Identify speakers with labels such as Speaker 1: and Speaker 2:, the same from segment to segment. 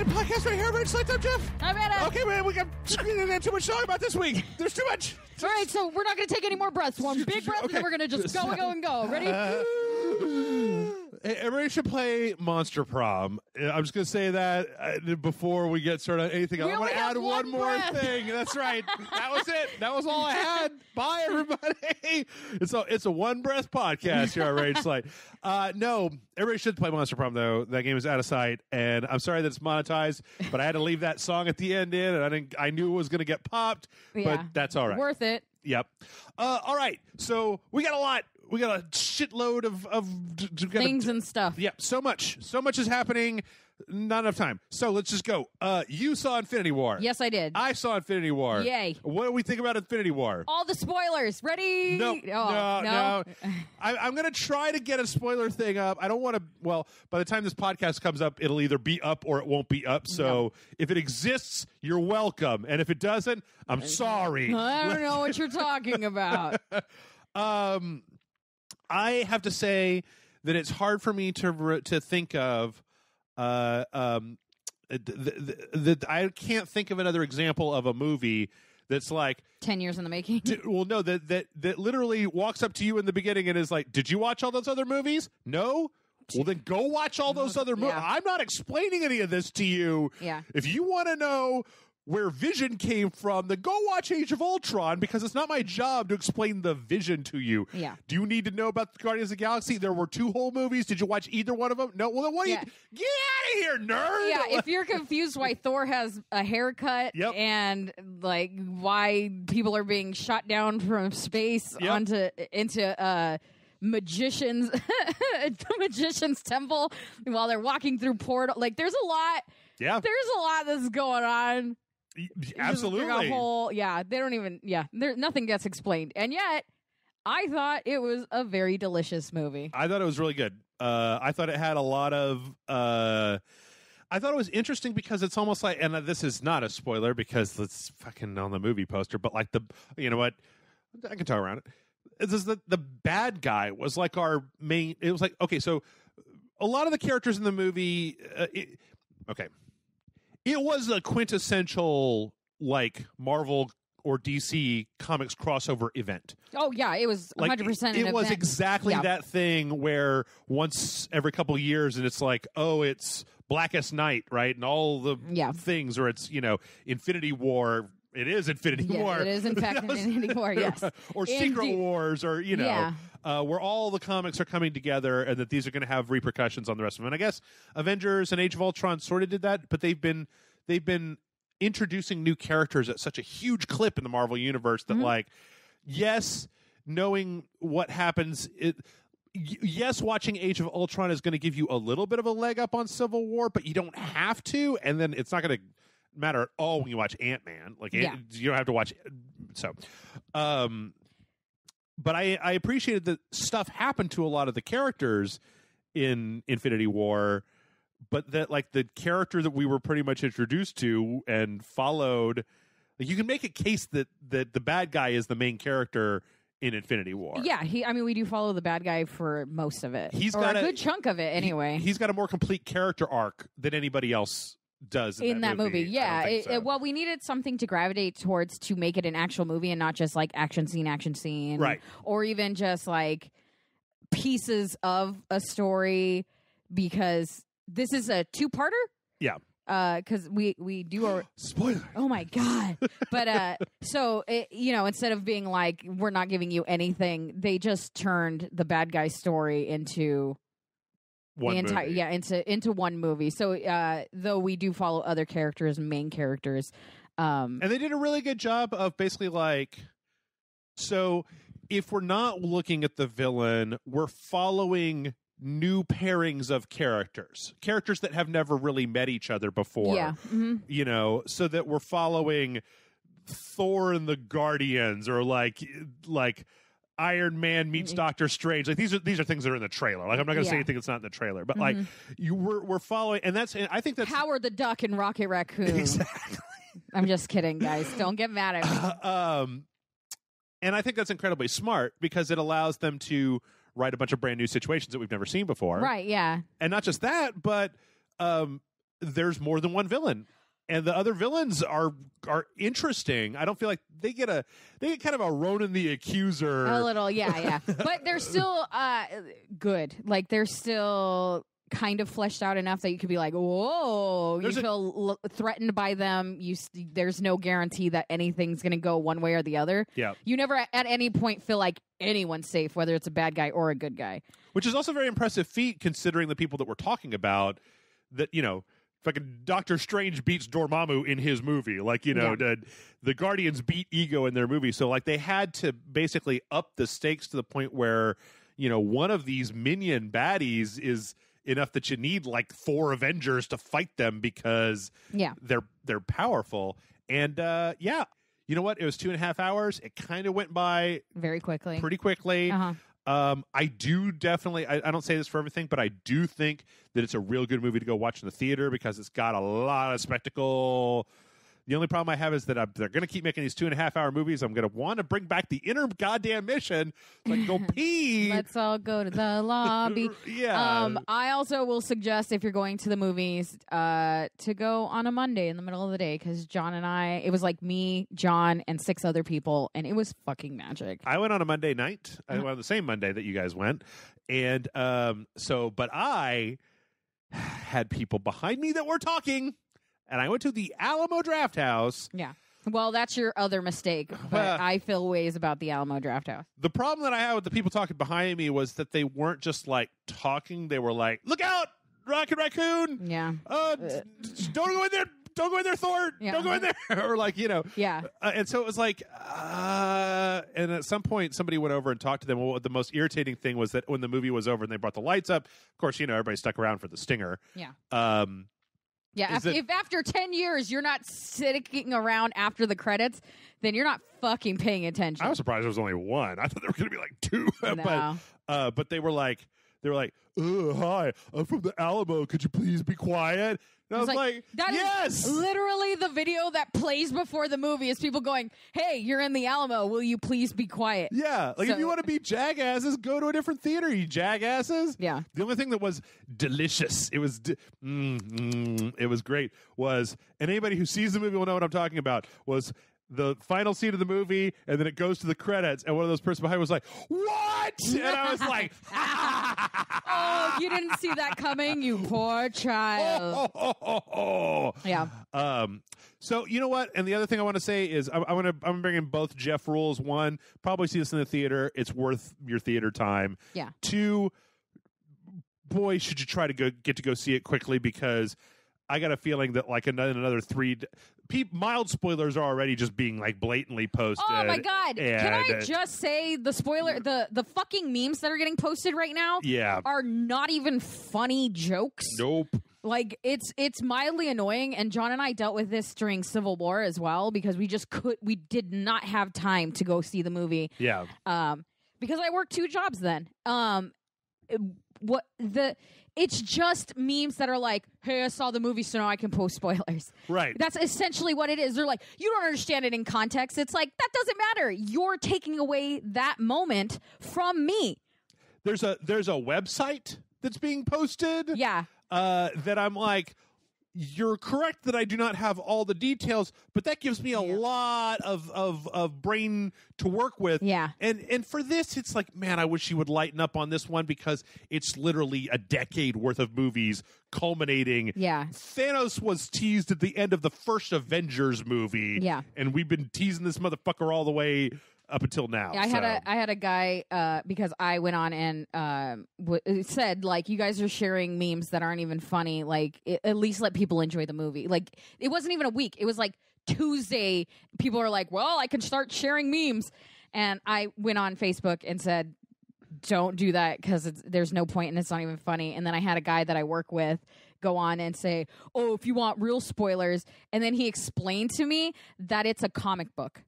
Speaker 1: Slate podcast right here. Slate up, Jeff.
Speaker 2: I'm Anna.
Speaker 1: Okay, man, we got too much to talk about this week. There's too much.
Speaker 2: All right, so we're not going to take any more breaths. One big breath, and then we're going to just go and go and go. Ready?
Speaker 1: Everybody should play Monster Prom. I'm just going to say that before we get started on anything else. I'm going to add one more thing. That's right. That was it. That was all I had. Bye, everybody. It's a one breath podcast here on Rage Slate. No, everybody should play Monster Prom, though. That game is out of sight, and I'm sorry that it's monetized, but I had to leave that song at the end in, and I knew it was going to get popped, but that's all right.
Speaker 2: Worth it.
Speaker 1: Yep. All right. So we got a lot. We got a shitload of
Speaker 2: things and stuff.
Speaker 1: Yep. So much is happening. Not enough time. So let's just go. You saw Infinity War.
Speaker 2: Yes, I did.
Speaker 1: I saw Infinity War.
Speaker 2: Yay.
Speaker 1: What do we think about Infinity War?
Speaker 2: All the spoilers. Ready?
Speaker 1: No. I'm going to try to get a spoiler thing up. I don't want to. Well, by the time this podcast comes up, it'll either be up or it won't be up. So if it exists, you're welcome. And if it doesn't, I'm sorry.
Speaker 2: I don't know what you're talking about.
Speaker 1: I have to say that it's hard for me to think of. I can't think of another example of a movie that's like
Speaker 2: 10 years in the making.
Speaker 1: That literally walks up to you in the beginning and is like, "Did you watch all those other movies? No? Well, then go watch all those other movies." I'm not explaining any of this to you.
Speaker 2: Yeah.
Speaker 1: If you want to know where Vision came from, then go watch Age of Ultron, because it's not my job to explain the Vision to you.
Speaker 2: Yeah.
Speaker 1: Do you need to know about the Guardians of the Galaxy? There were 2 whole movies. Did you watch either one of them? No. Well, then what? Get out of here, nerd.
Speaker 2: Yeah. If you're confused why Thor has a haircut and like why people are being shot down from space into magicians, the magician's temple while they're walking through portal, like there's a lot.
Speaker 1: Yeah.
Speaker 2: There's a lot that's going on.
Speaker 1: Absolutely.
Speaker 2: They don't even, nothing gets explained. And yet, I thought it was a very delicious movie.
Speaker 1: I thought it was really good. I thought it had a lot of, I thought it was interesting because it's almost like, and this is not a spoiler because it's fucking on the movie poster, but like you know what? I can talk around it. It's just the bad guy was like our main, it was like, okay, so a lot of the characters in the movie, it was a quintessential like Marvel or DC Comics crossover event.
Speaker 2: Oh yeah, it was 100%.
Speaker 1: It was exactly that thing where once every couple of years, and it's like, oh, it's Blackest Night, right, and all the things, or it's Infinity War. It is Infinity War.
Speaker 2: It is in fact Infinity War. Yes,
Speaker 1: or Secret Wars, or where all the comics are coming together, and that these are going to have repercussions on the rest of them. And I guess Avengers and Age of Ultron sort of did that, but they've been introducing new characters at such a huge clip in the Marvel universe that, like, yes, knowing what happens, yes, watching Age of Ultron is going to give you a little bit of a leg up on Civil War, but you don't have to, and then it's not going to matter at all when you watch Ant-Man. Like, you don't have to watch. So, but I appreciated that stuff happened to a lot of the characters in Infinity War, but that like the character that we were pretty much introduced to and followed, like, you can make a case that the bad guy is the main character in Infinity War. Yeah,
Speaker 2: we do follow the bad guy for most of it.
Speaker 1: He's got
Speaker 2: a good chunk of it anyway.
Speaker 1: He's got a more complete character arc than anybody else does in that movie.
Speaker 2: Yeah, well, we needed something to gravitate towards to make it an actual movie and not just like action scene,
Speaker 1: right?
Speaker 2: Or even just like pieces of a story, because this is a 2-parter.
Speaker 1: Yeah.
Speaker 2: Because we do our
Speaker 1: spoiler.
Speaker 2: Oh my god! But so instead of being like, we're not giving you anything, they just turned the bad guy story into into one movie. So though we do follow other characters, main characters,
Speaker 1: and they did a really good job of basically like, so if we're not looking at the villain, we're following new pairings of characters that have never really met each other before.
Speaker 2: Yeah. Mm-hmm.
Speaker 1: So that we're following Thor and the Guardians, or like Iron Man meets Doctor Strange. Like these are things that are in the trailer. Like I'm not going to say anything that's not in the trailer, but like we're following, and I think that's
Speaker 2: Howard the Duck and Rocket Raccoon.
Speaker 1: Exactly.
Speaker 2: I'm just kidding, guys. Don't get mad at me.
Speaker 1: And I think that's incredibly smart because it allows them to write a bunch of brand new situations that we've never seen before.
Speaker 2: Right, yeah.
Speaker 1: And not just that, but there's more than one villain. And the other villains are interesting. I don't feel like they get kind of a Ronan the Accuser.
Speaker 2: A little, yeah. But they're still good. Like, they're still kind of fleshed out enough that you could be like, whoa, you feel threatened by them. There's no guarantee that anything's going to go one way or the other.
Speaker 1: Yeah.
Speaker 2: You never at any point feel like anyone's safe, whether it's a bad guy or a good guy. Which
Speaker 1: is also a very impressive feat considering the people that we're talking about that, fucking Doctor Strange beats Dormammu in his movie. Like, the Guardians beat Ego in their movie. So, like, they had to basically up the stakes to the point where, one of these minion baddies is enough that you need, like, 4 Avengers to fight them because they're powerful. And, you know what? It was 2.5 hours. It kind of went by
Speaker 2: very quickly.
Speaker 1: Pretty quickly.
Speaker 2: Uh-huh.
Speaker 1: I do definitely, I don't say this for everything, but I do think that it's a real good movie to go watch in the theater because it's got a lot of spectacle. The only problem I have is that they're going to keep making these 2.5-hour movies. I'm going to want to bring back the inner goddamn mission. Like, go pee.
Speaker 2: Let's all go to the lobby.
Speaker 1: Yeah.
Speaker 2: I also will suggest, if you're going to the movies, to go on a Monday in the middle of the day, because John and I, it was like me, John, and 6 other people, and it was fucking magic.
Speaker 1: I went on a Monday night. I went on the same Monday that you guys went. And but I had people behind me that were talking. And I went to the Alamo Drafthouse.
Speaker 2: Yeah. Well, that's your other mistake. But I feel ways about the Alamo Drafthouse.
Speaker 1: The problem that I had with the people talking behind me was that they weren't just like talking. They were like, "Look out, Rocket Raccoon!
Speaker 2: Yeah.
Speaker 1: Don't go in there! Don't go in there, Thor! Yeah. Don't go in there!" Or like,
Speaker 2: Yeah.
Speaker 1: And so it was like, and at some point somebody went over and talked to them. Well, the most irritating thing was that when the movie was over and they brought the lights up, of course, everybody stuck around for the stinger.
Speaker 2: Yeah. Yeah, if after 10 years you're not sticking around after the credits, then you're not fucking paying attention.
Speaker 1: I was surprised there was only 1. I thought there were going to be like 2.
Speaker 2: No.
Speaker 1: But they were like, "Hi, I'm from the Alamo. Could you please be quiet?" And I was like,
Speaker 2: that
Speaker 1: yes!
Speaker 2: is literally the video that plays before the movie is people going, "Hey, you're in the Alamo. Will you please be quiet?"
Speaker 1: Yeah. Like, if you want to be jackasses, go to a different theater, you jackasses.
Speaker 2: Yeah.
Speaker 1: The only thing that was delicious, it was it was great, was, and anybody who sees the movie will know what I'm talking about, was the final scene of the movie, and then it goes to the credits, and one of those persons behind was like, "What?" And I was like,
Speaker 2: "Oh, you didn't see that coming, you poor child." Yeah.
Speaker 1: So you know what? And the other thing I want to say is I'm bringing both Jeff rules. 1, probably see this in the theater. It's worth your theater time.
Speaker 2: Yeah.
Speaker 1: 2, boy, should you try to get to go see it quickly, because I got a feeling that like another 3 mild spoilers are already just being like blatantly posted.
Speaker 2: Oh my god! Can I just say the spoiler, the fucking memes that are getting posted right now, are not even funny jokes.
Speaker 1: Nope.
Speaker 2: Like, it's mildly annoying, and John and I dealt with this during Civil War as well, because we did not have time to go see the movie.
Speaker 1: Yeah.
Speaker 2: Because I worked 2 jobs then. It's just memes that are like, "Hey, I saw the movie, so now I can post spoilers."
Speaker 1: Right.
Speaker 2: That's essentially what it is. They're like, "You don't understand it in context." It's like, that doesn't matter. You're taking away that moment from me.
Speaker 1: There's a website that's being posted.
Speaker 2: Yeah.
Speaker 1: That I'm like, you're correct that I do not have all the details, but that gives me a lot of brain to work with.
Speaker 2: Yeah.
Speaker 1: And for this, it's like, man, I wish you would lighten up on this one, because it's literally a decade worth of movies culminating.
Speaker 2: Yeah.
Speaker 1: Thanos was teased at the end of the first Avengers movie.
Speaker 2: Yeah.
Speaker 1: And we've been teasing this motherfucker all the way up until now.
Speaker 2: Yeah, I had a guy because I went on and said, like, "You guys are sharing memes that aren't even funny. Like, at least let people enjoy the movie." Like, it wasn't even a week. It was like Tuesday. People are like, "Well, I can start sharing memes," and I went on Facebook and said, "Don't do that, because there's no point and it's not even funny." And then I had a guy that I work with go on and say, "Oh, if you want real spoilers," and then he explained to me that it's a comic book.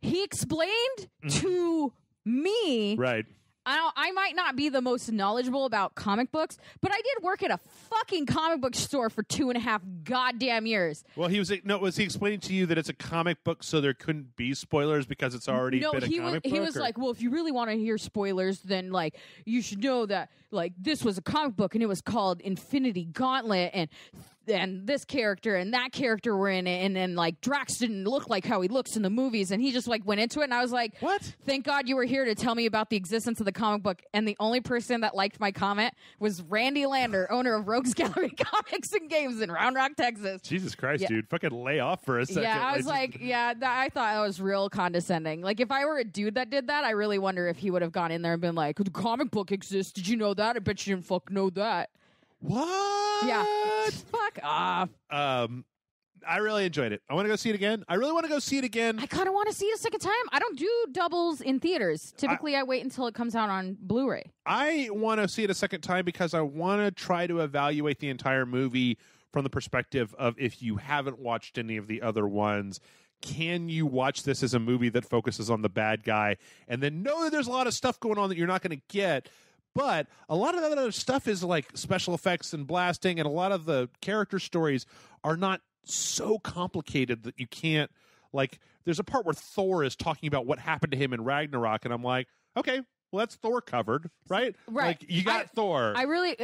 Speaker 2: He explained to me,
Speaker 1: right,
Speaker 2: I might not be the most knowledgeable about comic books, but I did work at a fucking comic book store for 2.5 goddamn years.
Speaker 1: Well, was he explaining to you that it's a comic book, so there couldn't be spoilers because it's already been a comic book?
Speaker 2: He was like, well, if you really want to hear spoilers, then like you should know that like this was a comic book and it was called Infinity Gauntlet, and this character and that character were in it, and then like Drax didn't look like how he looks in the movies, and he just like went into it, and I was like,
Speaker 1: what?
Speaker 2: Thank God you were here to tell me about the existence of the comic book. And the only person that liked my comment was Randy Lander, owner of Rogues Gallery Comics and Games in Round Rock, Texas.
Speaker 1: Jesus Christ, dude. Fucking lay off for a second.
Speaker 2: Yeah, I was I thought that was real condescending. Like, if I were a dude that did that, I really wonder if he would have gone in there and been like, the comic book exists. Did you know that? I bet you didn't fucking know that.
Speaker 1: What?
Speaker 2: Yeah. Fuck off.
Speaker 1: I really enjoyed it. I want to go see it again. I really want to go see it again.
Speaker 2: I kind of want to see it a second time. I don't do doubles in theaters. Typically, I wait until it comes out on Blu-ray.
Speaker 1: I want to see it a second time because I want to try to evaluate the entire movie from the perspective of, if you haven't watched any of the other ones, can you watch this as a movie that focuses on the bad guy and then know that there's a lot of stuff going on that you're not going to get? But a lot of that other stuff is like special effects and blasting, and a lot of the character stories are not so complicated that you can't, like, there's a part where Thor is talking about what happened to him in Ragnarok, and I'm like, okay, well, that's Thor covered, right?
Speaker 2: Right.
Speaker 1: Like, you got Thor.
Speaker 2: I really...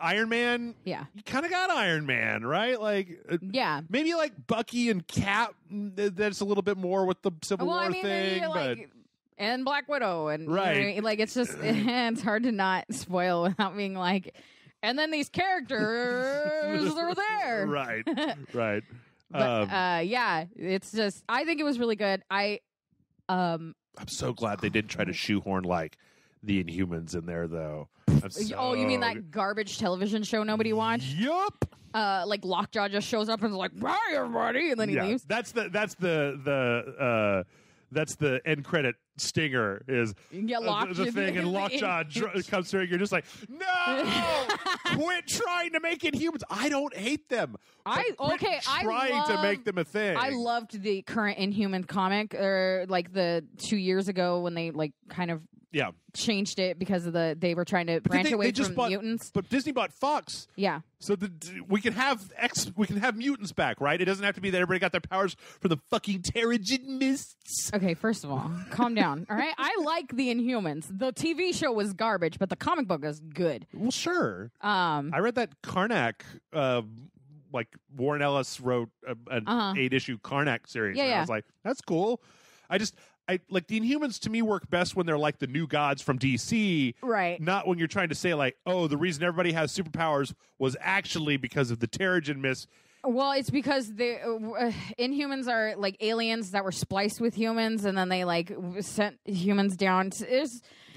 Speaker 1: Iron Man,
Speaker 2: yeah.
Speaker 1: You kind of got Iron Man, right? Like,
Speaker 2: yeah.
Speaker 1: Maybe like Bucky and Cap, that's a little bit more with the Civil War thing, but...
Speaker 2: And Black Widow, and
Speaker 1: right.
Speaker 2: You know, like it's just it's hard to not spoil without being like, and then these characters are there,
Speaker 1: right, right.
Speaker 2: But yeah, it's just I think it was really good. I'm
Speaker 1: so glad they didn't try to shoehorn like the Inhumans in there, though.
Speaker 2: Oh, you mean that garbage television show nobody watched?
Speaker 1: Yup.
Speaker 2: Like Lockjaw just shows up and is like, "Bye, everybody," and then he leaves.
Speaker 1: That's the end credit stinger is the thing, and Lockjaw comes through, and you're just like, no, quit trying to make Inhumans. I don't hate them. Trying to make them a thing.
Speaker 2: I loved the current Inhuman comic, or like the 2 years ago when they like kind of changed it because of they were trying to branch away from mutants.
Speaker 1: But Disney bought Fox.
Speaker 2: Yeah.
Speaker 1: So we can have mutants back, right? It doesn't have to be that everybody got their powers from the fucking Terrigen mists.
Speaker 2: Okay, first of all, calm down. All right, I like the Inhumans. The TV show was garbage, but the comic book is good.
Speaker 1: Well, sure. I read that Karnak. Like Warren Ellis wrote an 8-issue Karnak series.
Speaker 2: Yeah,
Speaker 1: I was like, that's cool. I like the Inhumans to me work best when they're like the new gods from DC.
Speaker 2: Right.
Speaker 1: Not when you're trying to say like, oh, the reason everybody has superpowers was actually because of the Terrigen mist.
Speaker 2: Well, it's because the Inhumans are like aliens that were spliced with humans, and then they like sent humans down.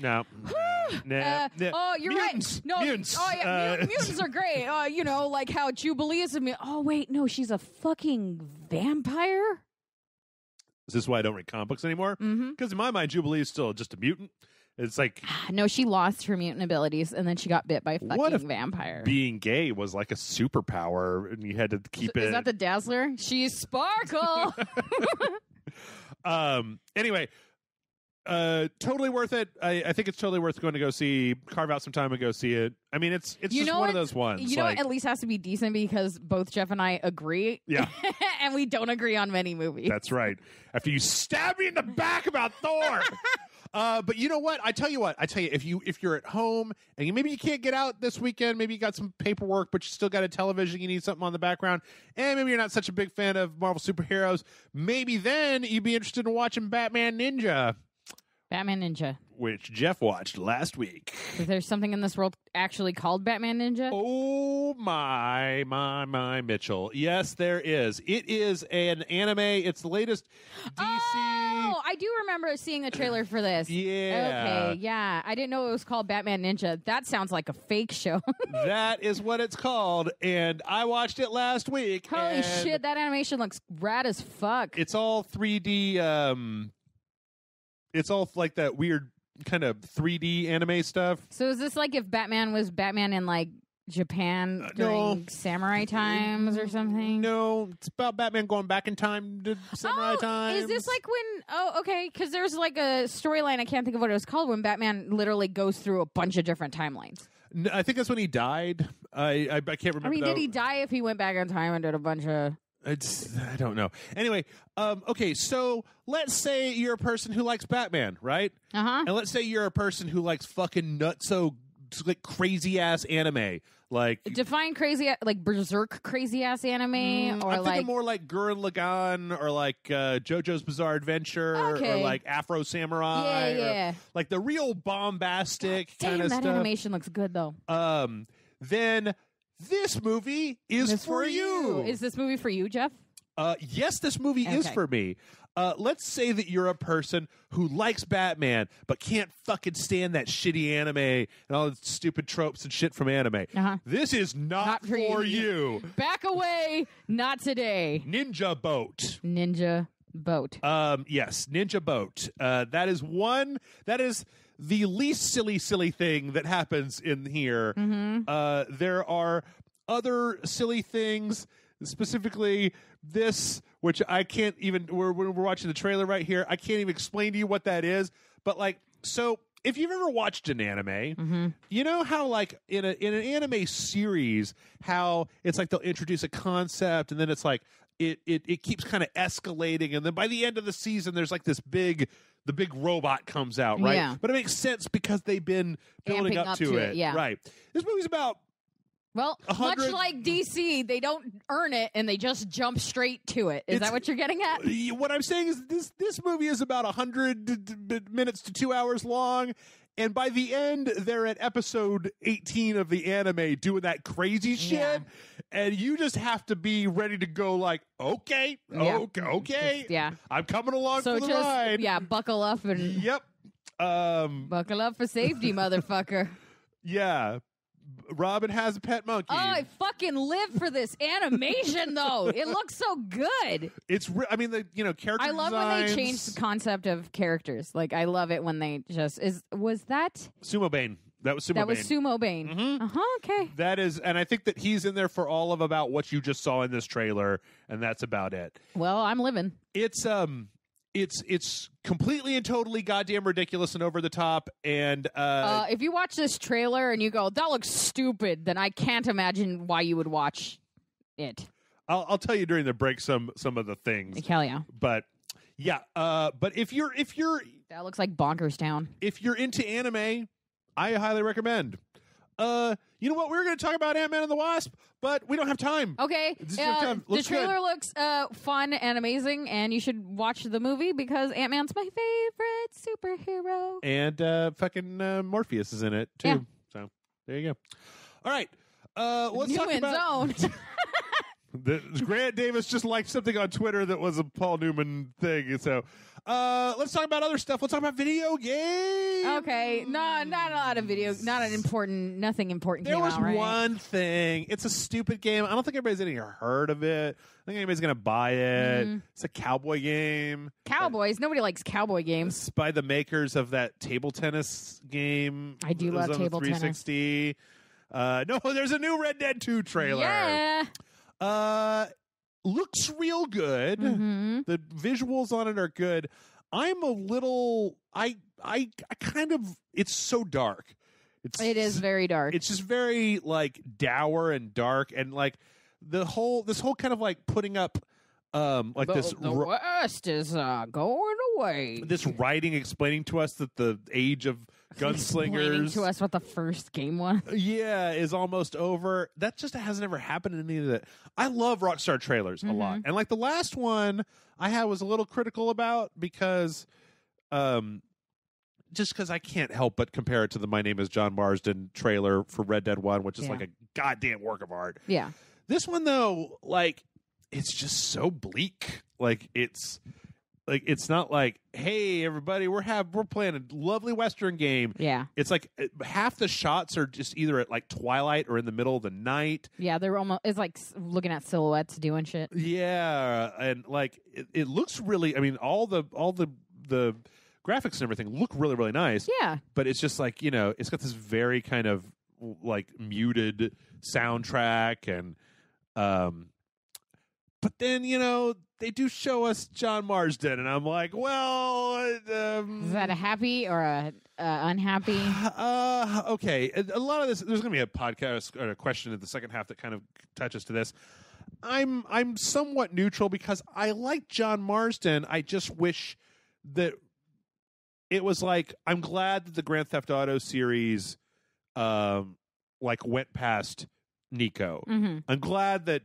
Speaker 1: No.
Speaker 2: Oh, you're
Speaker 1: mutants.
Speaker 2: right. No,
Speaker 1: mutants.
Speaker 2: Oh, yeah, mutants are great. You know, like how Jubilee is a mutant. Oh, wait, no, she's a fucking vampire?
Speaker 1: Is this why I don't read comic books anymore? Because in my mind, Jubilee is still just a mutant. It's like...
Speaker 2: No, she lost her mutant abilities, and then she got bit by a fucking vampire.
Speaker 1: Being gay was like a superpower, and you had to keep it...
Speaker 2: Is that the Dazzler? She's Sparkle!
Speaker 1: Anyway... totally worth it. I think it's totally worth going to go see. Carve out some time and go see it. I mean, it's just one of those ones.
Speaker 2: You know, what at least has to be decent because both Jeff and I agree.
Speaker 1: Yeah,
Speaker 2: and we don't agree on many movies.
Speaker 1: That's right. After you stab me in the back about Thor. But you know what? I tell you, if you're at home and maybe you can't get out this weekend, maybe you got some paperwork, but you still got a television, you need something on the background, and maybe you're not such a big fan of Marvel superheroes, maybe then you'd be interested in watching Batman Ninja.
Speaker 2: Batman Ninja.
Speaker 1: Which Jeff watched last week.
Speaker 2: Is there something in this world actually called Batman Ninja?
Speaker 1: Oh, my, Mitchell. Yes, there is. It is an anime. It's the latest DC.
Speaker 2: Oh, I do remember seeing a trailer for this.
Speaker 1: Yeah.
Speaker 2: Okay, yeah. I didn't know it was called Batman Ninja. That sounds like a fake show.
Speaker 1: That is what it's called, and I watched it last week.
Speaker 2: Holy shit, that animation looks rad as fuck.
Speaker 1: It's all 3D, it's all like that weird kind of 3D anime stuff.
Speaker 2: So is this like if Batman was Batman in like Japan during samurai times or something?
Speaker 1: No, it's about Batman going back in time to samurai times.
Speaker 2: Is this like when... Oh, okay, because there's like a storyline, I can't think of what it was called, when Batman literally goes through a bunch of different timelines.
Speaker 1: No, I think that's when he died. I can't remember.
Speaker 2: I mean, did he die if he went back in time and did a bunch of...
Speaker 1: I don't know. Anyway, okay, so let's say you're a person who likes Batman, right?
Speaker 2: Uh-huh.
Speaker 1: And let's say you're a person who likes fucking nutso, like crazy-ass anime. Like,
Speaker 2: define crazy, like Berserk crazy-ass anime? Or
Speaker 1: I'm thinking more like Gurren Lagann or like JoJo's Bizarre Adventure or like Afro Samurai.
Speaker 2: Yeah.
Speaker 1: Or, like the real bombastic kind of stuff.
Speaker 2: That animation looks good, though.
Speaker 1: Then this movie is for you.
Speaker 2: Is this movie for you, Jeff?
Speaker 1: Yes, this movie is for me. Let's say that you're a person who likes Batman but can't fucking stand that shitty anime and all the stupid tropes and shit from anime. This is not for you.
Speaker 2: Back away. Not today.
Speaker 1: Ninja Boat. Yes, Ninja Boat. That is the least silly thing that happens in here. There are other silly things, specifically this, which I can't even, we're watching the trailer right here, I can't even explain to you what that is, but like, so if you've ever watched an anime, you know how like in an anime series, how it's like they'll introduce a concept and then it's like, it keeps kind of escalating, and then by the end of the season, there's like the big robot comes out, right?
Speaker 2: Yeah.
Speaker 1: But it makes sense because they've been building up to it.
Speaker 2: Yeah.
Speaker 1: Right. This movie's about...
Speaker 2: Well, much like DC, they don't earn it and they just jump straight to it. Is that what you're getting at?
Speaker 1: What I'm saying is this movie is about 100 minutes to 2 hours long, and by the end, they're at episode 18 of the anime doing that crazy shit, and you just have to be ready to go like, okay, I'm coming along for the ride.
Speaker 2: Yeah, buckle up and...
Speaker 1: Yep.
Speaker 2: Buckle up for safety, motherfucker.
Speaker 1: Yeah. Robin has a pet monkey.
Speaker 2: Oh, I fucking live for this animation, though. It looks so good.
Speaker 1: It's, I mean, the character
Speaker 2: I love
Speaker 1: designs.
Speaker 2: when they change the concept of characters. Like, I love it when they just was that
Speaker 1: Sumo Bane? That was Sumo Bane.
Speaker 2: That was Sumo Bane. Okay.
Speaker 1: That is, and I think that he's in there for all of about what you just saw in this trailer, and that's about it.
Speaker 2: Well, I'm living.
Speaker 1: It's completely and totally goddamn ridiculous and over the top. And
Speaker 2: if you watch this trailer and you go, "That looks stupid," then I can't imagine why you would watch it.
Speaker 1: I'll tell you during the break some of the things.
Speaker 2: Hell yeah!
Speaker 1: But yeah, but if you're
Speaker 2: that looks like Bonkers Town.
Speaker 1: If you're into anime, I highly recommend. You know what? We were going to talk about Ant-Man and the Wasp, but we don't have time.
Speaker 2: Okay. The trailer looks fun and amazing, and you should watch the movie because Ant-Man's my favorite superhero.
Speaker 1: And fucking Morpheus is in it, too.
Speaker 2: Yeah.
Speaker 1: So, there you go. All right. Let's talk
Speaker 2: Newman's
Speaker 1: about...
Speaker 2: own.
Speaker 1: Grant Davis just liked something on Twitter that was a Paul Newman thing. So let's talk about other stuff. Let's talk about video games.
Speaker 2: Okay. No, not a lot of video. Nothing important
Speaker 1: There
Speaker 2: came
Speaker 1: was
Speaker 2: out, right?
Speaker 1: one thing. It's a stupid game. I don't think anybody's even heard of it. I think anybody's going to buy it. It's a cowboy game.
Speaker 2: Cowboys. Nobody likes cowboy games.
Speaker 1: It's by the makers of that table tennis game.
Speaker 2: I do love table
Speaker 1: 360. No, there's a new Red Dead 2 trailer.
Speaker 2: Yeah.
Speaker 1: Looks real good. The visuals on it are good. I'm a little I kind of, it's so dark.
Speaker 2: It is very dark.
Speaker 1: It's just very like dour and dark, and like this whole kind of like putting up like
Speaker 2: the West is going away.
Speaker 1: This writing explaining to us that the age of gunslingers
Speaker 2: to us what the first game was.
Speaker 1: Yeah, is almost over. That just hasn't ever happened in any of that. I love Rockstar trailers a lot, and like the last one I was a little critical about because, just because I can't help but compare it to the My Name Is John Marsden trailer for Red Dead 1, which is like a goddamn work of art.
Speaker 2: Yeah.
Speaker 1: This one though, like, it's just so bleak. Like it's not like, hey everybody, we're playing a lovely Western game.
Speaker 2: Yeah.
Speaker 1: It's like half the shots are just either at like twilight or in the middle of the night.
Speaker 2: Yeah, they're almost, it's like looking at silhouettes doing shit.
Speaker 1: Yeah, and like it looks really, I mean, all the graphics and everything look really, really nice.
Speaker 2: Yeah.
Speaker 1: But it's just like, it's got this very kind of like muted soundtrack, and but then they do show us John Marsden, and I'm like, well,
Speaker 2: is that a happy or a unhappy?
Speaker 1: Okay, a lot of this. There's going to be a podcast or a question in the second half that kind of touches to this. I'm somewhat neutral because I like John Marsden. I just wish that it was like, I'm glad that the Grand Theft Auto series like went past Nico.
Speaker 2: Mm-hmm.
Speaker 1: I'm glad that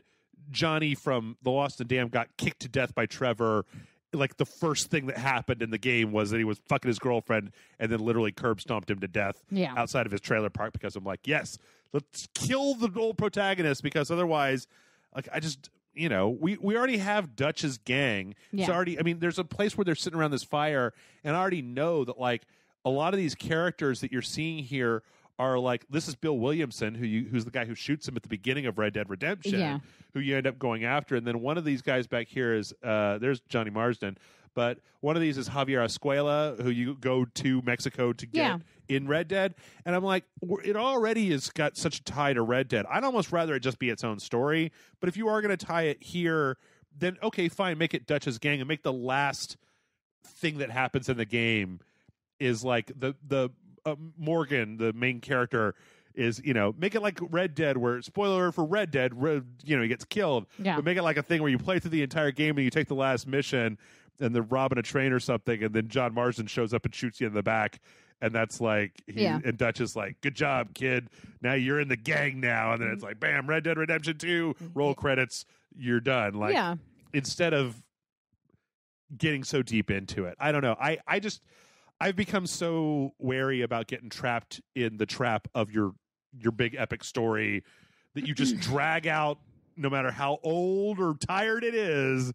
Speaker 1: Johnny from The Lost and Damned got kicked to death by Trevor. Like, the first thing that happened in the game was that he was fucking his girlfriend and then literally curb stomped him to death outside of his trailer park, because I'm like, yes, let's kill the old protagonist, because otherwise, like, I just, we already have Dutch's gang.
Speaker 2: Yeah.
Speaker 1: It's already, I mean, there's a place where they're sitting around this fire, and I already know that, like, a lot of these characters that you're seeing here are like, this is Bill Williamson, who's the guy who shoots him at the beginning of Red Dead Redemption, who you end up going after. And then one of these guys back here is, there's Johnny Marsden, but one of these is Javier Escuela, who you go to Mexico to get in Red Dead. And I'm like, it already has got such a tie to Red Dead. I'd almost rather it just be its own story. But if you are going to tie it here, then okay, fine, make it Dutch's gang, and make the last thing that happens in the game is like the Morgan, the main character, is, make it like Red Dead, where, spoiler for Red Dead, he gets killed.
Speaker 2: Yeah.
Speaker 1: But make it like a thing where you play through the entire game and you take the last mission and they're robbing a train or something, and then John Marsden shows up and shoots you in the back. And that's like, and Dutch is like, good job, kid. Now you're in the gang now. And then it's like, bam, Red Dead Redemption 2, roll credits, you're done. Like, instead of getting so deep into it. I don't know. I've become so wary about getting trapped in the trap of your big epic story that you just drag out, no matter how old or tired it is,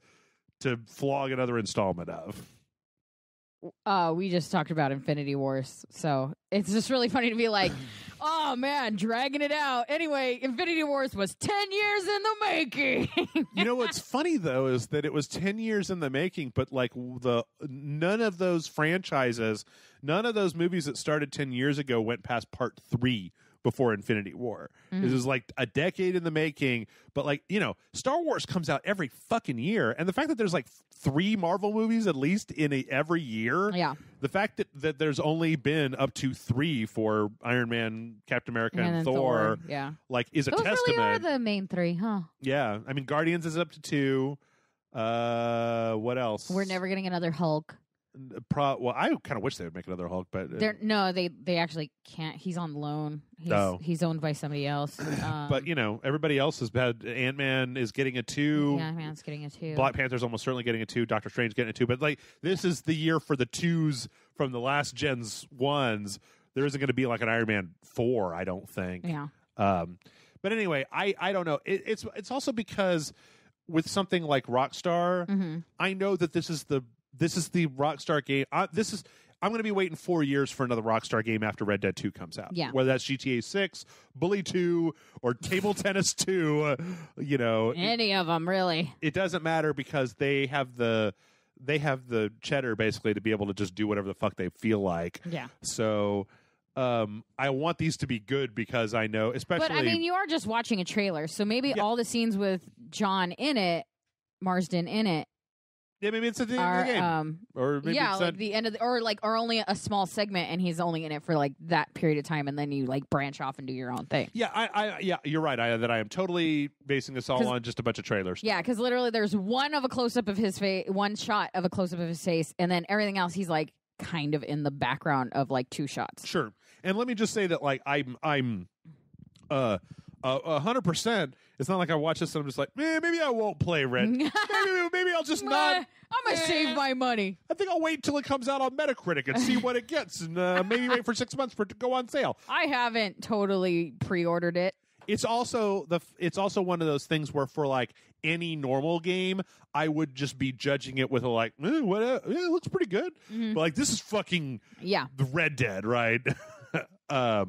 Speaker 1: to flog another installment of.
Speaker 2: We just talked about Infinity Wars, so it's just really funny to be like, oh man, dragging it out. Anyway, Infinity Wars was 10 years in the making.
Speaker 1: What's funny though is that it was 10 years in the making, but like none of those franchises, none of those movies that started 10 years ago went past part 3 before Infinity War. It was like a decade in the making, but like, Star Wars comes out every fucking year, and the fact that there's like 3 Marvel movies at least in every year, the fact that there's only been up to 3 for Iron Man, Captain America, and Thor, like, is a testament.
Speaker 2: Those really are the main 3, huh?
Speaker 1: Yeah, I mean, Guardians is up to 2. What else?
Speaker 2: We're never getting another Hulk.
Speaker 1: Well, I kind of wish they would make another Hulk, but
Speaker 2: they actually can't. He's on loan. He's owned by somebody else.
Speaker 1: But everybody else has had. Ant-Man is getting a 2.
Speaker 2: Yeah, Ant-Man's getting a 2.
Speaker 1: Black Panther's almost certainly getting a 2. Doctor Strange getting a 2. But like, this is the year for the 2s from the last gen's 1s. There isn't going to be like an Iron Man 4, I don't think.
Speaker 2: Yeah.
Speaker 1: But anyway, I don't know. It's also because with something like Rockstar, I know that this is the Rockstar game. I'm going to be waiting 4 years for another Rockstar game after Red Dead 2 comes out.
Speaker 2: Yeah.
Speaker 1: Whether that's GTA 6, Bully 2, or Table Tennis 2,
Speaker 2: any of them really.
Speaker 1: It doesn't matter, because they have the cheddar basically to be able to just do whatever the fuck they feel like.
Speaker 2: Yeah.
Speaker 1: So I want these to be good, because I know, especially.
Speaker 2: But I mean, you are just watching a trailer, so maybe all the scenes with John in it, Marsden in it.
Speaker 1: Yeah, maybe it's at the end of the game, or maybe it's
Speaker 2: like the end of or only a small segment, and he's only in it for like that period of time, and then you like branch off and do your own thing.
Speaker 1: Yeah, you're right. I am totally basing this all on just a bunch of trailers.
Speaker 2: Yeah, because literally there's one shot of a close up of his face, and then everything else he's like kind of in the background of like 2 shots.
Speaker 1: Sure, and let me just say that like I'm 100%. It's not like I watch this and I'm just like, maybe I won't play Red. maybe I'll just not.
Speaker 2: I'm gonna save my money.
Speaker 1: I think I'll wait till it comes out on Metacritic and see what it gets, and maybe wait for 6 months for it to go on sale.
Speaker 2: I haven't totally pre-ordered it.
Speaker 1: It's also one of those things where for like any normal game, I would just be judging it with a like, it looks pretty good. But like, this is fucking the Red Dead, right? I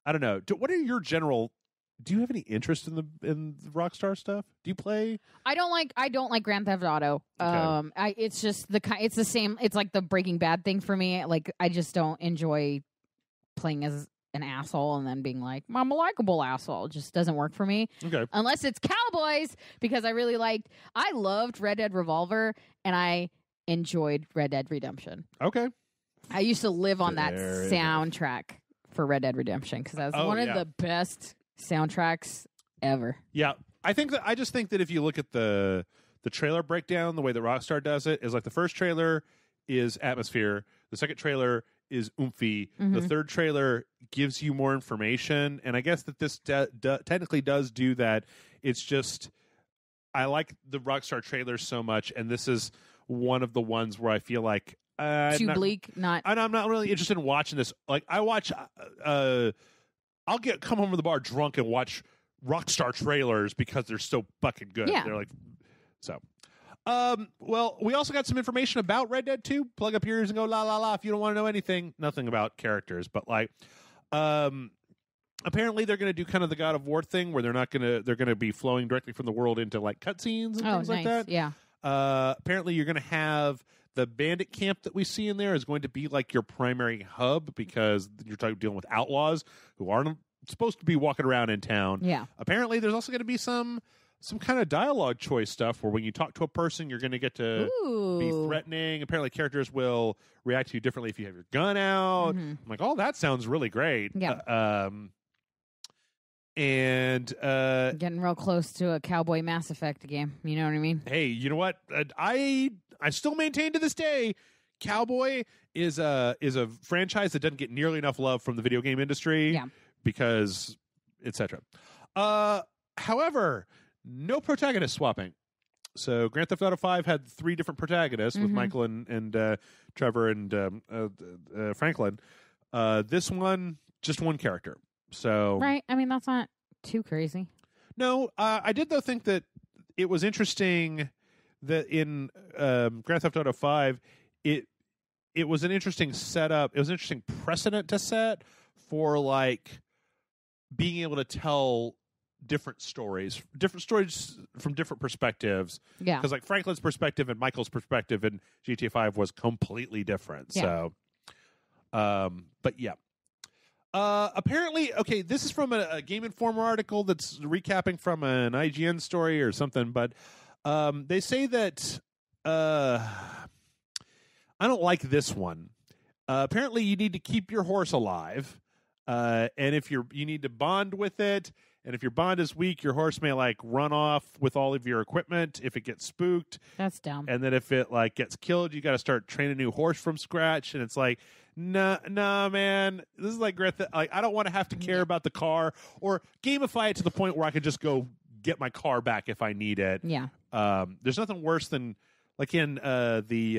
Speaker 1: don't know. What are your general? Do you have any interest in the Rockstar stuff? Do you play? I don't like Grand Theft Auto.
Speaker 2: Okay. It's just it's the same. It's like the Breaking Bad thing for me. Like, I just don't enjoy playing as an asshole and then being like, I'm a likable asshole. It just doesn't work for me.
Speaker 1: Okay.
Speaker 2: Unless it's cowboys, because I loved Red Dead Revolver, and I enjoyed Red Dead Redemption.
Speaker 1: Okay.
Speaker 2: I used to live on that soundtrack for Red Dead Redemption because that was one of the best soundtracks ever.
Speaker 1: Yeah. I just think that if you look at the trailer breakdown, the way that Rockstar does it is like the first trailer is atmosphere, the second trailer is oomphy, the third trailer gives you more information, and I guess that this technically does do that. It's just I like the Rockstar trailers so much, and this is one of the ones where I feel like
Speaker 2: too bleak.
Speaker 1: I'm not really interested in watching this. Like I watch, I'll come home from the bar drunk and watch Rockstar trailers because they're so fucking good.
Speaker 2: Yeah.
Speaker 1: They're like so. Well, we also got some information about Red Dead 2. Plug up your ears and go la la la if you don't want to know anything. Nothing about characters, but like, apparently they're going to do kind of the God of War thing where they're gonna be flowing directly from the world into like cutscenes and things like that.
Speaker 2: Yeah.
Speaker 1: Apparently you're going to have the bandit camp that we see in there is going to be like your primary hub because you're dealing with outlaws who aren't supposed to be walking around in town.
Speaker 2: Yeah.
Speaker 1: Apparently there's also going to be some kind of dialogue choice stuff where when you talk to a person, you're going to get to be threatening. Apparently characters will react to you differently if you have your gun out. I'm like, oh, that sounds really great.
Speaker 2: Yeah.
Speaker 1: And
Speaker 2: getting real close to a Cowboy Mass Effect game. You know what I mean?
Speaker 1: Hey, you know what? I still maintain to this day, Cowboy is a franchise that doesn't get nearly enough love from the video game industry.
Speaker 2: Yeah.
Speaker 1: Because etc. However, no protagonist swapping. So Grand Theft Auto 5 had 3 different protagonists with Michael and Trevor and Franklin. This one, just one character. So
Speaker 2: right. I mean, that's not too crazy.
Speaker 1: No, I did though think that it was interesting that in Grand Theft Auto 5, it was an interesting setup. It was an interesting precedent to set for like being able to tell different stories from different perspectives.
Speaker 2: Yeah.
Speaker 1: Because like Franklin's perspective and Michael's perspective in GTA 5 was completely different.
Speaker 2: Yeah.
Speaker 1: So, but yeah. Apparently, okay, this is from a Game Informer article that's recapping from an IGN story or something, but they say that I don't like this one. Apparently, you need to keep your horse alive, and if you need to bond with it, and if your bond is weak, your horse may like run off with all of your equipment if it gets spooked.
Speaker 2: That's dumb.
Speaker 1: And then if it like gets killed, you got to start training a new horse from scratch, and it's like. Nah, man. This is like like I don't want to have to care about the car or gamify it to the point where I could just go get my car back if I need it.
Speaker 2: Yeah.
Speaker 1: There's nothing worse than like in the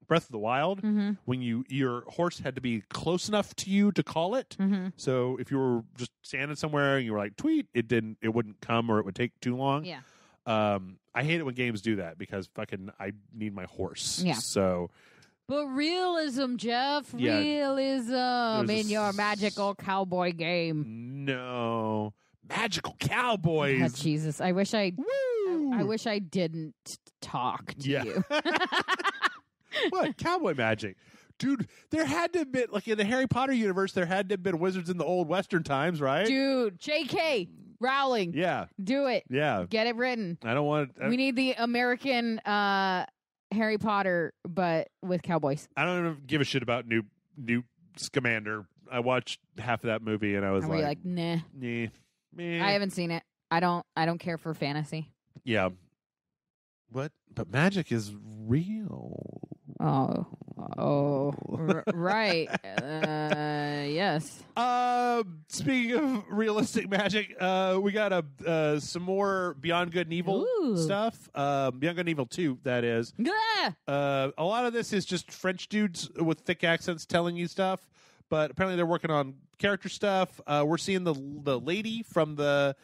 Speaker 1: Breath of the Wild when your horse had to be close enough to you to call it. So if you were just standing somewhere and you were like tweet, it wouldn't come or it would take too long.
Speaker 2: Yeah.
Speaker 1: I hate it when games do that because fucking I need my horse.
Speaker 2: Yeah.
Speaker 1: So.
Speaker 2: But realism, Jeff.
Speaker 1: Yeah.
Speaker 2: Realism in your magical cowboy game.
Speaker 1: No. Magical cowboys.
Speaker 2: Oh, Jesus. I wish I didn't talk to you.
Speaker 1: What? Cowboy magic. Dude, there had to have been, like in the Harry Potter universe, there had to have been wizards in the old Western times, right?
Speaker 2: Dude, JK Rowling.
Speaker 1: Yeah.
Speaker 2: Do it.
Speaker 1: Yeah.
Speaker 2: Get it written.
Speaker 1: I don't want
Speaker 2: we need the American Harry Potter, but with cowboys.
Speaker 1: I don't even give a shit about Newt Scamander. I watched half of that movie and I was
Speaker 2: like, nah.
Speaker 1: Meh.
Speaker 2: I haven't seen it. I don't care for fantasy.
Speaker 1: Yeah. What? But magic is real.
Speaker 2: Right. Yes.
Speaker 1: Speaking of realistic magic, we got some more Beyond Good and Evil stuff. Beyond Good and Evil 2, that is.
Speaker 2: Yeah.
Speaker 1: A lot of this is just French dudes with thick accents telling you stuff, but apparently they're working on character stuff. We're seeing the lady from the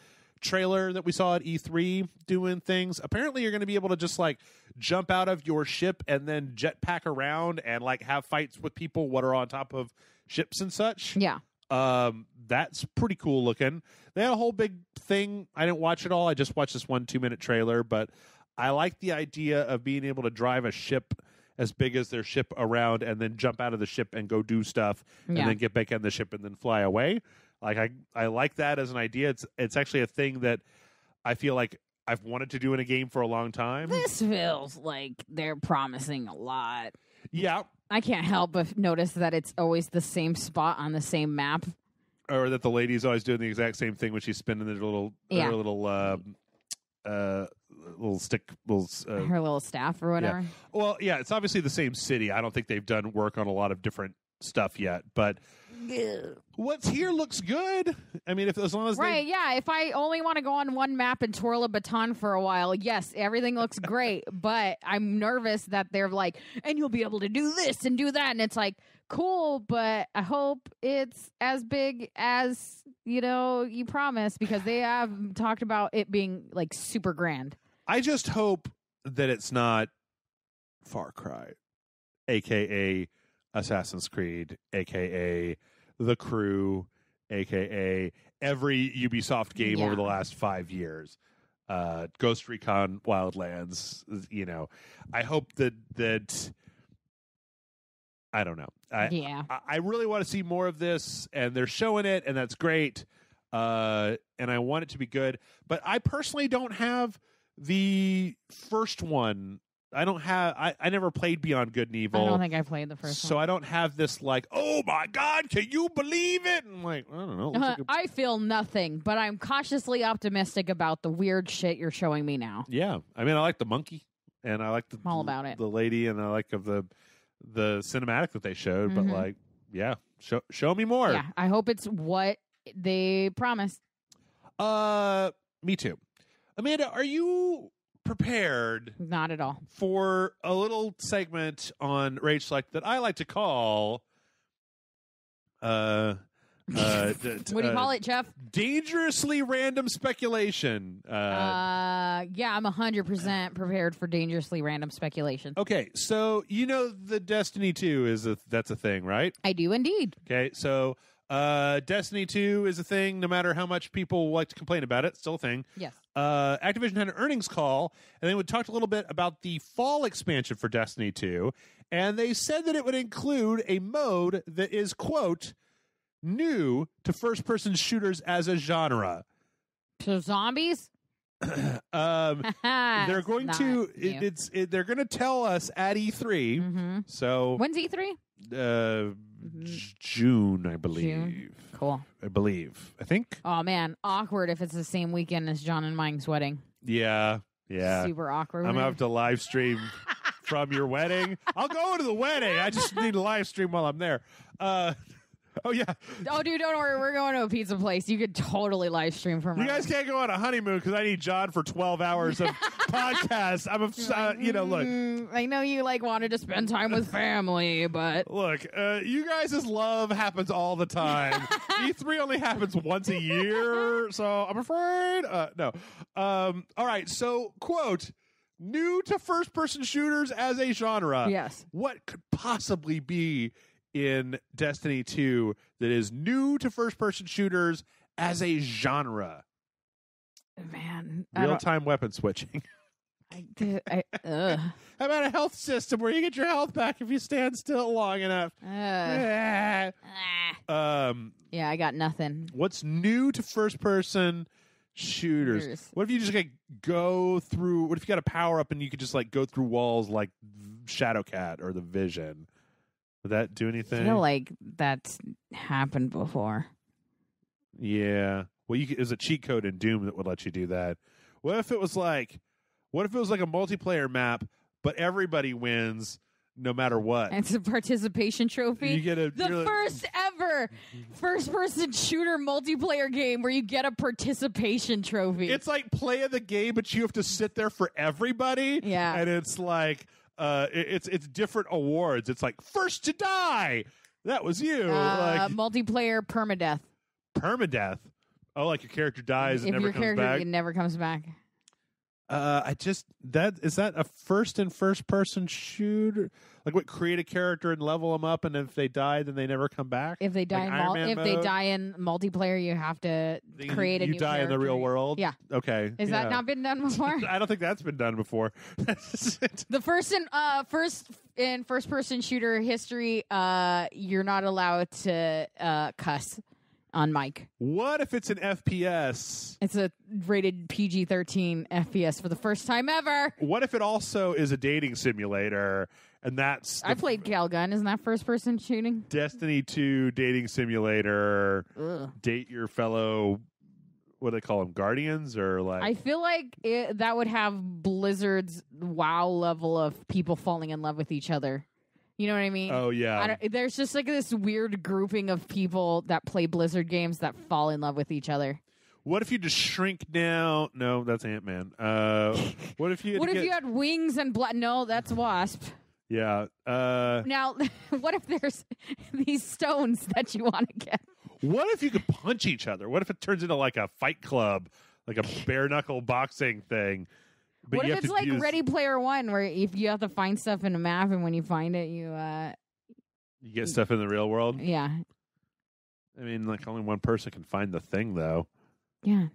Speaker 1: trailer that we saw at E3 doing things. Apparently you're going to be able to just like jump out of your ship and then jetpack around and like have fights with people what are on top of ships and such.
Speaker 2: Yeah.
Speaker 1: That's pretty cool looking. They had a whole big thing. I didn't watch it all. I just watched this 1 2-minute trailer, but I like the idea of being able to drive a ship as big as their ship around and then jump out of the ship and go do stuff and then get back on the ship and then fly away. Like I like that as an idea. It's actually a thing that I feel like I've wanted to do in a game for a long time.
Speaker 2: This feels like they're promising a lot.
Speaker 1: Yeah.
Speaker 2: I can't help but notice that it's always the same spot on the same map.
Speaker 1: Or that the lady's always doing the exact same thing when she's spinning her little stick,
Speaker 2: her little staff or whatever.
Speaker 1: Yeah. Well, yeah, it's obviously the same city. I don't think they've done work on a lot of different stuff yet, but what's here looks good. I mean, as long as
Speaker 2: if I only want to go on one map and twirl a baton for a while, yes, everything looks great, but I'm nervous that they're like, and you'll be able to do this and do that, and it's like, cool, but I hope it's as big as, you promised, because they have talked about it being like super grand.
Speaker 1: I just hope that it's not Far Cry, aka Assassin's Creed, aka The Crew, aka every Ubisoft game over the last 5 years. Ghost Recon Wildlands, I hope that I don't know. I really want to see more of this, and they're showing it, and that's great. And I want it to be good. But I personally don't have the first one. I never played Beyond Good and Evil.
Speaker 2: I don't think I played the first one.
Speaker 1: So I don't have this like, oh my God, can you believe it? And like, I don't know.
Speaker 2: I feel nothing, but I'm cautiously optimistic about the weird shit you're showing me now.
Speaker 1: Yeah. I mean, I like the monkey, and I like
Speaker 2: all about it.
Speaker 1: The lady, and I like the cinematic that they showed, but like, yeah, show me more.
Speaker 2: Yeah, I hope it's what they promised.
Speaker 1: Me too. Amanda, are you prepared?
Speaker 2: Not at all.
Speaker 1: For a little segment on Rage Select that I like to call
Speaker 2: what do you call it, Jeff?
Speaker 1: Dangerously random speculation.
Speaker 2: I'm 100% prepared for dangerously random speculation.
Speaker 1: Okay, so the Destiny 2 that's a thing, right?
Speaker 2: I do indeed.
Speaker 1: Okay, so Destiny 2 is a thing, no matter how much people like to complain about it, it's still a thing.
Speaker 2: Yes.
Speaker 1: Activision had an earnings call, and they would talk a little bit about the fall expansion for Destiny 2, and they said that it would include a mode that is, quote, new to first-person shooters as a genre.
Speaker 2: So zombies?
Speaker 1: They're going to they're going to tell us at E3.
Speaker 2: Mm-hmm.
Speaker 1: So
Speaker 2: when's E3?
Speaker 1: June, I believe.
Speaker 2: June? Cool.
Speaker 1: I think.
Speaker 2: Oh man, awkward if it's the same weekend as John and Mike's wedding.
Speaker 1: Yeah.
Speaker 2: Super awkward.
Speaker 1: I'm gonna have to live stream from your wedding. I'll go to the wedding. I just need a live stream while I'm there. Oh, yeah.
Speaker 2: Oh, dude, don't worry. We're going to a pizza place. You could totally live stream from
Speaker 1: You guys can't go on a honeymoon because I need John for 12 hours of podcast. Look.
Speaker 2: I know you, wanted to spend time with family, but...
Speaker 1: Look, you guys' love happens all the time. E3 only happens once a year, so I'm afraid. No. All right, so, quote, new to first-person shooters as a genre.
Speaker 2: Yes.
Speaker 1: What could possibly be in Destiny 2 that is new to first-person shooters as a genre?
Speaker 2: Man.
Speaker 1: Real-time weapon switching.
Speaker 2: How
Speaker 1: about a health system where you get your health back if you stand still long enough?
Speaker 2: Yeah, I got nothing.
Speaker 1: What's new to first-person shooters? What if you just go through... What if you got a power-up and you could just go through walls like Shadowcat or The Vision? Would that do anything?
Speaker 2: I feel like that's happened before.
Speaker 1: Yeah. Well, there's a cheat code in Doom that would let you do that. What if it was like a multiplayer map, but everybody wins no matter what?
Speaker 2: It's a participation trophy.
Speaker 1: You get
Speaker 2: the first ever first-person shooter multiplayer game where you get a participation trophy.
Speaker 1: It's like play of the game, but you have to sit there for everybody.
Speaker 2: Yeah.
Speaker 1: And it's like... it's different awards. It's like first to die. That was you.
Speaker 2: Multiplayer permadeath.
Speaker 1: Permadeath. Oh, like your character dies and never comes back.
Speaker 2: If your character never comes back.
Speaker 1: Is that a first person shooter? Like what, create a character and level them up, and if they die, then they never come back?
Speaker 2: If they die they die in multiplayer, you have to create a new character.
Speaker 1: You die in the real world?
Speaker 2: Yeah.
Speaker 1: Okay.
Speaker 2: Has that not been done before?
Speaker 1: I don't think that's been done before.
Speaker 2: The first in first-person shooter history, you're not allowed to cuss on mic.
Speaker 1: What if it's an FPS?
Speaker 2: It's a rated PG-13 FPS for the first time ever.
Speaker 1: What if it also is a dating simulator? And that's...
Speaker 2: I played Galgun. Isn't that first-person shooting?
Speaker 1: Destiny 2 dating simulator.
Speaker 2: Ugh.
Speaker 1: Date your fellow... What do they call them? Guardians? Or like...
Speaker 2: I feel like that would have Blizzard's WoW level of people falling in love with each other. You know what I mean?
Speaker 1: Oh, yeah.
Speaker 2: There's just like this weird grouping of people that play Blizzard games that fall in love with each other.
Speaker 1: What if you just shrink down? No, that's Ant-Man. What if you
Speaker 2: if you had wings and blood? No, that's Wasp.
Speaker 1: Yeah.
Speaker 2: Now, what if there's these stones that you want to get?
Speaker 1: What if you could punch each other? What if it turns into like a fight club, like a bare knuckle boxing thing? But
Speaker 2: what if it's like Ready Player One, where if you have to find stuff in a map, and when you find it, you
Speaker 1: get stuff in the real world?
Speaker 2: Yeah.
Speaker 1: I mean, like only one person can find the thing, though.
Speaker 2: Yeah.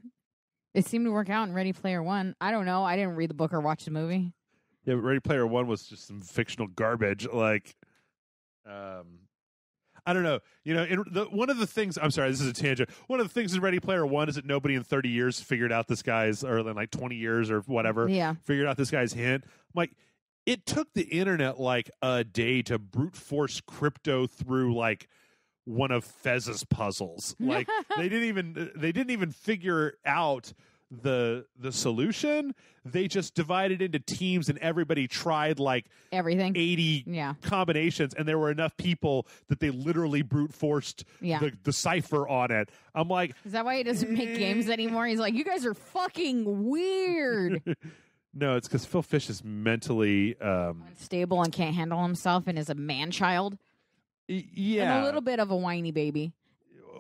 Speaker 2: It seemed to work out in Ready Player One. I don't know. I didn't read the book or watch the movie.
Speaker 1: Yeah, but Ready Player One was just some fictional garbage. Like, I don't know. You know, one of the things, I'm sorry, this is a tangent. One of the things in Ready Player One is that nobody in 30 years figured out this guy's, or in like 20 years or whatever, figured out this guy's hint. I'm like, it took the internet like a day to brute force crypto through like one of Fez's puzzles. Like they didn't even figure out the solution. They just divided into teams and everybody tried like
Speaker 2: everything
Speaker 1: 80 combinations, and there were enough people that they literally brute forced the cipher on it. I'm like,
Speaker 2: is that why he doesn't make games anymore? He's like, you guys are fucking weird.
Speaker 1: No, it's because Phil Fish is mentally
Speaker 2: unstable and can't handle himself and is a man-child.
Speaker 1: Yeah,
Speaker 2: and a little bit of a whiny baby.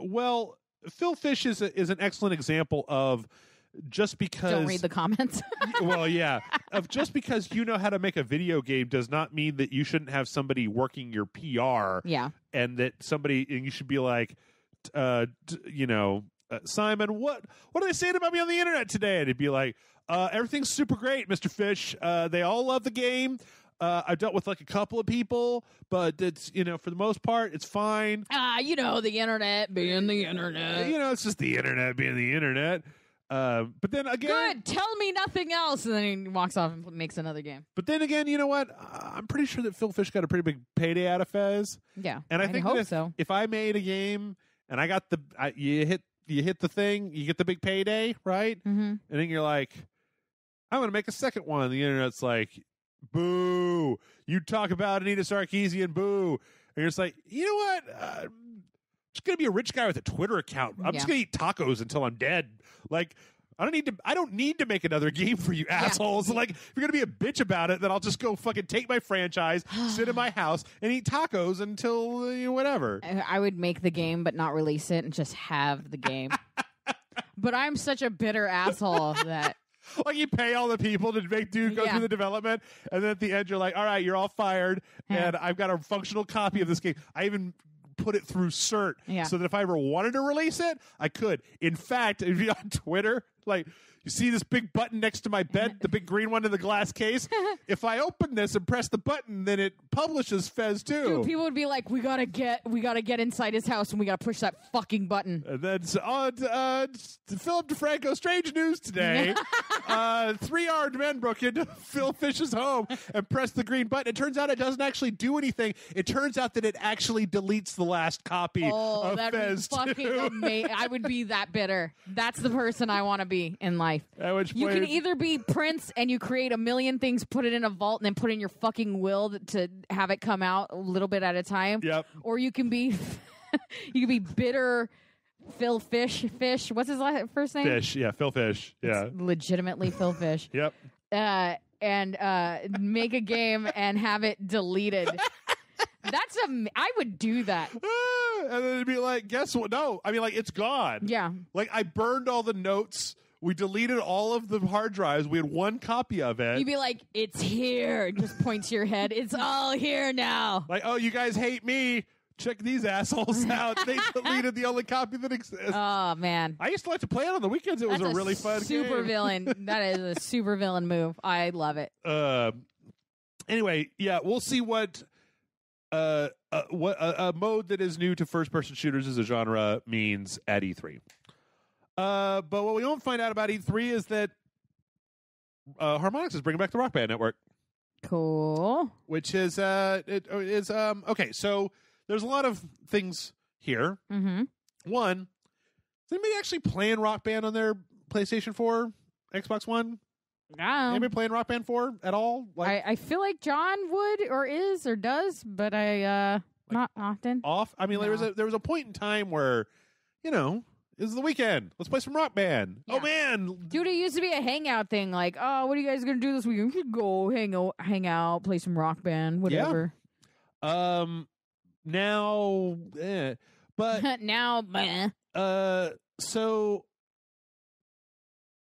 Speaker 1: Well, Phil Fish is an excellent example of just because...
Speaker 2: Don't read the comments.
Speaker 1: Well, yeah. Of just because you know how to make a video game does not mean that you shouldn't have somebody working your PR.
Speaker 2: Yeah.
Speaker 1: And that somebody... And you should be like, Simon, what are they saying about me on the internet today? And it'd be like, everything's super great, Mr. Fish. They all love the game. I've dealt with like a couple of people, but it's, for the most part, it's fine.
Speaker 2: The internet being the internet.
Speaker 1: It's just the internet being the internet. But then again...
Speaker 2: Good, tell me nothing else. And then he walks off and makes another game.
Speaker 1: But then again, you know what? I'm pretty sure that Phil Fish got a pretty big payday out of Fez.
Speaker 2: Yeah,
Speaker 1: and I think
Speaker 2: so.
Speaker 1: If I made a game and I got you hit the thing, you get the big payday, right?
Speaker 2: Mm-hmm.
Speaker 1: And then you're like, I'm going to make a second one. And the internet's like, boo. You talk about Anita Sarkeesian, boo. And you're just like, you know what? I'm just going to be a rich guy with a Twitter account. I'm just going to eat tacos until I'm dead. Like, I don't need to make another game for you assholes. Like, if you're going to be a bitch about it, then I'll just go fucking take my franchise, sit in my house, and eat tacos until whatever.
Speaker 2: I would make the game but not release it and just have the game. But I'm such a bitter asshole that...
Speaker 1: Like, you pay all the people to go through the development, and then at the end you're like, all right, you're all fired, and I've got a functional copy of this game. I even put it through cert so that if I ever wanted to release it, I could. In fact, if you're on Twitter, like, you see this big button next to my bed, the big green one in the glass case? If I open this and press the button, then it publishes Fez too.
Speaker 2: Dude, people would be like, we gotta get inside his house and we gotta push that fucking button.
Speaker 1: And then Philip DeFranco, strange news today. 3 armed men broke into Phil Fish's home and pressed the green button. It turns out it doesn't actually do anything. It turns out that it actually deletes the last copy of Fez
Speaker 2: fucking amazing. I would be that bitter. That's the person I want to be in life.
Speaker 1: At which
Speaker 2: you can either be Prince and you create a million things, put it in a vault, and then put in your fucking will to have it come out a little bit at a time.
Speaker 1: Yep.
Speaker 2: Or you can be bitter Phil Fish. What's his first name?
Speaker 1: Fish. Yeah, Phil Fish. Yeah.
Speaker 2: It's legitimately Phil Fish.
Speaker 1: Yep.
Speaker 2: And make a game and have it deleted. I would do that.
Speaker 1: And then it'd be like, guess what? No, I mean, like, it's gone.
Speaker 2: Yeah.
Speaker 1: Like, I burned all the notes. We deleted all of the hard drives. We had one copy of it.
Speaker 2: You'd be like, it's here. It just points to your head. It's all here now.
Speaker 1: Like, oh, you guys hate me. Check these assholes out. They deleted the only copy that exists.
Speaker 2: Oh, man.
Speaker 1: I used to like to play it on the weekends. It was a really fun
Speaker 2: super
Speaker 1: game.
Speaker 2: Villain. That is a super villain move. I love it.
Speaker 1: Anyway, yeah, we'll see what a mode that is new to first-person shooters as a genre means at E3. But what we won't find out about E3 is that Harmonix is bringing back the Rock Band Network.
Speaker 2: Cool.
Speaker 1: Which is okay. So there's a lot of things here.
Speaker 2: Mm-hmm.
Speaker 1: One, is anybody actually playing Rock Band on their PlayStation 4, Xbox One? Anybody playing Rock Band 4 at all?
Speaker 2: I feel like John would or is or does, but not often.
Speaker 1: I mean, no. there was a point in time where, this is the weekend. Let's play some Rock Band. Yeah. Oh man,
Speaker 2: dude! It used to be a hangout thing. Like, oh, what are you guys gonna do this weekend? We should go hang out, play some Rock Band, whatever.
Speaker 1: Yeah. Now, but
Speaker 2: now,
Speaker 1: so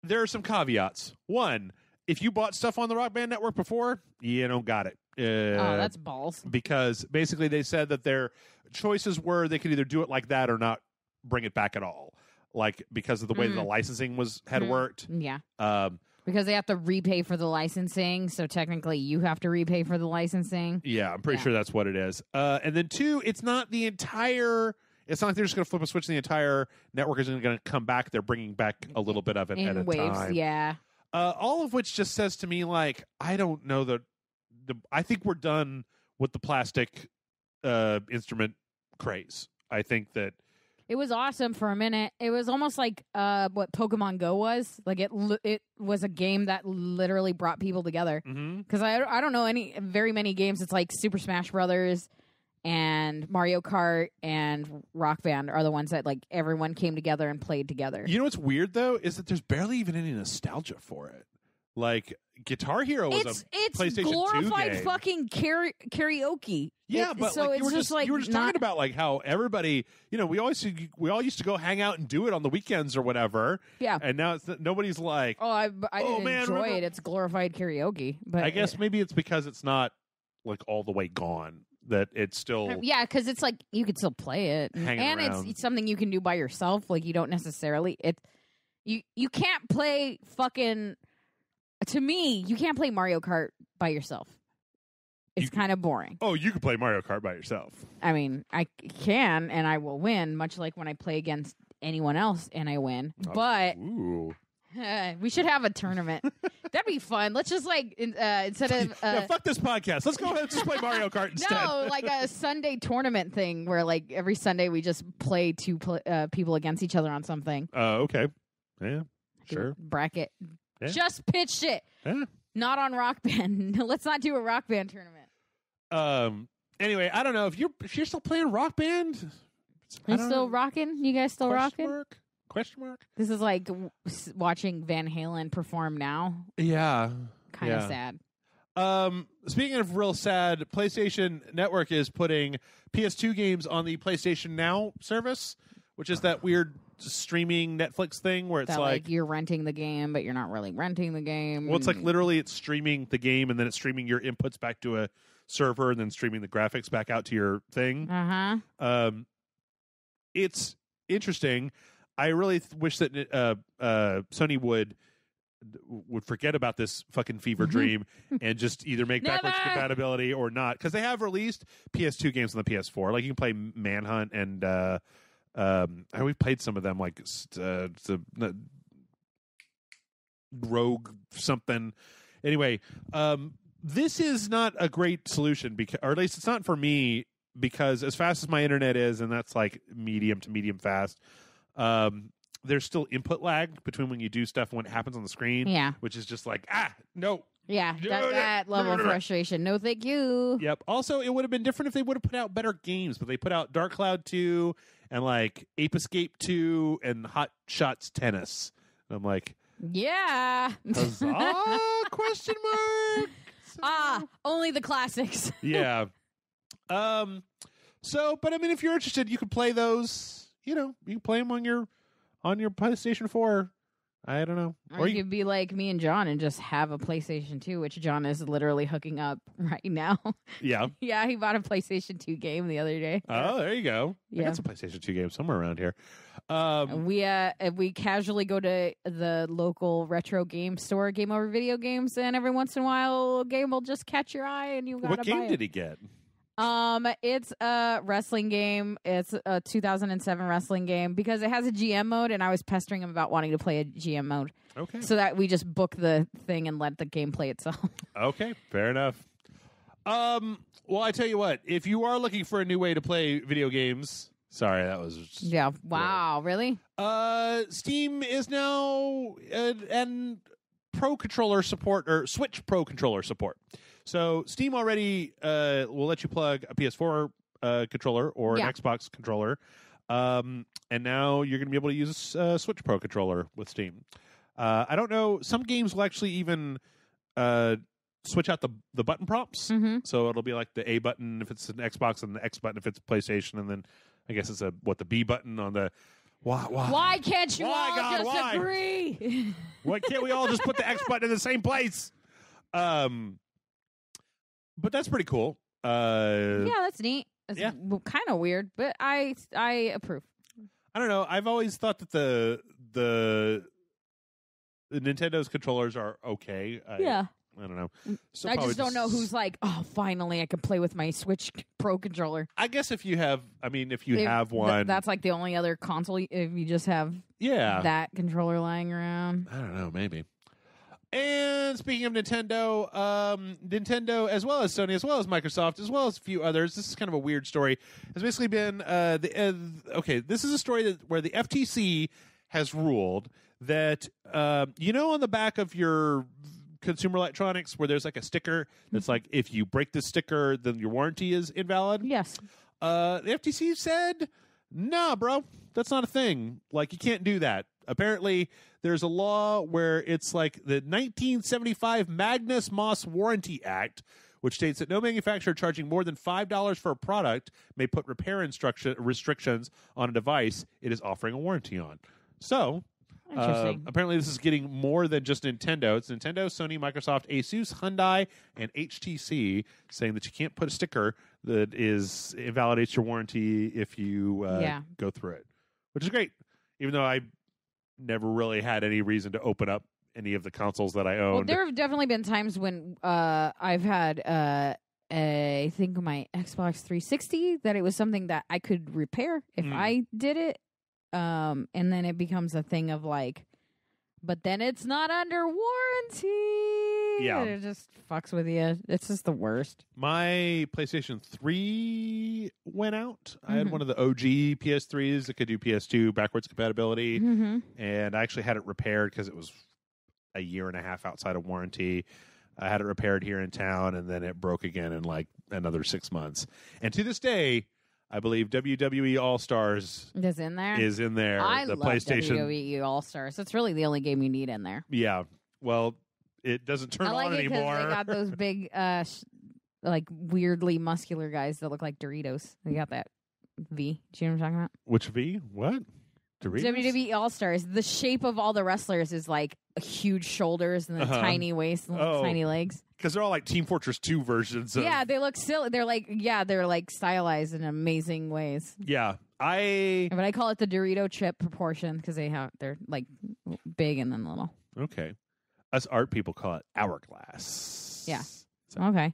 Speaker 1: there are some caveats. One, if you bought stuff on the Rock Band Network before, you don't got it.
Speaker 2: Oh, that's balls.
Speaker 1: Because basically they said that their choices were they could either do it like that or not bring it back at all. Like, because of the way that the licensing had worked.
Speaker 2: Yeah. Because they have to repay for the licensing, so technically you have to repay for the licensing.
Speaker 1: Yeah, I'm pretty sure that's what it is. And then two, it's not like they're just going to flip a switch and the entire network isn't going to come back. They're bringing back a little bit of it at a
Speaker 2: waves,
Speaker 1: time.
Speaker 2: Yeah.
Speaker 1: All of which just says to me, like, I don't know I think we're done with the plastic instrument craze. I think that
Speaker 2: it was awesome for a minute. It was almost like what Pokemon Go was. Like it was a game that literally brought people together. Because I don't know very many games. It's like Super Smash Brothers and Mario Kart and Rock Band are the ones that like everyone came together and played together.
Speaker 1: You know what's weird though is that there's barely even any nostalgia for it. Like Guitar Hero was a PlayStation 2 game. It's
Speaker 2: glorified fucking karaoke.
Speaker 1: Yeah, but
Speaker 2: so
Speaker 1: like,
Speaker 2: you were just
Speaker 1: talking about like how everybody, we all used to go hang out and do it on the weekends or whatever.
Speaker 2: Yeah,
Speaker 1: and now nobody's like,
Speaker 2: I didn't enjoy it. It's glorified karaoke. But
Speaker 1: I guess maybe it's because it's not like all the way gone. That it's still
Speaker 2: because it's like you could still play it, and it's something you can do by yourself. Like you don't necessarily you can't play fucking. To me, you can't play Mario Kart by yourself. It's kind of boring.
Speaker 1: Oh, you can play Mario Kart by yourself.
Speaker 2: I mean, I can, and I will win, much like when I play against anyone else and I win. But we should have a tournament. That'd be fun. Let's just like instead of
Speaker 1: fuck this podcast. Let's go ahead and just play Mario Kart instead.
Speaker 2: No, like a Sunday tournament thing where like every Sunday we just play two people against each other on something.
Speaker 1: Okay. Yeah. Sure.
Speaker 2: Bracket.
Speaker 1: Yeah.
Speaker 2: Just pitch it.
Speaker 1: Yeah.
Speaker 2: Not on Rock Band. Let's not do a Rock Band tournament.
Speaker 1: Anyway, I don't know if you're still playing Rock Band.
Speaker 2: You still rocking? You guys still rocking?
Speaker 1: Question mark.
Speaker 2: This is like watching Van Halen perform now.
Speaker 1: Yeah.
Speaker 2: Kind of sad.
Speaker 1: Speaking of real sad, PlayStation Network is putting PS2 games on the PlayStation Now service, which is that weird streaming Netflix thing where it's like
Speaker 2: you're renting the game, but you're not really renting the game.
Speaker 1: Well, it's like literally it's streaming the game and then it's streaming your inputs back to a server and then streaming the graphics back out to your thing. It's interesting. I really wish that Sony would forget about this fucking fever dream and just either make backwards compatibility or not, because they have released PS2 games on the PS4. Like you can play Manhunt and we've played some of them, like Rogue something. Anyway, this is not a great solution, or at least it's not for me, because as fast as my internet is, and that's like medium to medium fast, there's still input lag between when you do stuff and when it happens on the screen.
Speaker 2: Yeah,
Speaker 1: which is just like no.
Speaker 2: Yeah, that level of frustration. No, thank you.
Speaker 1: Yep. Also, it would have been different if they would have put out better games, but they put out Dark Cloud 2 and like Ape Escape 2 and Hot Shots Tennis. And I'm like,
Speaker 2: yeah.
Speaker 1: Huzzah? Question mark.
Speaker 2: Only the classics.
Speaker 1: Yeah. So, but I mean, if you're interested, you can play those. You can play them on your PlayStation 4 I don't know.
Speaker 2: Or you could be like me and John and just have a PlayStation 2, which John is literally hooking up right now.
Speaker 1: Yeah.
Speaker 2: Yeah, he bought a PlayStation 2 game the other day.
Speaker 1: Oh, there you go.
Speaker 2: Yeah.
Speaker 1: I got some PlayStation 2 games somewhere around here.
Speaker 2: We casually go to the local retro game store, Game Over Video Games, and every once in a while a game will just catch your eye and you gotta buy it.
Speaker 1: What game did he get?
Speaker 2: It's a wrestling game. It's a 2007 wrestling game because it has a GM mode, and I was pestering him about wanting to play a GM mode.
Speaker 1: Okay.
Speaker 2: So that we just book the thing and let the game play itself.
Speaker 1: Okay, fair enough. Well, I tell you what, if you are looking for a new way to play video games, sorry, that was just
Speaker 2: yeah. Wow, really?
Speaker 1: Steam is now and Pro Controller support or Switch Pro Controller support. So Steam already will let you plug a PS4 controller or an Xbox controller, and now you're going to be able to use a Switch Pro controller with Steam. I don't know. Some games will actually even switch out the button prompts.
Speaker 2: Mm-hmm.
Speaker 1: So it'll be like the A button if it's an Xbox and the X button if it's PlayStation, and then I guess it's the B button on the.
Speaker 2: Why can't you all agree?
Speaker 1: Why can't we all just put the X button in the same place? But that's pretty cool.
Speaker 2: Yeah, that's neat. It's kind of weird, but I approve.
Speaker 1: I don't know. I've always thought that the Nintendo's controllers are okay.
Speaker 2: Yeah.
Speaker 1: I don't know. So
Speaker 2: I just don't know who's like, oh, finally I can play with my Switch Pro controller.
Speaker 1: I guess if you have one.
Speaker 2: That's like the only other console if you just have that controller lying around.
Speaker 1: I don't know, maybe. And speaking of Nintendo, Nintendo, as well as Sony, as well as Microsoft, as well as a few others, this is kind of a weird story, has basically been, this is a story where the FTC has ruled that, on the back of your consumer electronics where there's like a sticker that's like, if you break this sticker, then your warranty is invalid?
Speaker 2: Yes.
Speaker 1: The FTC said, nah, bro, that's not a thing. Like, you can't do that. Apparently, there's a law where it's like the 1975 Magnus Moss Warranty Act, which states that no manufacturer charging more than $5 for a product may put repair restrictions on a device it is offering a warranty on. So, apparently this is getting more than just Nintendo. It's Nintendo, Sony, Microsoft, Asus, Hyundai, and HTC saying that you can't put a sticker that invalidates your warranty if you go through it, which is great, even though I never really had any reason to open up any of the consoles that I owned.
Speaker 2: Well, there have definitely been times when I've had, I think my Xbox 360, that it was something that I could repair if I did it. And then it becomes a thing of like, but then it's not under warranty. Yeah. It just fucks with you. It's just the worst.
Speaker 1: My PlayStation 3 went out. I had one of the OG PS3s that could do PS2 backwards compatibility. Mm-hmm. And I actually had it repaired because it was a year and a half outside of warranty. I had it repaired here in town, and then it broke again in like another 6 months. And to this day, I believe WWE All-Stars
Speaker 2: is in there.
Speaker 1: I
Speaker 2: love
Speaker 1: PlayStation
Speaker 2: WWE All-Stars. It's really the only game you need in there.
Speaker 1: Yeah. Well, it doesn't turn on anymore.
Speaker 2: They got those big, like weirdly muscular guys that look like Doritos. They got that V. Do you know what I'm talking about?
Speaker 1: Which V? What? Doritos?
Speaker 2: WWE All-Stars. The shape of all the wrestlers is like huge shoulders and then tiny waist and tiny legs.
Speaker 1: Because they're all like Team Fortress 2 versions.
Speaker 2: Yeah, they look silly. They're like stylized in amazing ways.
Speaker 1: Yeah.
Speaker 2: But I call it the Dorito chip proportion because they're like big and then little.
Speaker 1: Okay. Us art people call it hourglass.
Speaker 2: Yeah. So. Okay.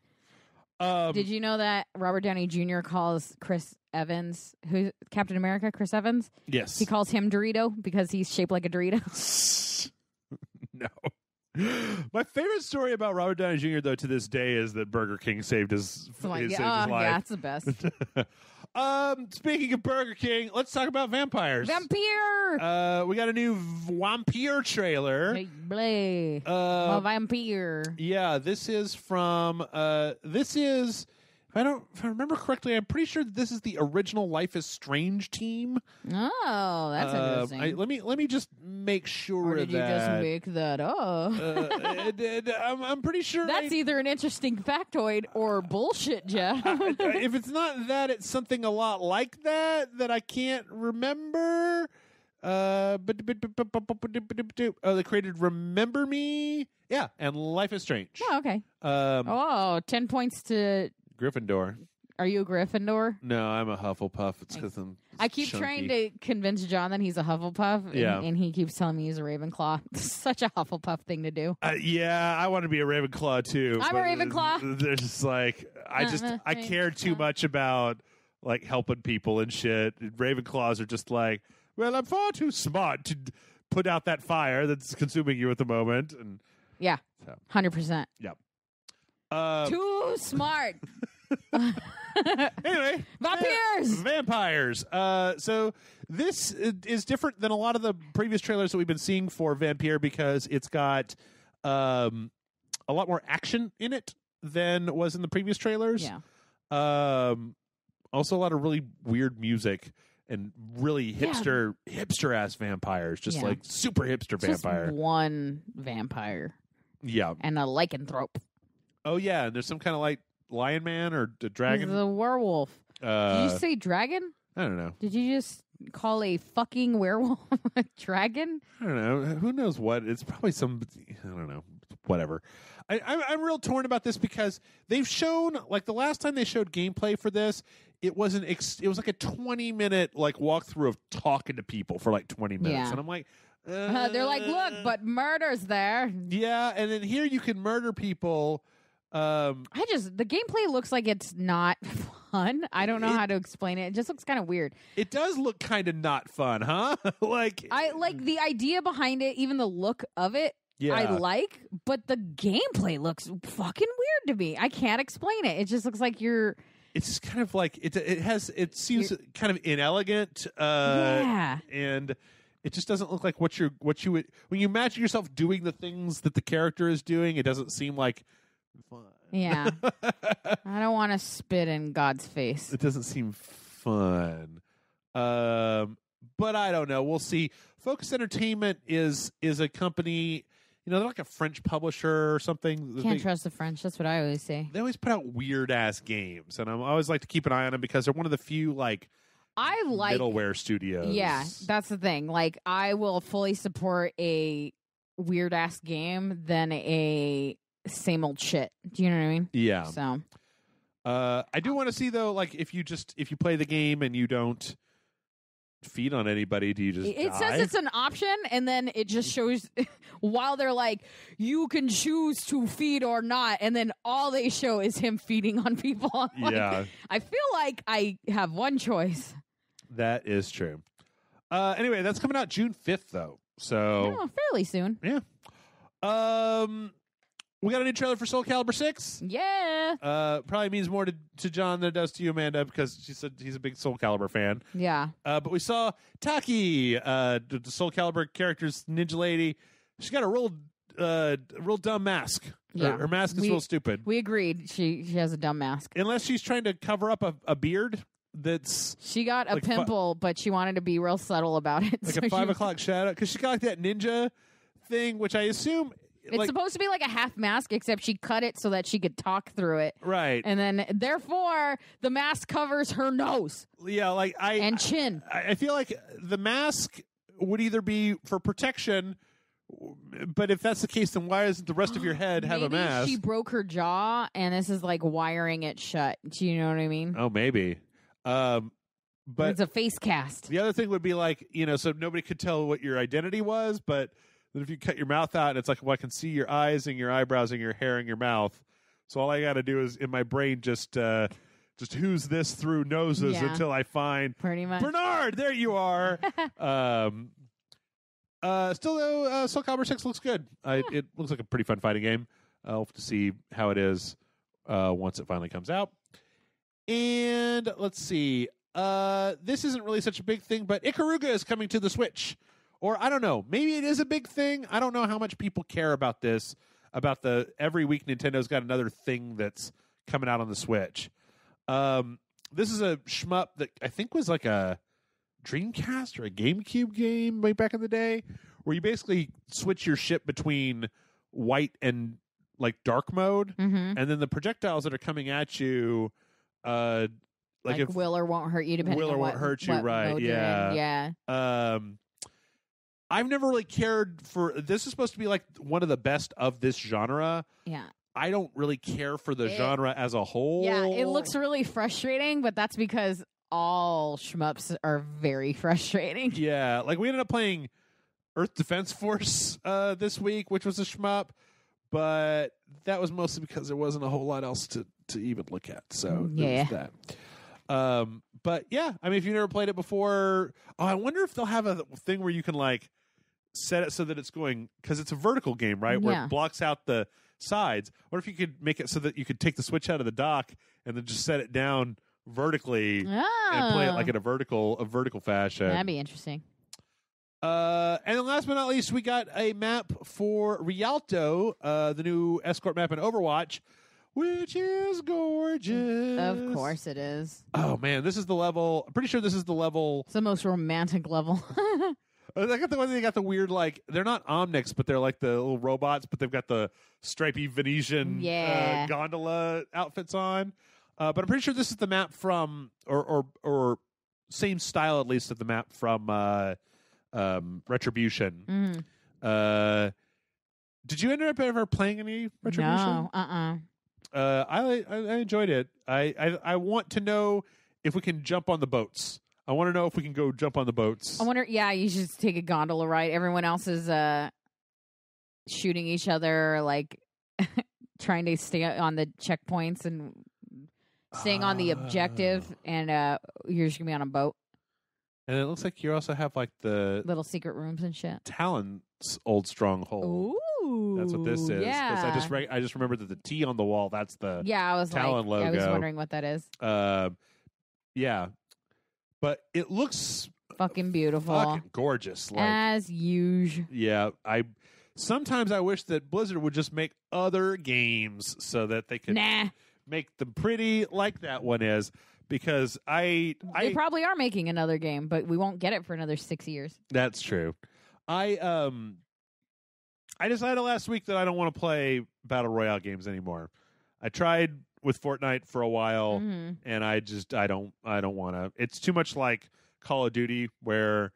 Speaker 2: Did you know that Robert Downey Jr. calls Chris Evans, who's Captain America, Chris Evans?
Speaker 1: Yes.
Speaker 2: He calls him Dorito because he's shaped like a Dorito.
Speaker 1: No. My favorite story about Robert Downey Jr., though, to this day is that Burger King saved his life.
Speaker 2: Yeah, it's the best.
Speaker 1: Speaking of Burger King, let's talk about vampires.
Speaker 2: Vampire!
Speaker 1: We got a new Vampire trailer.
Speaker 2: Hey, Vampire.
Speaker 1: Yeah, this is from, if I remember correctly, I'm pretty sure this is the original Life is Strange team.
Speaker 2: Oh, that's interesting.
Speaker 1: Let me just make sure
Speaker 2: or did you just make that up?
Speaker 1: I'm pretty sure
Speaker 2: that's either an interesting factoid or bullshit, Jeff.
Speaker 1: If it's not that, it's something a lot like that I can't remember. They created Remember Me, and Life is Strange.
Speaker 2: Oh, okay. 10 points to
Speaker 1: Gryffindor.
Speaker 2: Are you a Gryffindor?
Speaker 1: No, I'm a Hufflepuff. It's because
Speaker 2: I keep
Speaker 1: chunky.
Speaker 2: trying to convince John that he's a Hufflepuff, and he keeps telling me he's a Ravenclaw. Such a Hufflepuff thing to do.
Speaker 1: I want to be a Ravenclaw too.
Speaker 2: I'm a Ravenclaw.
Speaker 1: They're just like I care too much about like helping people and shit. Ravenclaws are just like, well, I'm far too smart to put out that fire that's consuming you at the moment. And
Speaker 2: 100%.
Speaker 1: Yeah.
Speaker 2: Too smart.
Speaker 1: Anyway, vampires. So this is different than a lot of the previous trailers that we've been seeing for Vampire because it's got a lot more action in it than was in the previous trailers.
Speaker 2: Yeah.
Speaker 1: Also, a lot of really weird music and really hipster ass vampires, just like super hipster vampire.
Speaker 2: Just one vampire.
Speaker 1: Yeah,
Speaker 2: and a lycanthrope.
Speaker 1: Oh yeah, and there's some kind of like lion man or a dragon.
Speaker 2: The werewolf. Did you say dragon?
Speaker 1: I don't know.
Speaker 2: Did you just call a fucking werewolf a dragon?
Speaker 1: I don't know. Who knows what? It's probably some. I don't know. Whatever. I'm real torn about this because they've shown like the last time they showed gameplay for this, it was it was like a 20-minute like walkthrough of talking to people for like 20 minutes, and I'm like.
Speaker 2: They're like, look, but murder's there.
Speaker 1: Yeah, and then here you can murder people.
Speaker 2: The gameplay looks like it's not fun. I don't know how to explain it. It just looks kind of weird.
Speaker 1: It does look kind of not fun, huh?
Speaker 2: I like the idea behind it, even the look of it. Yeah. I like, but the gameplay looks fucking weird to me. I can't explain it. It just looks like you're.
Speaker 1: It's just kind of like it seems kind of inelegant. And. It just doesn't look like what you would when you imagine yourself doing the things that the character is doing. It doesn't seem like fun.
Speaker 2: Yeah, I don't want to spit in God's face.
Speaker 1: It doesn't seem fun. But I don't know. We'll see. Focus Entertainment is a company. You know, they're like a French publisher or something.
Speaker 2: Can't trust the French. That's what I always say.
Speaker 1: They always put out weird ass games, and I always like to keep an eye on them because they're one of the few
Speaker 2: I like
Speaker 1: middleware studios.
Speaker 2: Yeah, that's the thing. Like, I will fully support a weird ass game than a same old shit. Do you know what I mean?
Speaker 1: Yeah.
Speaker 2: So,
Speaker 1: I do want to see though, like if you play the game and you don't feed on anybody, do you just?
Speaker 2: It says it's an option, and then it just shows while they're like, you can choose to feed or not, and then all they show is him feeding on people. Like, I feel like I have one choice.
Speaker 1: That is true. Anyway, that's coming out June 5th, though. So
Speaker 2: fairly soon.
Speaker 1: Yeah. We got a new trailer for Soul Calibur 6.
Speaker 2: Yeah.
Speaker 1: Probably means more to John than it does to you, Amanda, because she said he's a big Soul Calibur fan.
Speaker 2: Yeah.
Speaker 1: But we saw Taki, the Soul Calibur character's ninja lady. She's got a real dumb mask.
Speaker 2: Yeah.
Speaker 1: Her mask is real stupid.
Speaker 2: We agreed. She has a dumb mask.
Speaker 1: Unless she's trying to cover up a beard.
Speaker 2: She got a pimple, but she wanted to be real subtle about it.
Speaker 1: Like a 5 o'clock shadow. Because she got like that ninja thing, which I assume...
Speaker 2: It's supposed to be like a half mask, except she cut it so that she could talk through it.
Speaker 1: Right.
Speaker 2: And then, therefore, the mask covers her nose.
Speaker 1: Yeah,
Speaker 2: and chin.
Speaker 1: I feel like the mask would either be for protection... But if that's the case, then why doesn't the rest of your head have a mask?
Speaker 2: Maybe she broke her jaw, and this is like wiring it shut. Do you know what I mean?
Speaker 1: Oh, maybe. But
Speaker 2: it's a face cast.
Speaker 1: The other thing would be like, so nobody could tell what your identity was, but then if you cut your mouth out, and it's like, well, I can see your eyes and your eyebrows and your hair and your mouth. So all I got to do is in my brain just who's this through noses until I find
Speaker 2: pretty much
Speaker 1: Bernard. There you are. Still though, Soul Calibur 6 looks good. It looks like a pretty fun fighting game. I'll have to see how it is once it finally comes out. And let's see. This isn't really such a big thing, but Ikaruga is coming to the Switch. Or I don't know. Maybe it is a big thing. I don't know how much people care about this. About every week Nintendo's got another thing that's coming out on the Switch. This is a shmup that I think was like a Dreamcast or a GameCube game way back in the day, where you basically switch your ship between white and like dark mode, and then the projectiles that are coming at you,
Speaker 2: like will or won't hurt you, depending on what
Speaker 1: hurt you, right?
Speaker 2: Yeah.
Speaker 1: I've never really cared for. This is supposed to be like one of the best of this genre.
Speaker 2: Yeah.
Speaker 1: I don't really care for the genre as a whole.
Speaker 2: Yeah, it looks really frustrating, but that's because all shmups are very frustrating.
Speaker 1: Yeah, like we ended up playing Earth Defense Force this week, which was a shmup, but that was mostly because there wasn't a whole lot else to even look at. So
Speaker 2: yeah,
Speaker 1: that. But yeah, I mean, if you've never played it before, I wonder if they'll have a thing where you can like set it so that it's going, because it's a vertical game, right? Where it blocks out the sides. What if you could make it so that you could take the Switch out of the dock and then just set it down vertically and play it like in a vertical fashion?
Speaker 2: That'd be interesting.
Speaker 1: And then last but not least, we got a map for Rialto, the new escort map in Overwatch, which is gorgeous.
Speaker 2: Of course it is.
Speaker 1: Oh, man, this is the level. I'm pretty sure this is the level.
Speaker 2: It's the most romantic level.
Speaker 1: They got the weird, like, they're not Omnics, but they're like the little robots, but they've got the stripy Venetian gondola outfits on. But I'm pretty sure this is the map from, or same style at least of the map from Retribution. Did you end up ever playing any Retribution?
Speaker 2: No,
Speaker 1: I enjoyed it. I want to know if we can jump on the boats. I want to know if we can go jump on the boats.
Speaker 2: I wonder. Yeah, you should take a gondola ride. Everyone else is shooting each other, like trying to stay on the checkpoints and staying on the objective, and you're just gonna be on a boat.
Speaker 1: And it looks like you also have like the
Speaker 2: little secret rooms and shit.
Speaker 1: Talon's old stronghold.
Speaker 2: Ooh,
Speaker 1: that's what this is.
Speaker 2: Yeah,
Speaker 1: I just remembered that the T on the wall. That's the Talon logo.
Speaker 2: I was wondering what that is.
Speaker 1: Yeah, but it looks
Speaker 2: fucking beautiful,
Speaker 1: fucking gorgeous, like,
Speaker 2: as usual.
Speaker 1: Yeah, sometimes I wish that Blizzard would just make other games so that they could make them pretty like that one is. Because they
Speaker 2: probably are making another game, but we won't get it for another 6 years.
Speaker 1: That's true. I decided last week that I don't want to play Battle Royale games anymore. I tried with Fortnite for a while, and I don't want to. It's too much like Call of Duty, where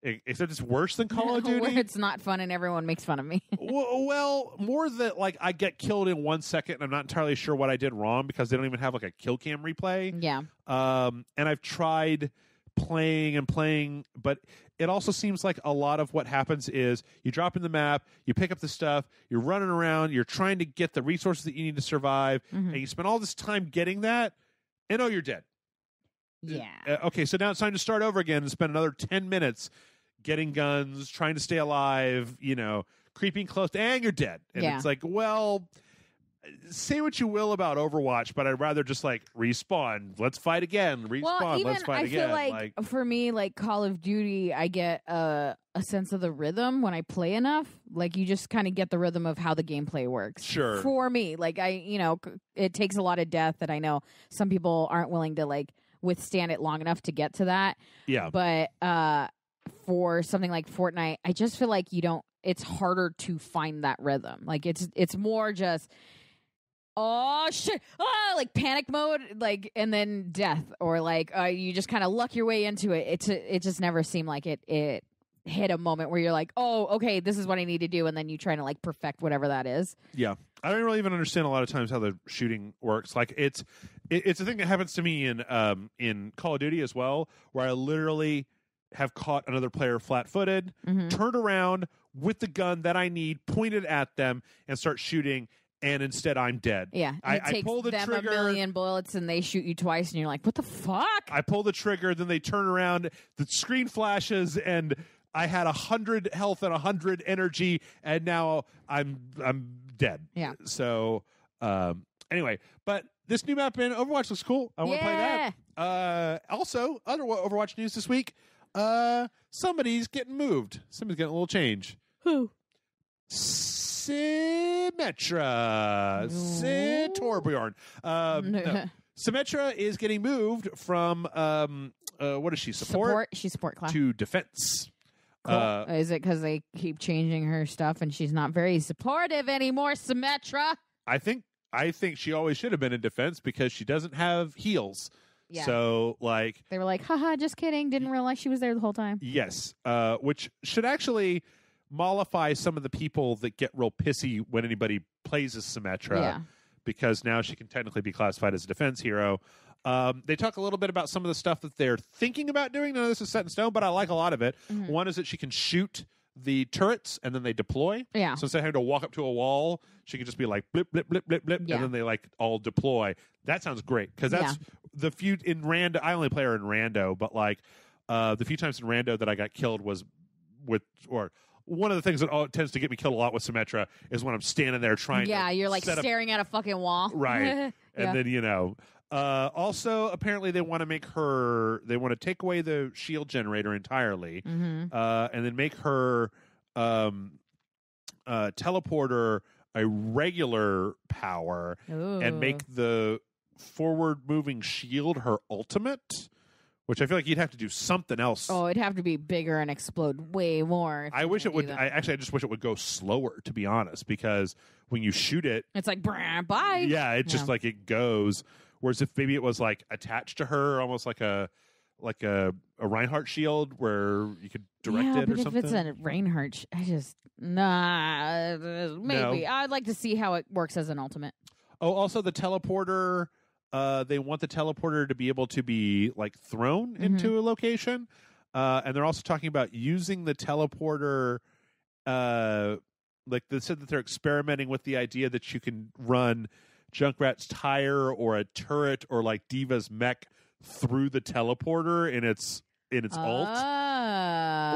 Speaker 1: except it's worse than Call of Duty.
Speaker 2: Where it's not fun and everyone makes fun of me.
Speaker 1: well, more that like I get killed in 1 second and I'm not entirely sure what I did wrong because they don't even have like a kill cam replay.
Speaker 2: Yeah.
Speaker 1: And I've tried playing, but it also seems like a lot of what happens is you drop in the map, you pick up the stuff, you're running around, you're trying to get the resources that you need to survive, and you spend all this time getting that, and you're dead.
Speaker 2: Yeah.
Speaker 1: Okay, so now it's time to start over again and spend another 10 minutes getting guns, trying to stay alive, creeping close, and you're dead. And it's like, well, say what you will about Overwatch, but I'd rather just like respawn. Let's fight again. Respawn. Let's fight again.
Speaker 2: I feel like for me, like Call of Duty, I get a sense of the rhythm when I play enough. Like you just kind of get the rhythm of how the gameplay works.
Speaker 1: Sure.
Speaker 2: For me, like it takes a lot of death that I know some people aren't willing to like withstand it long enough to get to that.
Speaker 1: Yeah.
Speaker 2: But for something like Fortnite, I just feel like it's harder to find that rhythm. Like it's more just oh shit, like panic mode, like, and then death, or like you just kind of luck your way into it. It just never seemed like it hit a moment where you're like, oh, okay, this is what I need to do, and then you try to like perfect whatever that is.
Speaker 1: Yeah, I don't really even understand a lot of times how the shooting works. Like it's a thing that happens to me in Call of Duty as well, where I literally have caught another player flat-footed, turned around with the gun that I need, pointed at them, and start shooting, and instead I'm dead.
Speaker 2: Yeah,
Speaker 1: I pull the trigger,
Speaker 2: a million bullets, and they shoot you twice, and you're like, what the fuck?
Speaker 1: I pull the trigger, then they turn around, the screen flashes, and I had 100 health and 100 energy, and now I'm dead.
Speaker 2: Yeah.
Speaker 1: So anyway, but this new map in Overwatch looks cool. I want to play that. Also, other Overwatch news this week. Somebody's getting moved. Somebody's getting a little change.
Speaker 2: Who?
Speaker 1: Symmetra. Torbjorn. No. Symmetra is getting moved from what is she? Support?
Speaker 2: She's support class.
Speaker 1: To defense.
Speaker 2: Cool. Is it because they keep changing her stuff and she's not very supportive anymore, Symmetra?
Speaker 1: I think she always should have been in defense because she doesn't have heals.
Speaker 2: Yeah.
Speaker 1: So, like...
Speaker 2: They were like, haha, just kidding. Didn't realize she was there the whole time.
Speaker 1: Yes. Which should actually mollify some of the people that get real pissy when anybody plays as Symmetra.
Speaker 2: Yeah.
Speaker 1: Because now she can technically be classified as a defense hero. They talk a little bit about some of the stuff that they're thinking about doing. None of this is set in stone, but I like a lot of it. Mm-hmm. One is that she can shoot the turrets and then they deploy.
Speaker 2: Yeah.
Speaker 1: So instead of having to walk up to a wall, she can just be like blip, blip, blip, blip, blip, and then they like all deploy. That sounds great because that's the few in Rando. I only play her in Rando, but like the few times in Rando that I got killed was with one of the things that tends to get me killed a lot with Symmetra is when I'm standing there trying to...
Speaker 2: Yeah, you're like staring at a fucking wall.
Speaker 1: Right. And then, also, apparently they want to take away the shield generator entirely, and then make her teleporter a regular power, and make the forward-moving shield her ultimate, which I feel like you'd have to do something else.
Speaker 2: Oh, it'd have to be bigger and explode way more.
Speaker 1: I wish it would. I just wish it would go slower, to be honest, because when you shoot it,
Speaker 2: it's like bye.
Speaker 1: Yeah, it's just like it goes. Whereas if maybe it was like attached to her, almost like a Reinhardt shield, where you could direct it or something.
Speaker 2: If it's a Reinhardt, maybe no. I'd like to see how it works as an ultimate.
Speaker 1: Oh, also the teleporter. They want the teleporter to be able to be like thrown into a location, and they're also talking about using the teleporter. Like they said that they're experimenting with the idea that you can run Junkrat's tire or a turret or like Diva's mech through the teleporter in its ult,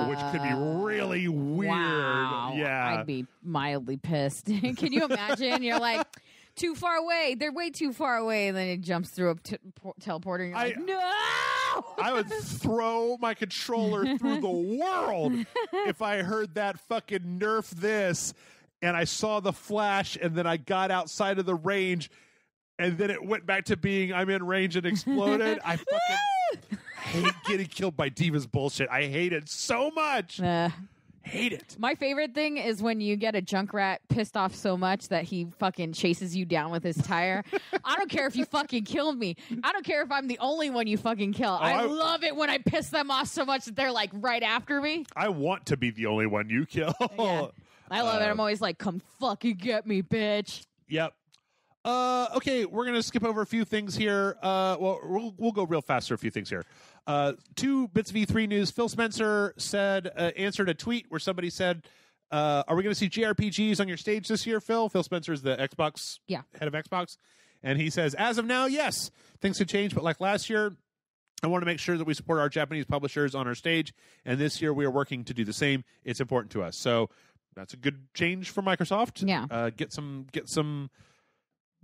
Speaker 1: which could be really weird.
Speaker 2: Wow.
Speaker 1: Yeah,
Speaker 2: I'd be mildly pissed. Can you imagine? You're like, too far away. They're way too far away. And then it jumps through a teleporter. And you're like, no!
Speaker 1: I would throw my controller through the world if I heard that fucking nerf this and I saw the flash and then I got outside of the range and then it went back to being I'm in range and exploded. I fucking hate getting killed by Diva's bullshit. I hate it so much. Hate it.
Speaker 2: My favorite thing is when you get a Junkrat pissed off so much that he fucking chases you down with his tire. I don't care if you fucking killed me. I don't care if I'm the only one you fucking kill. I love it when I piss them off so much that they're like right after me.
Speaker 1: I want to be the only one you kill.
Speaker 2: Yeah. I love it. I'm always like, come fucking get me, bitch.
Speaker 1: Yep. Okay, we're going to skip over a few things here. We'll go real fast through a few things here. 2 bits of E3 news. Phil Spencer answered a tweet where somebody said, are we going to see JRPGs on your stage this year, Phil? Phil Spencer is the Xbox head of Xbox. And he says, as of now, yes. Things could change, but like last year, I want to make sure that we support our Japanese publishers on our stage. And this year, we are working to do the same. It's important to us. So that's a good change for Microsoft.
Speaker 2: Yeah.
Speaker 1: Get some...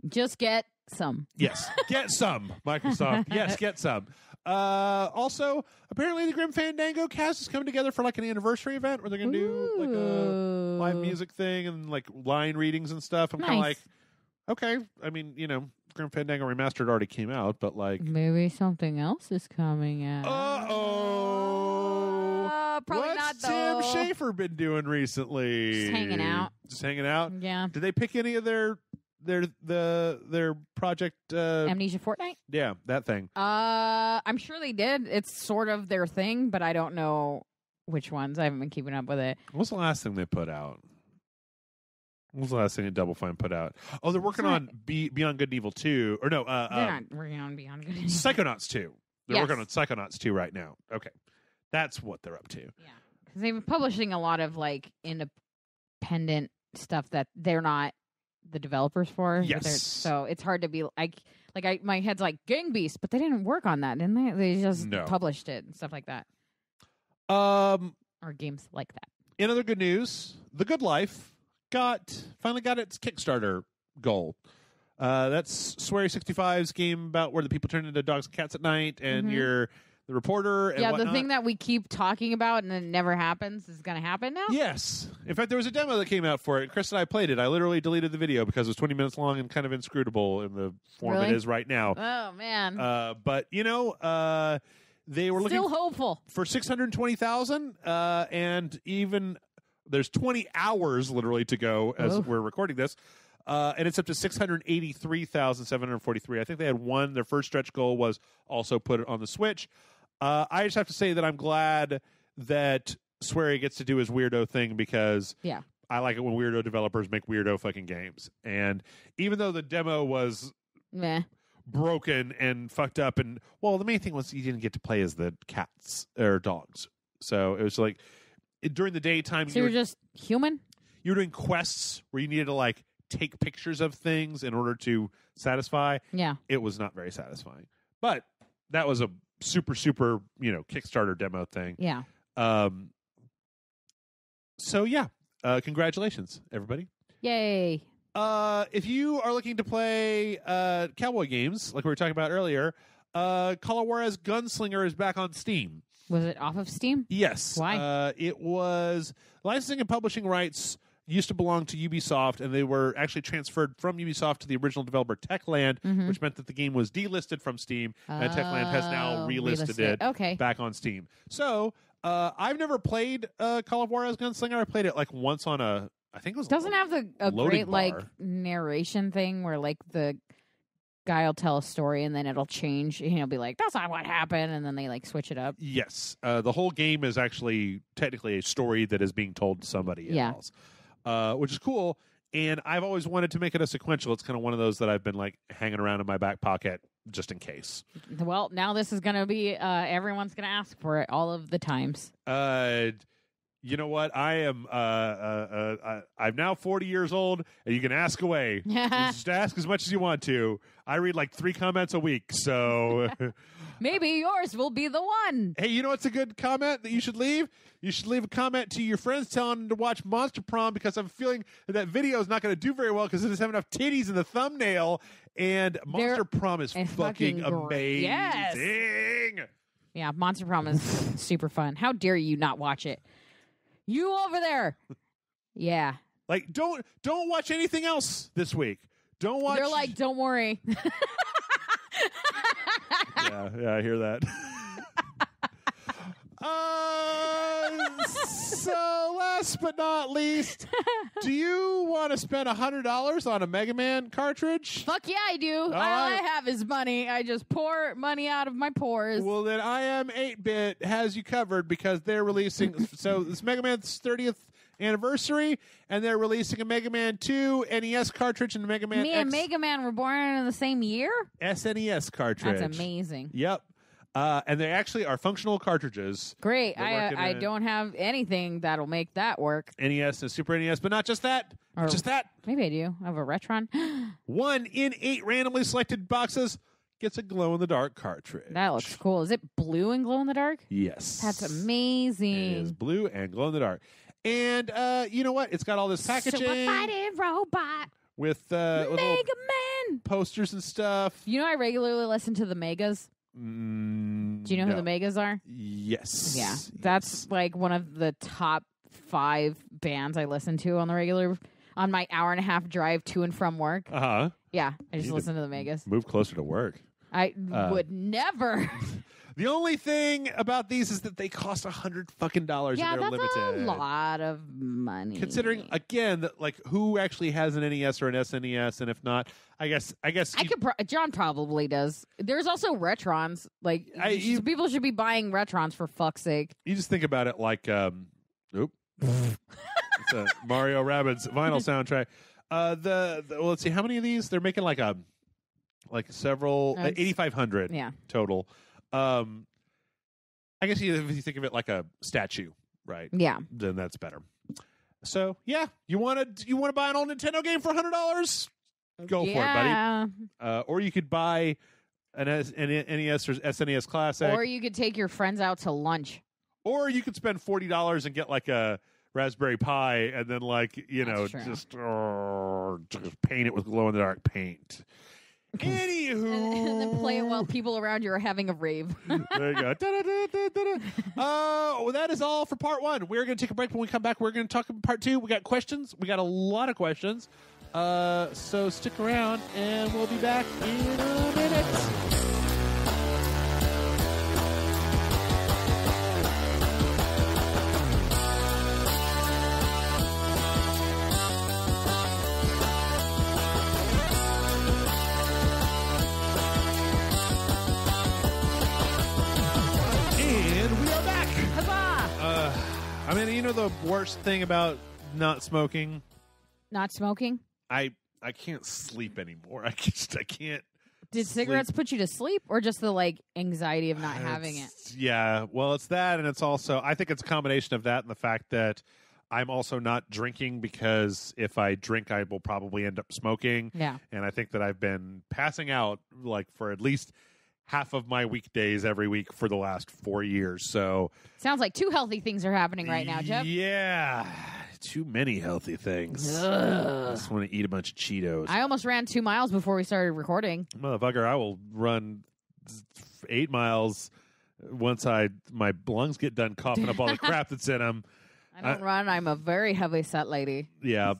Speaker 2: Just get some.
Speaker 1: Yes, get some, Microsoft. Yes, get some. Also, apparently the Grim Fandango cast is coming together for like an anniversary event where they're going to do like a live music thing and like line readings and stuff. I'm kind of like, okay. I mean, Grim Fandango Remastered already came out, but like...
Speaker 2: Maybe something else is coming out. Probably
Speaker 1: What's
Speaker 2: not, though.
Speaker 1: Tim Schafer been doing recently?
Speaker 2: Just hanging out.
Speaker 1: Just hanging out?
Speaker 2: Yeah.
Speaker 1: Did they pick any of their project
Speaker 2: Amnesia Fortnite?
Speaker 1: Yeah, that thing.
Speaker 2: I'm sure they did. It's sort of their thing, but I don't know which ones. I haven't been keeping up with it.
Speaker 1: What's the last thing they put out? What was the last thing that Double Fine put out? Oh, they're working on Beyond Good and Evil 2. Or no,
Speaker 2: they're not working on Beyond Good and Evil.
Speaker 1: Psychonauts 2. They're working on Psychonauts 2 right now. Okay. That's what they're up to.
Speaker 2: Yeah. Because they've been publishing a lot of like independent stuff that they're not the developers for.
Speaker 1: Yes.
Speaker 2: So it's hard to be my head's like Gang Beast, but they didn't work on that, didn't they? They just published it and stuff like that. Or games like that.
Speaker 1: In other good news, The Good Life finally got its Kickstarter goal. That's Swery 65's game about where the people turn into dogs and cats at night, and you're the reporter and whatnot.
Speaker 2: The thing that we keep talking about and then never happens is going to happen now?
Speaker 1: Yes. In fact, there was a demo that came out for it. Chris and I played it. I literally deleted the video because it was 20 minutes long and kind of inscrutable in the form it is right now.
Speaker 2: Oh, man.
Speaker 1: But, they were looking...
Speaker 2: Still hopeful.
Speaker 1: For $620,000, and even... There's 20 hours literally to go as we're recording this. And it's up to 683,743. I think they had one. Their first stretch goal was also put it on the Switch. I just have to say that I'm glad that Swery gets to do his weirdo thing because I like it when weirdo developers make weirdo fucking games. And even though the demo was broken and fucked up, and well, the main thing was you didn't get to play as the cats or dogs. So it was like during the daytime.
Speaker 2: So you're just human?
Speaker 1: You were doing quests where you needed to like take pictures of things in order to satisfy.
Speaker 2: Yeah.
Speaker 1: It was not very satisfying. But that was a super, super, Kickstarter demo thing.
Speaker 2: Yeah.
Speaker 1: So, yeah. Congratulations, everybody.
Speaker 2: Yay.
Speaker 1: If you are looking to play cowboy games, like we were talking about earlier, Call of Juarez Gunslinger is back on Steam.
Speaker 2: Was it off of Steam?
Speaker 1: Yes.
Speaker 2: Why?
Speaker 1: It was licensing and publishing rights used to belong to Ubisoft, and they were actually transferred from Ubisoft to the original developer Techland, which meant that the game was delisted from Steam, and Techland has now relisted it back on Steam. So I've never played Call of Juarez Gunslinger. I played it like once on I think it was
Speaker 2: doesn't have a great
Speaker 1: bar.
Speaker 2: like narration thing where like the guy will tell a story and then it'll change and he'll be like, that's not what happened, and then they like switch it up.
Speaker 1: Yes. The whole game is actually technically a story that is being told to somebody else. Which is cool, and I've always wanted to make it a sequential. It's kind of one of those that I've been like hanging around in my back pocket just in case.
Speaker 2: Well, now this is going to be everyone's going to ask for it all of the times.
Speaker 1: You know what? I am. I'm now 40 years old, and you can ask away. Just ask as much as you want to. I read like 3 comments a week, so
Speaker 2: maybe yours will be the one.
Speaker 1: Hey, you know what's a good comment that you should leave? You should leave a comment to your friends telling them to watch Monster Prom because I'm feeling that video is not going to do very well because it doesn't have enough titties in the thumbnail. And Monster Prom is fucking amazing.
Speaker 2: Yes. Yeah, Monster Prom is super fun. How dare you not watch it? You over there. Yeah.
Speaker 1: Like, don't watch anything else this week. Don't watch.
Speaker 2: They're like, don't worry.
Speaker 1: Yeah, I hear that. So last but not least, do you want to spend $100 on a Mega Man cartridge?
Speaker 2: Fuck yeah, I do. All I have is money. I just pour money out of my pores.
Speaker 1: Well, then I Am 8-Bit has you covered because they're releasing. So it's Mega Man's 30th anniversary, and they're releasing a Mega Man 2 NES cartridge and a Mega Man
Speaker 2: Me
Speaker 1: X.
Speaker 2: and Mega Man were born in the same year?
Speaker 1: SNES cartridge.
Speaker 2: That's amazing.
Speaker 1: Yep. And they actually are functional cartridges.
Speaker 2: Great. I don't have anything that'll make that work.
Speaker 1: NES and Super NES, but not just that. Just that.
Speaker 2: Maybe I do. I have a Retron.
Speaker 1: 1 in 8 randomly selected boxes gets a glow-in-the-dark cartridge.
Speaker 2: That looks cool. Is it blue and glow-in-the-dark?
Speaker 1: Yes.
Speaker 2: That's amazing.
Speaker 1: It is blue and glow-in-the-dark. And you know what? It's got all this packaging.
Speaker 2: Super fighting robot.
Speaker 1: With
Speaker 2: Mega Man.
Speaker 1: Posters and stuff.
Speaker 2: You know I regularly listen to the Megas. Do you know who the Megas are?
Speaker 1: Yes.
Speaker 2: Yeah. That's like one of the top 5 bands I listen to on the regular, on my hour-and-a-half drive to and from work.
Speaker 1: Uh-huh.
Speaker 2: Yeah. I just listen to the Megas.
Speaker 1: Move closer to work.
Speaker 2: I would never.
Speaker 1: The only thing about these is that they cost $100 fucking dollars and they're limited.
Speaker 2: Yeah, that's a lot of money.
Speaker 1: Considering again that like who actually has an NES or an SNES, and if not, I guess
Speaker 2: John probably does. There's also Retrons. Like people should be buying Retrons for fuck's sake.
Speaker 1: You just think about it like it's a Mario Rabbids vinyl soundtrack. Well, let's see how many of these they're making like several 8,500 total. I guess if you think of it like a statue, right?
Speaker 2: Yeah.
Speaker 1: Then that's better. So yeah, you want to buy an old Nintendo game for $100? Go for it, buddy. Or you could buy an NES or SNES Classic.
Speaker 2: Or you could take your friends out to lunch.
Speaker 1: Or you could spend $40 and get like a Raspberry Pi, and then just paint it with glow-in-the-dark paint. Anywho.
Speaker 2: And then play it while people around you are having a rave.
Speaker 1: There you go. Well, that is all for part 1. We're going to take a break. When we come back, we're going to talk about part 2. We got questions. We got a lot of questions. So stick around, and we'll be back in a minute. I mean, you know the worst thing about not smoking?
Speaker 2: Not smoking?
Speaker 1: I can't sleep anymore. I can't.
Speaker 2: Did cigarettes put you to sleep, or just the anxiety of not having it?
Speaker 1: Yeah, well, it's that, and it's also, I think it's a combination of that and the fact that I'm also not drinking, because if I drink, I will probably end up smoking.
Speaker 2: Yeah.
Speaker 1: And I think that I've been passing out for at least half of my weekdays every week for the last 4 years. So
Speaker 2: sounds like two healthy things are happening right now, Jeff.
Speaker 1: Yeah. Too many healthy things. I just want to eat a bunch of Cheetos.
Speaker 2: I almost ran 2 miles before we started recording.
Speaker 1: Motherfucker, I will run 8 miles once my lungs get done coughing up all the crap that's in them.
Speaker 2: I don't run. I'm a very heavy set lady.
Speaker 1: Yeah.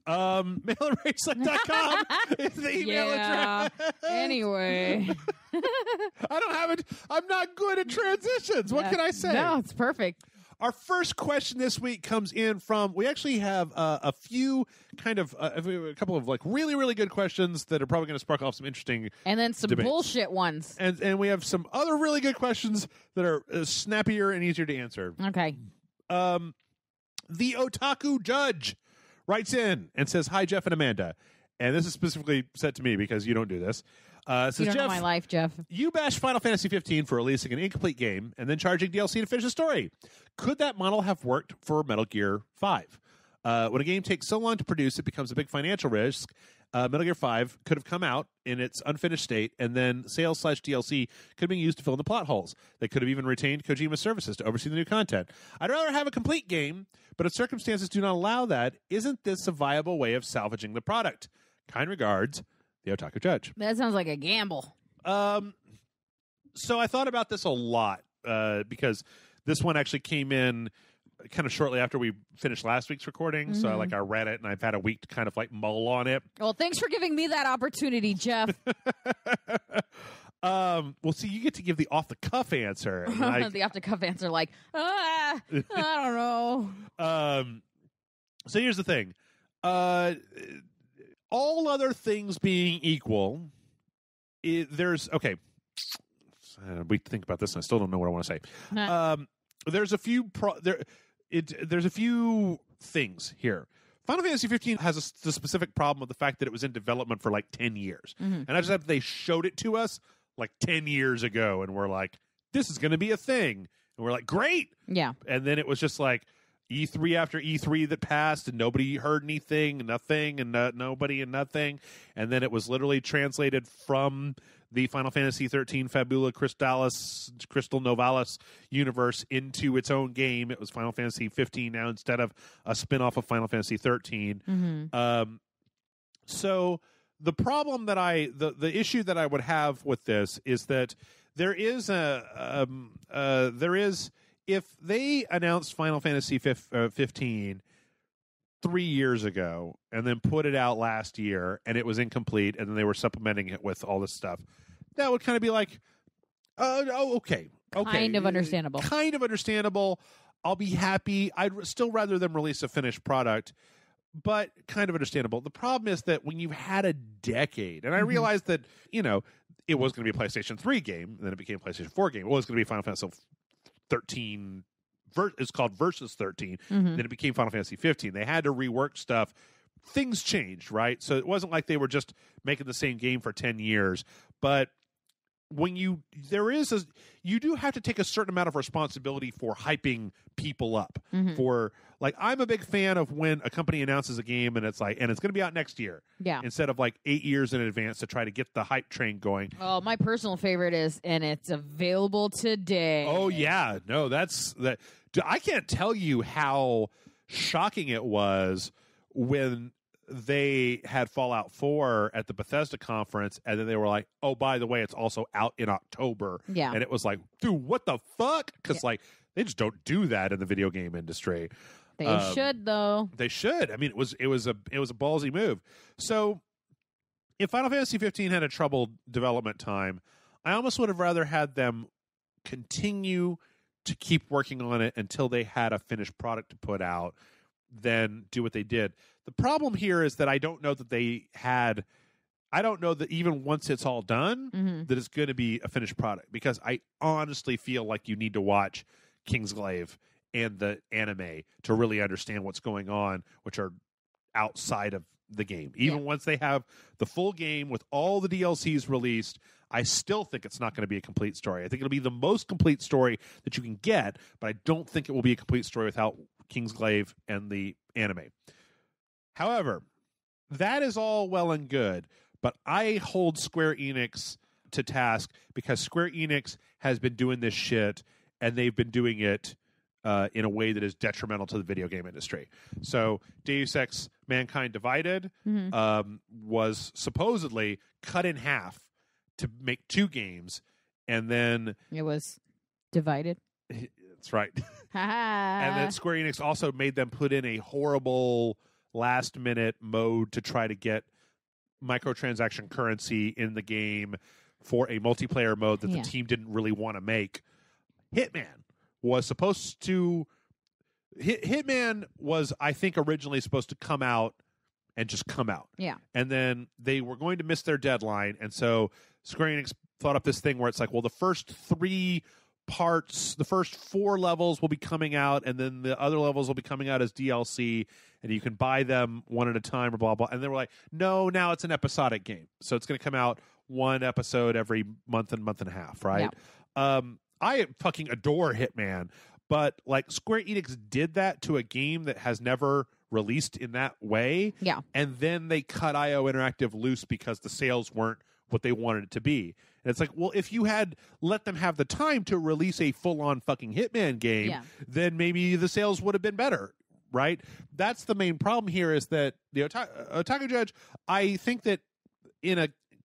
Speaker 1: MailerRaceLink.com is the email address.
Speaker 2: Anyway.
Speaker 1: I don't have it. I'm not good at transitions. What can I say?
Speaker 2: No, it's perfect.
Speaker 1: Our first question this week comes in from, we actually have a few a couple of really, really good questions that are probably going to spark off some interesting
Speaker 2: and then some
Speaker 1: debates.
Speaker 2: Bullshit ones.
Speaker 1: And we have some other really good questions that are snappier and easier to answer.
Speaker 2: Okay.
Speaker 1: The Otaku Judge writes in and says, "Hi, Jeff and Amanda." And this is specifically said to me because you don't do this. Says,
Speaker 2: you don't know my life, Jeff.
Speaker 1: You bashed Final Fantasy 15 for releasing an incomplete game and then charging DLC to finish the story. Could that model have worked for Metal Gear 5? When a game takes so long to produce, it becomes a big financial risk. Metal Gear 5 could have come out in its unfinished state, and then sales/DLC could have been used to fill in the plot holes. They could have even retained Kojima's services to oversee the new content. I'd rather have a complete game, but if circumstances do not allow that, isn't this a viable way of salvaging the product? Kind regards, the Otaku Judge.
Speaker 2: That sounds like a gamble.
Speaker 1: So I thought about this a lot because this one actually came in kind of shortly after we finished last week's recording. Mm-hmm. So I read it and I've had a week to kind of mull on it.
Speaker 2: Well, thanks for giving me that opportunity, Jeff.
Speaker 1: Well, see, you get to give the off the cuff answer.
Speaker 2: The off the cuff answer, I don't know.
Speaker 1: So here's the thing. All other things being equal, there's okay. We think about this, and I still don't know what I want to say. There's a few there's a few things here. Final Fantasy 15 has the specific problem of the fact that it was in development for 10 years, and I just have they showed it to us 10 years ago, and we're like, this is going to be a thing, and we're like, great,
Speaker 2: yeah.
Speaker 1: And then it was just E3 after E3 that passed, and nobody heard anything, nothing, and nobody and nothing. And then it was literally translated from the Final Fantasy 13 Fabula Crystal Novalis universe into its own game. It was Final Fantasy 15 now instead of a spin-off of Final Fantasy 13. Mm-hmm. So the problem that the issue that I would have with this is that there is if they announced Final Fantasy 15 3 years ago and then put it out last year and it was incomplete and then they were supplementing it with all this stuff, that would kind of be okay.
Speaker 2: Kind of understandable.
Speaker 1: I'll be happy. I'd still rather them release a finished product, but kind of understandable. The problem is that when you've had a decade, and I realized that, it was going to be a PlayStation 3 game, and then it became a PlayStation 4 game. It was going to be Final Fantasy 13, it's called Versus 13. Then it became Final Fantasy 15. They had to rework stuff. Things changed, right? So it wasn't like they were just making the same game for 10 years. But when you do have to take a certain amount of responsibility for hyping people up. For I'm a big fan of when a company announces a game and it's and it's going to be out next year.
Speaker 2: Yeah.
Speaker 1: Instead of 8 years in advance to try to get the hype train going.
Speaker 2: Oh, my personal favorite is, and it's available today.
Speaker 1: Oh yeah, no, that's that. I can't tell you how shocking it was when they had Fallout 4 at the Bethesda conference, and then they were like, oh, by the way, it's also out in October.
Speaker 2: Yeah.
Speaker 1: And it was like, dude, what the fuck? Because they just don't do that in the video game industry.
Speaker 2: They should, though.
Speaker 1: They should. I mean, it was a ballsy move. So if Final Fantasy 15 had a troubled development time, I almost would have rather had them continue to keep working on it until they had a finished product to put out than do what they did. The problem here is that I don't know that even once it's all done, that it's going to be a finished product, because I honestly feel like you need to watch Kingsglaive and the anime to really understand what's going on, which are outside of the game. Even once they have the full game with all the DLCs released, I still think it's not going to be a complete story. I think it'll be the most complete story that you can get, but I don't think it will be a complete story without Kingsglaive and the anime. However, that is all well and good, but I hold Square Enix to task because Square Enix has been doing this shit, and they've been doing it in a way that is detrimental to the video game industry. So Deus Ex Mankind Divided was supposedly cut in half to make 2 games, and then
Speaker 2: it was divided.
Speaker 1: That's right. And then Square Enix also made them put in a horrible last-minute mode to try to get microtransaction currency in the game for a multiplayer mode that the team didn't really want to make. Hitman was supposed to... Hitman was, I think, originally supposed to come out and just come out.
Speaker 2: Yeah.
Speaker 1: And then they were going to miss their deadline, and so Square Enix thought up this thing where it's like, well, the first 3 parts, the first 4 levels will be coming out, and then the other levels will be coming out as DLC, and you can buy them one at a time, or blah, blah. And they were like, no, now it's an episodic game. So it's going to come out 1 episode every month and a half, right? Yeah. I fucking adore Hitman, but like Square Enix did that to a game that has never released in that way.
Speaker 2: Yeah.
Speaker 1: And then they cut IO Interactive loose because the sales weren't what they wanted it to be. And it's like, well, if you had let them have the time to release a full-on fucking Hitman game, then maybe the sales would have been better, right? That's the main problem here, is that the Otaku Judge, I think that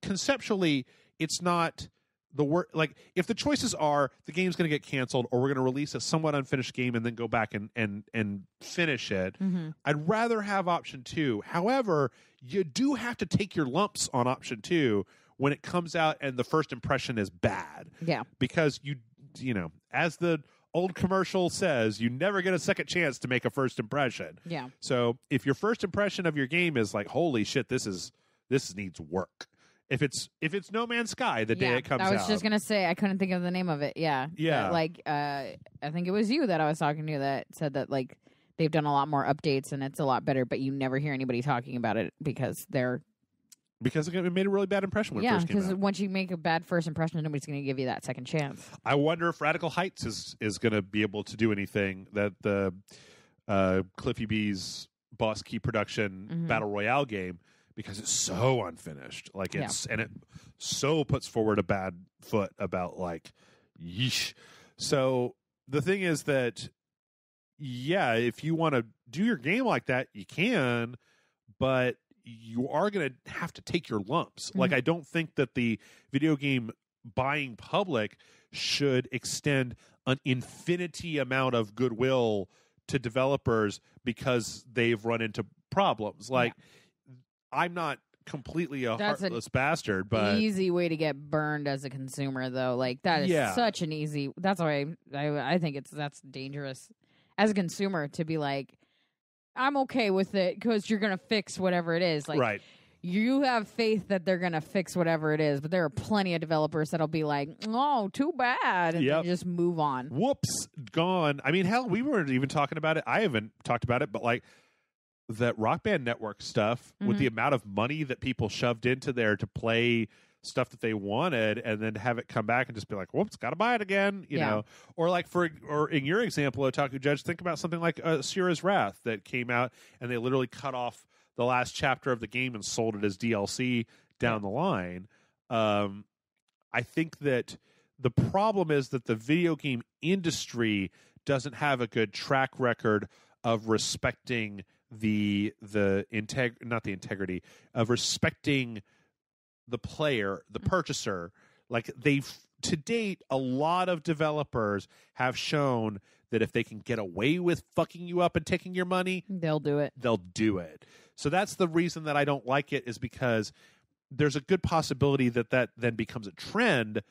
Speaker 1: conceptually, it's not the work. Like, if the choices are the game's going to get canceled, or we're going to release a somewhat unfinished game and then go back and finish it, I'd rather have option 2. However, you do have to take your lumps on option 2 when it comes out and the first impression is bad.
Speaker 2: Yeah.
Speaker 1: Because you know, as the old commercial says, you never get a second chance to make a first impression.
Speaker 2: Yeah.
Speaker 1: So if your first impression of your game is like, holy shit, this needs work. If it's No Man's Sky the day it comes out.
Speaker 2: I was just gonna say, I couldn't think of the name of it. Yeah.
Speaker 1: Yeah.
Speaker 2: Like I think it was you that I was talking to that said that like they've done a lot more updates and it's a lot better, but you never hear anybody talking about it because it made a really bad impression when it first came out. Because once you make a bad first impression, nobody's going to give you that second chance.
Speaker 1: I wonder if Radical Heights is going to be able to do anything that the Cliffy B's Boss Key Production Battle Royale game, because it's so unfinished. Like and it so puts forward a bad foot about like, yeesh. So the thing is that, if you want to do your game like that, you can, but you are going to have to take your lumps. Like, I don't think that the video game buying public should extend an infinity amount of goodwill to developers because they've run into problems. Like, I'm not completely
Speaker 2: That's
Speaker 1: heartless bastard, but
Speaker 2: easy way to get burned as a consumer, though. Like, that is such an easy. That's why I think that's dangerous as a consumer to be like, I'm okay with it because you're going to fix whatever it is. Like,
Speaker 1: right.
Speaker 2: You have faith that they're going to fix whatever it is, but there are plenty of developers that'll be like, oh, too bad, and then just move on.
Speaker 1: Whoops, gone. I mean, hell, we weren't even talking about it. I haven't talked about it, but like that Rock Band Network stuff with the amount of money that people shoved into there to play stuff that they wanted, and then have it come back and just be like, whoops, got to buy it again, you know? Or like or in your example, Otaku Judge, think about something like Asura's Wrath that came out and they literally cut off the last chapter of the game and sold it as DLC down the line. I think that the problem is that the video game industry doesn't have a good track record of respecting not the integrity of respecting the player, the purchaser. Like, to date, a lot of developers have shown that if they can get away with fucking you up and taking your money,
Speaker 2: they'll do it.
Speaker 1: So that's the reason that I don't like it, is because there's a good possibility that then becomes a trend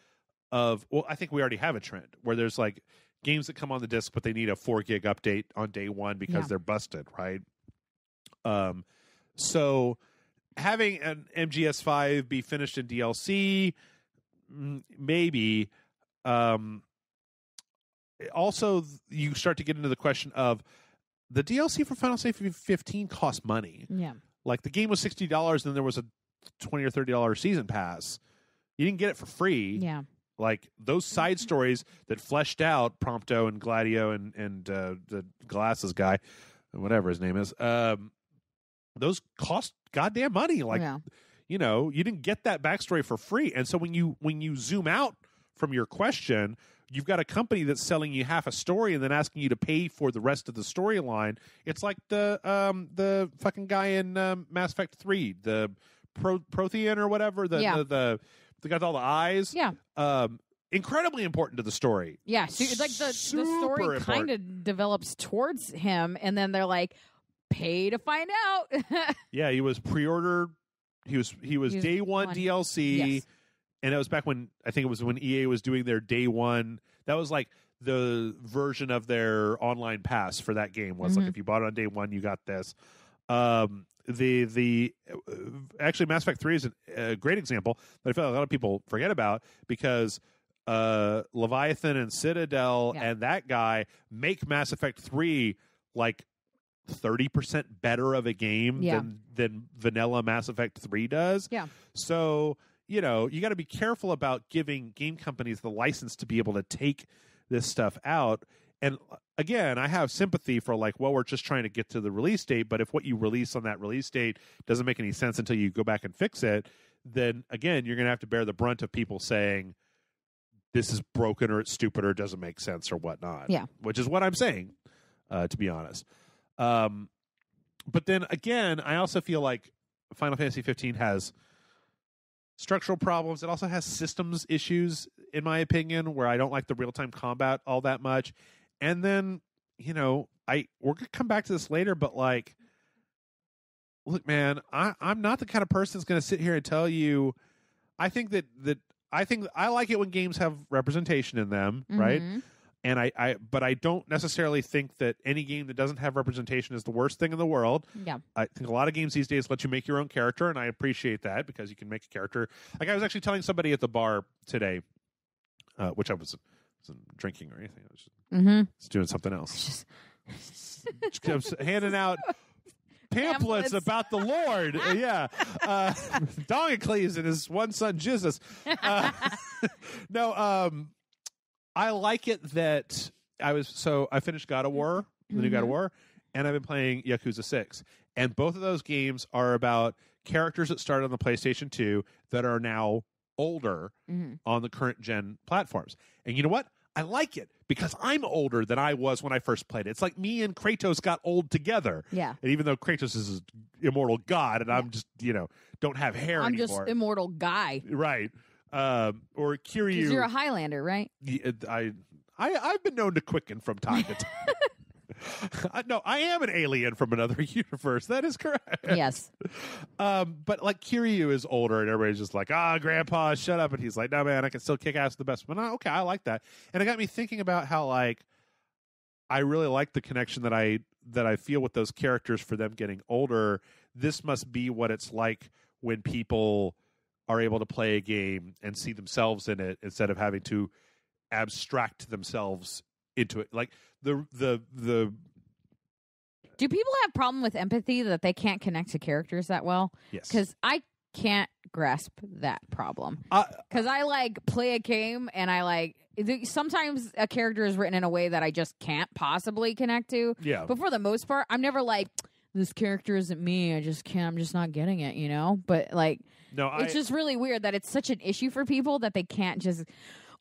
Speaker 1: of, well, I think we already have a trend where there's like games that come on the disc, but they need a 4 gig update on day one because they're busted, right? So having an MGS5 be finished in DLC, maybe. also you start to get into the question of the DLC for Final Fantasy 15 cost money.
Speaker 2: Yeah.
Speaker 1: Like the game was $60, then there was a $20 or $30 season pass. You didn't get it for free.
Speaker 2: Yeah.
Speaker 1: Like those side stories that fleshed out Prompto and Gladio and the glasses guy, whatever his name is, those cost goddamn money. Like, you know, you didn't get that backstory for free. And so when you zoom out from your question, you've got a company that's selling you half a story and then asking you to pay for the rest of the storyline. It's like the fucking guy in Mass Effect 3, the Prothean or whatever, the guy with all the eyes.
Speaker 2: Yeah.
Speaker 1: Incredibly important to the story.
Speaker 2: Yeah. So like the story kind of develops towards him, and then they're like, pay to find out.
Speaker 1: Yeah, he was pre-ordered. He was day one DLC.
Speaker 2: Yes.
Speaker 1: And it was back when, I think it was when EA was doing their day one. That was like the version of their online pass for that game was like, if you bought it on day one, you got this. Actually, Mass Effect 3 is a great example that I feel like a lot of people forget about, because Leviathan and Citadel and that guy make Mass Effect 3 like 30% better of a game than vanilla Mass Effect 3 does.
Speaker 2: Yeah.
Speaker 1: So, you know, you got to be careful about giving game companies the license to be able to take this stuff out. And again, I have sympathy for like, well, we're just trying to get to the release date, but if what you release on that release date doesn't make any sense until you go back and fix it, then again, you're going to have to bear the brunt of people saying this is broken or it's stupid or it doesn't make sense or whatnot.
Speaker 2: Yeah.
Speaker 1: Which is what I'm saying, to be honest. But then again, I also feel like Final Fantasy 15 has structural problems. It also has systems issues, in my opinion, where I don't like the real-time combat all that much. And then, you know, we're going to come back to this later, but like, look, man, I'm not the kind of person that's going to sit here and tell you, I think I like it when games have representation in them, right? And but I don't necessarily think that any game that doesn't have representation is the worst thing in the world.
Speaker 2: Yeah.
Speaker 1: I think a lot of games these days let you make your own character, and I appreciate that, because you can make a character. Like I was actually telling somebody at the bar today, which I wasn't drinking or anything. I was just doing something else. I was handing out pamphlets about the Lord. Yeah. Damocles and his one son, Jesus. I like it that I finished God of War, the new God of War, and I've been playing Yakuza 6. And both of those games are about characters that started on the PlayStation 2 that are now older on the current gen platforms. And you know what? I like it because I'm older than I was when I first played it. It's like me and Kratos got old together. Yeah. And even though Kratos is an immortal god and I'm just, don't have hair anymore.
Speaker 2: I'm just immortal guy.
Speaker 1: Right. Or Kiryu.
Speaker 2: Because you're a Highlander, right?
Speaker 1: I've been known to quicken from time to time. No, I am an alien from another universe. That is correct.
Speaker 2: Yes.
Speaker 1: But like Kiryu is older and everybody's just like, grandpa, shut up. And he's like, no, man, I can still kick ass the best. But okay, I like that. And it got me thinking about how like I really like the connection that I feel with those characters for them getting older. This must be what it's like when people are able to play a game and see themselves in it instead of having to abstract themselves into it. Like the
Speaker 2: Do people have problem with empathy that they can't connect to characters that well?
Speaker 1: Yes.
Speaker 2: Because I can't grasp that problem. Because I like play a game and I like sometimes a character is written in a way that I just can't possibly connect to.
Speaker 1: Yeah.
Speaker 2: But for the most part, I'm never like, this character isn't me. I'm just not getting it, But like,
Speaker 1: no,
Speaker 2: it's just really weird that it's such an issue for people that they can't just.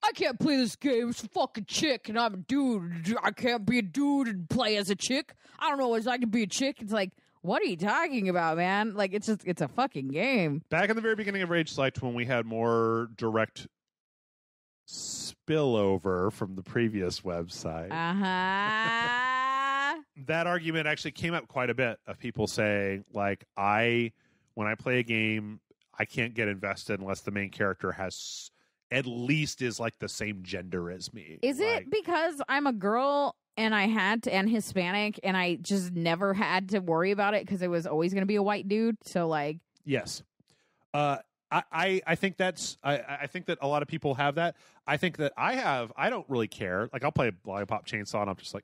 Speaker 2: I can't play this game. It's a fucking chick, and I'm a dude. I can't be a dude and play as a chick. I don't know what it's like to be a chick. It's like, what are you talking about, man? Like, it's a fucking game.
Speaker 1: Back in the very beginning of Rage Select, when we had more direct spillover from the previous website, that argument actually came up quite a bit of people saying, like, when I play a game, I can't get invested unless the main character has at least is like the same gender as me.
Speaker 2: Is it because I'm a girl and and Hispanic and I just never had to worry about it because it was always going to be a white dude? So like,
Speaker 1: yes. I think that's I think that a lot of people have that. I think that I don't really care. Like I'll play Lollipop Chainsaw and I'm just like,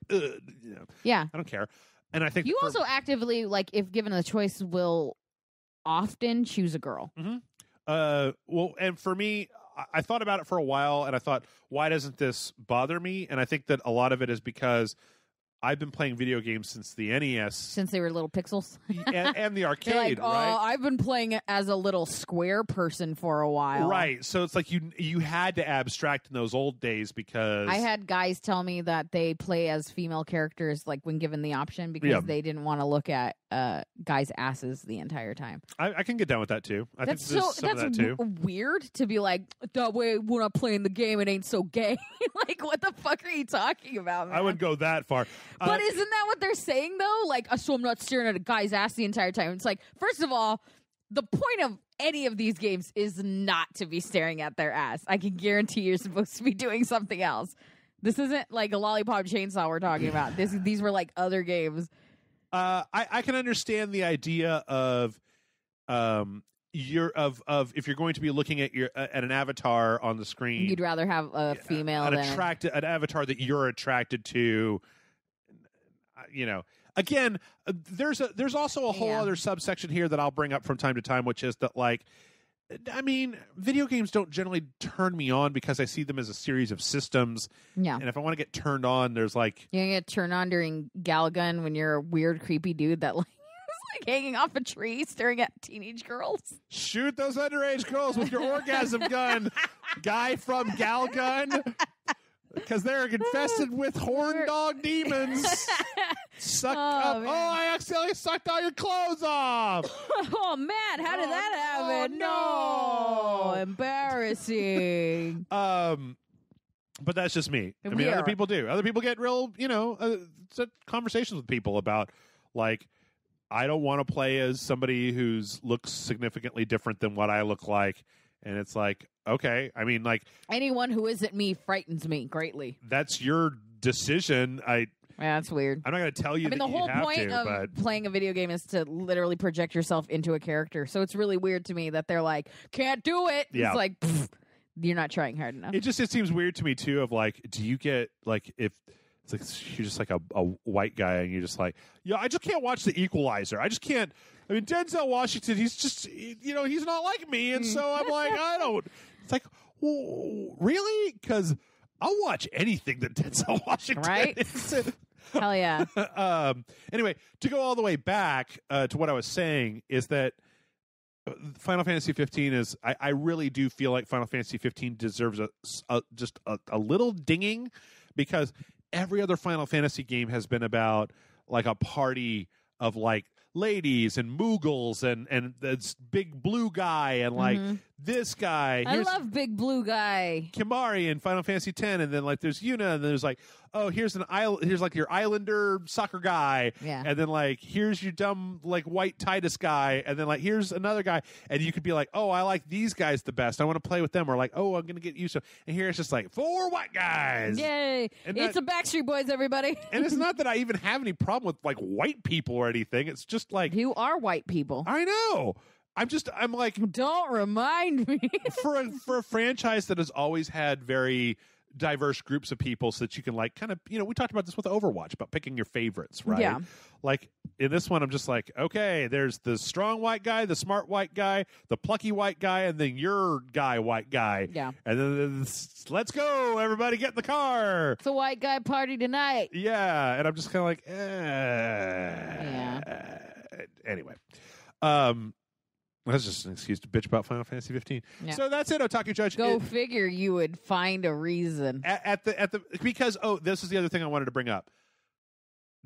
Speaker 2: yeah,
Speaker 1: I don't care. And I think
Speaker 2: you also actively, like, if given the choice, will often choose a girl.
Speaker 1: Mm-hmm. Well, and for me, I thought about it for a while, and I thought, why doesn't this bother me? And I think that a lot of it is because I've been playing video games since the NES.
Speaker 2: Since they were little pixels.
Speaker 1: and the arcade,
Speaker 2: like,
Speaker 1: right?
Speaker 2: I've been playing it as a little square person for a while.
Speaker 1: Right. So it's like you had to abstract in those old days because...
Speaker 2: I had guys tell me that they play as female characters, like, when given the option, because they didn't want to look at guys' asses the entire time.
Speaker 1: I can get down with that, too. I think there's some of that, too.
Speaker 2: Weird to be like, that way when I'm playing the game, it ain't so gay. Like, what the fuck are you talking about, man?
Speaker 1: I wouldn't go that far.
Speaker 2: But isn't that what they're saying, though? Like, so I'm not staring at a guy's ass the entire time. It's like, first of all, the point of any of these games is not to be staring at their ass. I can guarantee you're supposed to be doing something else. This isn't like a Lollipop Chainsaw we're talking about. These were like other games.
Speaker 1: I can understand the idea of if you're going to be looking at at an avatar on the screen,
Speaker 2: you'd rather have a female
Speaker 1: an avatar that you're attracted to. Again, there's also a whole other subsection here that I'll bring up from time to time, which is that, like, I mean, video games don't generally turn me on because I see them as a series of systems.
Speaker 2: Yeah.
Speaker 1: And if I want to get turned on, there's like...
Speaker 2: You're going to get turned on during Galagun when you're a weird, creepy dude that, like, is like hanging off a tree staring at teenage girls.
Speaker 1: Shoot those underage girls with your orgasm gun, guy from Galagun. Because they're infested with horn dog demons. Suck up. Man. Oh, I accidentally sucked all your clothes off.
Speaker 2: Oh, man. How did that happen?
Speaker 1: No.
Speaker 2: Embarrassing.
Speaker 1: But that's just me. I mean, other people do. Other people get real, conversations with people about, like, I don't want to play as somebody who's looks significantly different than what I look like. And it's like, okay, I mean, like...
Speaker 2: anyone who isn't me frightens me greatly.
Speaker 1: That's your decision.
Speaker 2: Yeah, that's weird.
Speaker 1: I'm not going to tell you that you have to.
Speaker 2: The whole point of playing a video game is to literally project yourself into a character. So it's really weird to me that they're like, can't do it. Yeah. It's like, you're not trying hard enough.
Speaker 1: It seems weird to me, too, of like, do you get, like, if... it's like you're just like a white guy and you're just like, I just can't watch The Equalizer. I just can't... I mean, Denzel Washington, he's just, he's not like me. And so I'm like, I don't. It's like, well, really? Because I'll watch anything that Denzel Washington is in.
Speaker 2: Hell yeah.
Speaker 1: Anyway, to go all the way back to what I was saying is that Final Fantasy 15 is, I really do feel like Final Fantasy 15 deserves just a little dinging, because every other Final Fantasy game has been about like a party of like ladies and Moogles and this big blue guy and like this guy.
Speaker 2: I love big blue guy.
Speaker 1: Kimari in Final Fantasy X, and then like there's Yuna, and then there's like, oh, here's like your Islander soccer guy, and then like here's your dumb like white Titus guy, and then like here's another guy, and you could be like, oh, I like these guys the best, I want to play with them, or like, oh, I'm gonna get used to, and here it's just like 4 white guys.
Speaker 2: Yay! And it's a Backstreet Boys, everybody.
Speaker 1: And it's not that I even have any problem with like white people or anything. It's just like,
Speaker 2: you are white people.
Speaker 1: I know. I'm like,
Speaker 2: don't remind me.
Speaker 1: for a franchise that has always had very diverse groups of people, so that you can like kind of, we talked about this with Overwatch about picking your favorites, right? Yeah. Like in this one, I'm just like, okay, there's the strong white guy, the smart white guy, the plucky white guy, and then your guy white guy.
Speaker 2: Yeah.
Speaker 1: And then let's go, everybody, get in the car.
Speaker 2: It's a white guy party tonight.
Speaker 1: Yeah. And I'm just kind of like,
Speaker 2: yeah.
Speaker 1: Anyway. That's just an excuse to bitch about Final Fantasy 15. Yeah. So that's it, Otaku Judge.
Speaker 2: Go figure, you would find a reason.
Speaker 1: Because this is the other thing I wanted to bring up.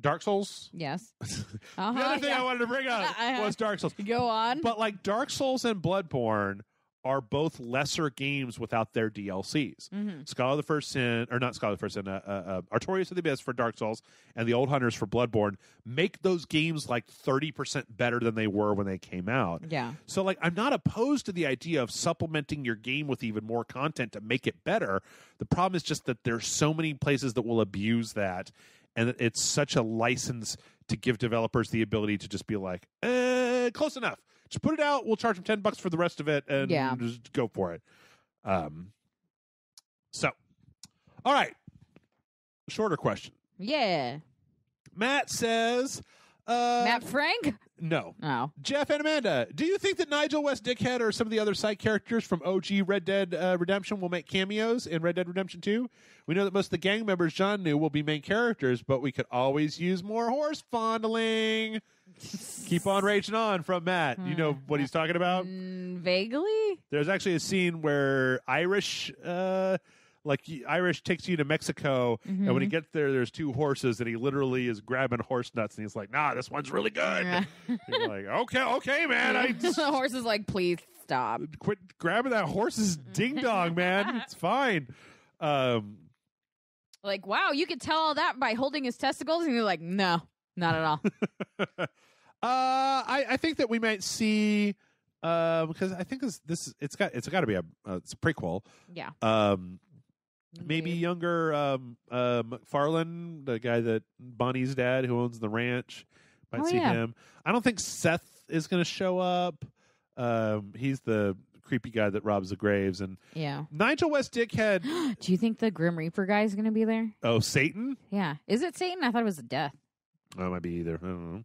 Speaker 1: Dark Souls?
Speaker 2: Yes.
Speaker 1: The other thing I wanted to bring up was Dark Souls.
Speaker 2: Go on.
Speaker 1: But like Dark Souls and Bloodborne are both lesser games without their DLCs.
Speaker 2: Mm-hmm.
Speaker 1: Scholar of the First Sin, or not Scholar of the First Sin, Artorias of the Abyss for Dark Souls and the Old Hunters for Bloodborne make those games like 30% better than they were when they came out.
Speaker 2: Yeah.
Speaker 1: So like, I'm not opposed to the idea of supplementing your game with even more content to make it better. The problem is just that there's so many places that will abuse that, and it's such a license to give developers the ability to just be like, close enough. just put it out. We'll charge them $10 for the rest of it, and just go for it. So, all right. Shorter question.
Speaker 2: Yeah.
Speaker 1: Matt says...
Speaker 2: Matt Frank?
Speaker 1: No.
Speaker 2: Oh.
Speaker 1: Jeff and Amanda, do you think that Nigel West Dickhead or some of the other side characters from OG Red Dead Redemption will make cameos in Red Dead Redemption 2? We know that most of the gang members John knew will be main characters, but we could always use more horse fondling. Keep on raging on from Matt. You know what he's talking about?
Speaker 2: Vaguely?
Speaker 1: There's actually a scene where Irish takes you to Mexico, and when he gets there, there's two horses, and he literally is grabbing horse nuts, and he's like, nah, this one's really good. You're like, okay, man.
Speaker 2: The horse is like, please stop.
Speaker 1: Quit grabbing that horse's ding-dong, man. It's fine.
Speaker 2: Like, wow, you could tell all that by holding his testicles, and you're like, no, not at all.
Speaker 1: I think that we might see, because I think it's got to be it's a prequel.
Speaker 2: Yeah.
Speaker 1: Maybe younger McFarlane, the guy that Bonnie's dad who owns the ranch, might see him. I don't think Seth is going to show up. He's the creepy guy that robs the graves. And Nigel West Dickhead.
Speaker 2: Do you think the Grim Reaper guy is going to be there?
Speaker 1: Oh, Satan?
Speaker 2: Yeah. Is it Satan? I thought it was a death.
Speaker 1: Oh, it might be either. I don't know.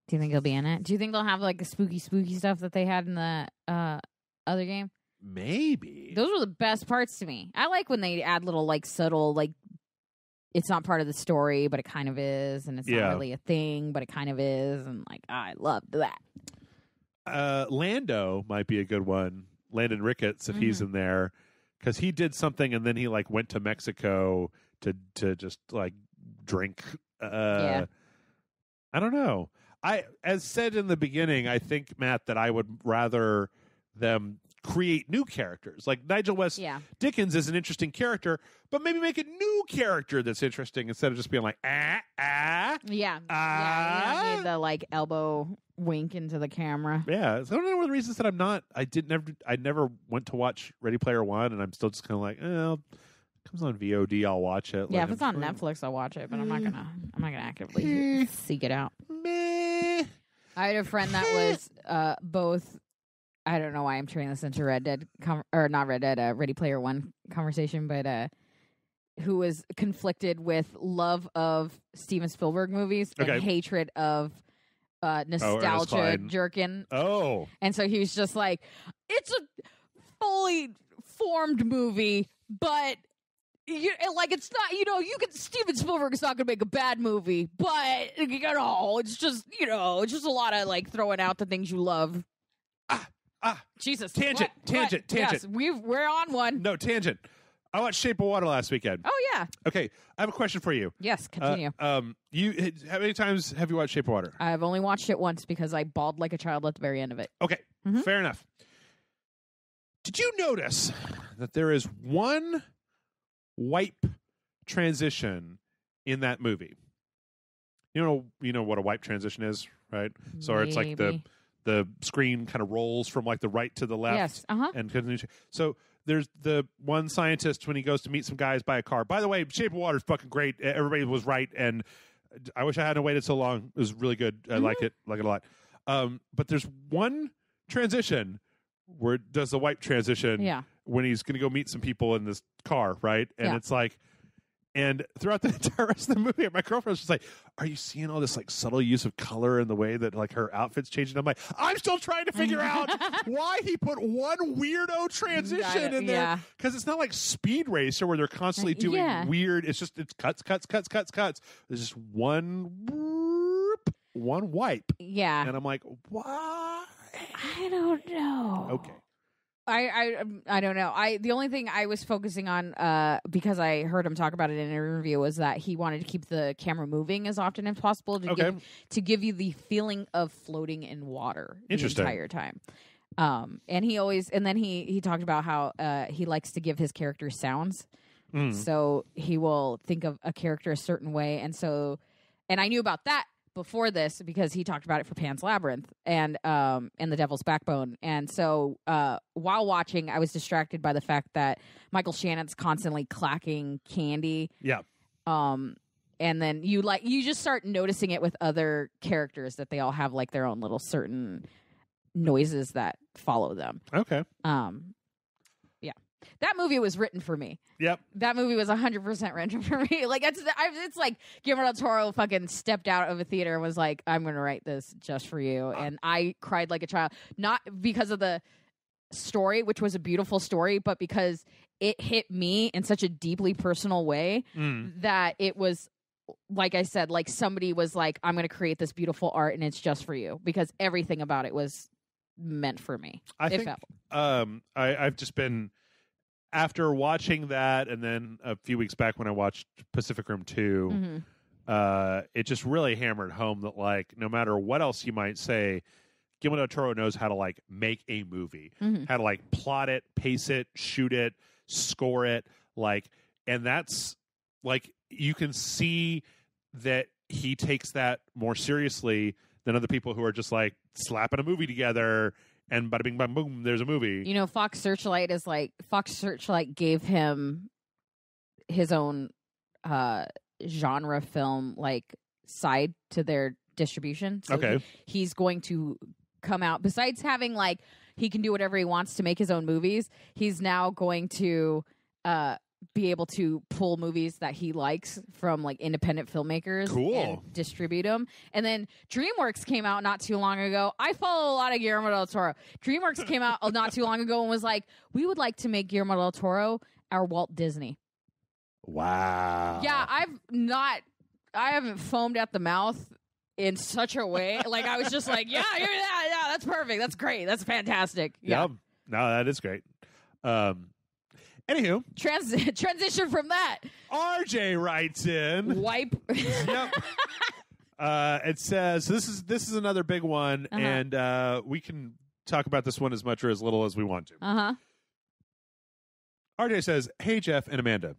Speaker 2: Do you think he'll be in it? Do you think they'll have like the spooky stuff that they had in the other game?
Speaker 1: Maybe.
Speaker 2: Those were the best parts to me. I like when they add little like subtle, like it's not part of the story, but it kind of is, and it's not really a thing, but it kind of is, and like I loved that.
Speaker 1: Lando might be a good one. Landon Ricketts, if he's in there, because he did something and then he like went to Mexico to just like drink. I don't know. As said in the beginning, I think, Matt, that I would rather them create new characters. Like Nigel West Dickens is an interesting character, but maybe make a new character that's interesting instead of just being like, You don't need the like elbow wink into the camera. Yeah. So I don't know one of the reasons that I never went to watch Ready Player One, and I'm still just kind of like, it comes on VOD, I'll watch it.
Speaker 2: Yeah, if it's on Netflix, I'll watch it, but I'm not gonna actively seek it out. I had a friend that was both. I don't know why I'm turning this into Ready Player One conversation, but who was conflicted with love of Steven Spielberg movies and hatred of nostalgia jerkin.
Speaker 1: Oh.
Speaker 2: And so he was just like, it's a fully formed movie, but it's not, Steven Spielberg is not going to make a bad movie, but, it's just a lot of, like, throwing out the things you love. Jesus.
Speaker 1: Tangent.
Speaker 2: Yes, we're on one.
Speaker 1: No, tangent. I watched Shape of Water last weekend.
Speaker 2: Oh, yeah.
Speaker 1: Okay, I have a question for you.
Speaker 2: Yes, continue.
Speaker 1: How many times have you watched Shape of Water?
Speaker 2: I've only watched it once because I bawled like a child at the very end of it.
Speaker 1: Okay, fair enough. Did you notice that there is one wipe transition in that movie? You know what a wipe transition is, right? So it's like the screen kind of rolls from like the right to the left.
Speaker 2: Yes.
Speaker 1: And continues. So there's the one scientist when he goes to meet some guys by a car. By the way, Shape of Water is fucking great. Everybody was right, and I wish I hadn't waited so long. It was really good. I like it a lot. But there's one transition where it does the wipe transition when he's going to go meet some people in this car, right? And it's like, and throughout the entire rest of the movie, my girlfriend was just like, are you seeing all this like subtle use of color in the way that like her outfit's changing? I'm like, I'm still trying to figure out why he put one weirdo transition in there. Because it's not like Speed Racer where they're constantly doing weird. It's cuts. There's just one wipe. Yeah. And I'm like, why?
Speaker 2: I don't know.
Speaker 1: Okay.
Speaker 2: I don't know. The only thing I was focusing on because I heard him talk about it in an interview was that he wanted to keep the camera moving as often as possible to give you the feeling of floating in water the entire time. And then he talked about how he likes to give his character sounds. So he will think of a character a certain way, and I knew about that before this because he talked about it for Pan's Labyrinth and The Devil's Backbone. And so while watching, I was distracted by the fact that Michael Shannon's constantly clacking candy.
Speaker 1: Yeah.
Speaker 2: And then you just start noticing it with other characters that they all have like their own little certain noises that follow them.
Speaker 1: Okay.
Speaker 2: Yeah. That movie was written for me.
Speaker 1: Yep.
Speaker 2: That movie was 100% written for me. Like it's like Guillermo del Toro fucking stepped out of a theater and was like, I'm going to write this just for you. And I cried like a child, not because of the story, which was a beautiful story, but because it hit me in such a deeply personal way that it was, like I said, like somebody was like, I'm going to create this beautiful art and it's just for you, because everything about it was meant for me.
Speaker 1: I've just been, after watching that, and then a few weeks back when I watched Pacific Rim 2, it just really hammered home that, like, no matter what else you might say, Guillermo del Toro knows how to, like, make a movie, how to, like, plot it, pace it, shoot it, score it, like, and that's, like, you can see that he takes that more seriously than other people who are just, like, slapping a movie together and bada bing, bada boom, there's a movie.
Speaker 2: You know, Fox Searchlight gave him his own genre film, like, side to their distribution. So
Speaker 1: okay.
Speaker 2: He's going to come out, besides having, like, he can do whatever he wants to make his own movies, he's now going to be able to pull movies that he likes from, like, independent filmmakers and distribute them. And then DreamWorks came out not too long ago. I follow a lot of Guillermo del Toro. DreamWorks came out not too long ago and was like, we would like to make Guillermo del Toro our Walt Disney.
Speaker 1: Wow.
Speaker 2: Yeah, I haven't foamed at the mouth in such a way. Like, I was just like, yeah, that's perfect. That's great. That's fantastic. Yeah.
Speaker 1: No, that is great. Anywho,
Speaker 2: transition from that.
Speaker 1: RJ writes in.
Speaker 2: Wipe.
Speaker 1: Yep. It says, so this is another big one, and we can talk about this one as much or as little as we want to. RJ says, hey, Jeff and Amanda.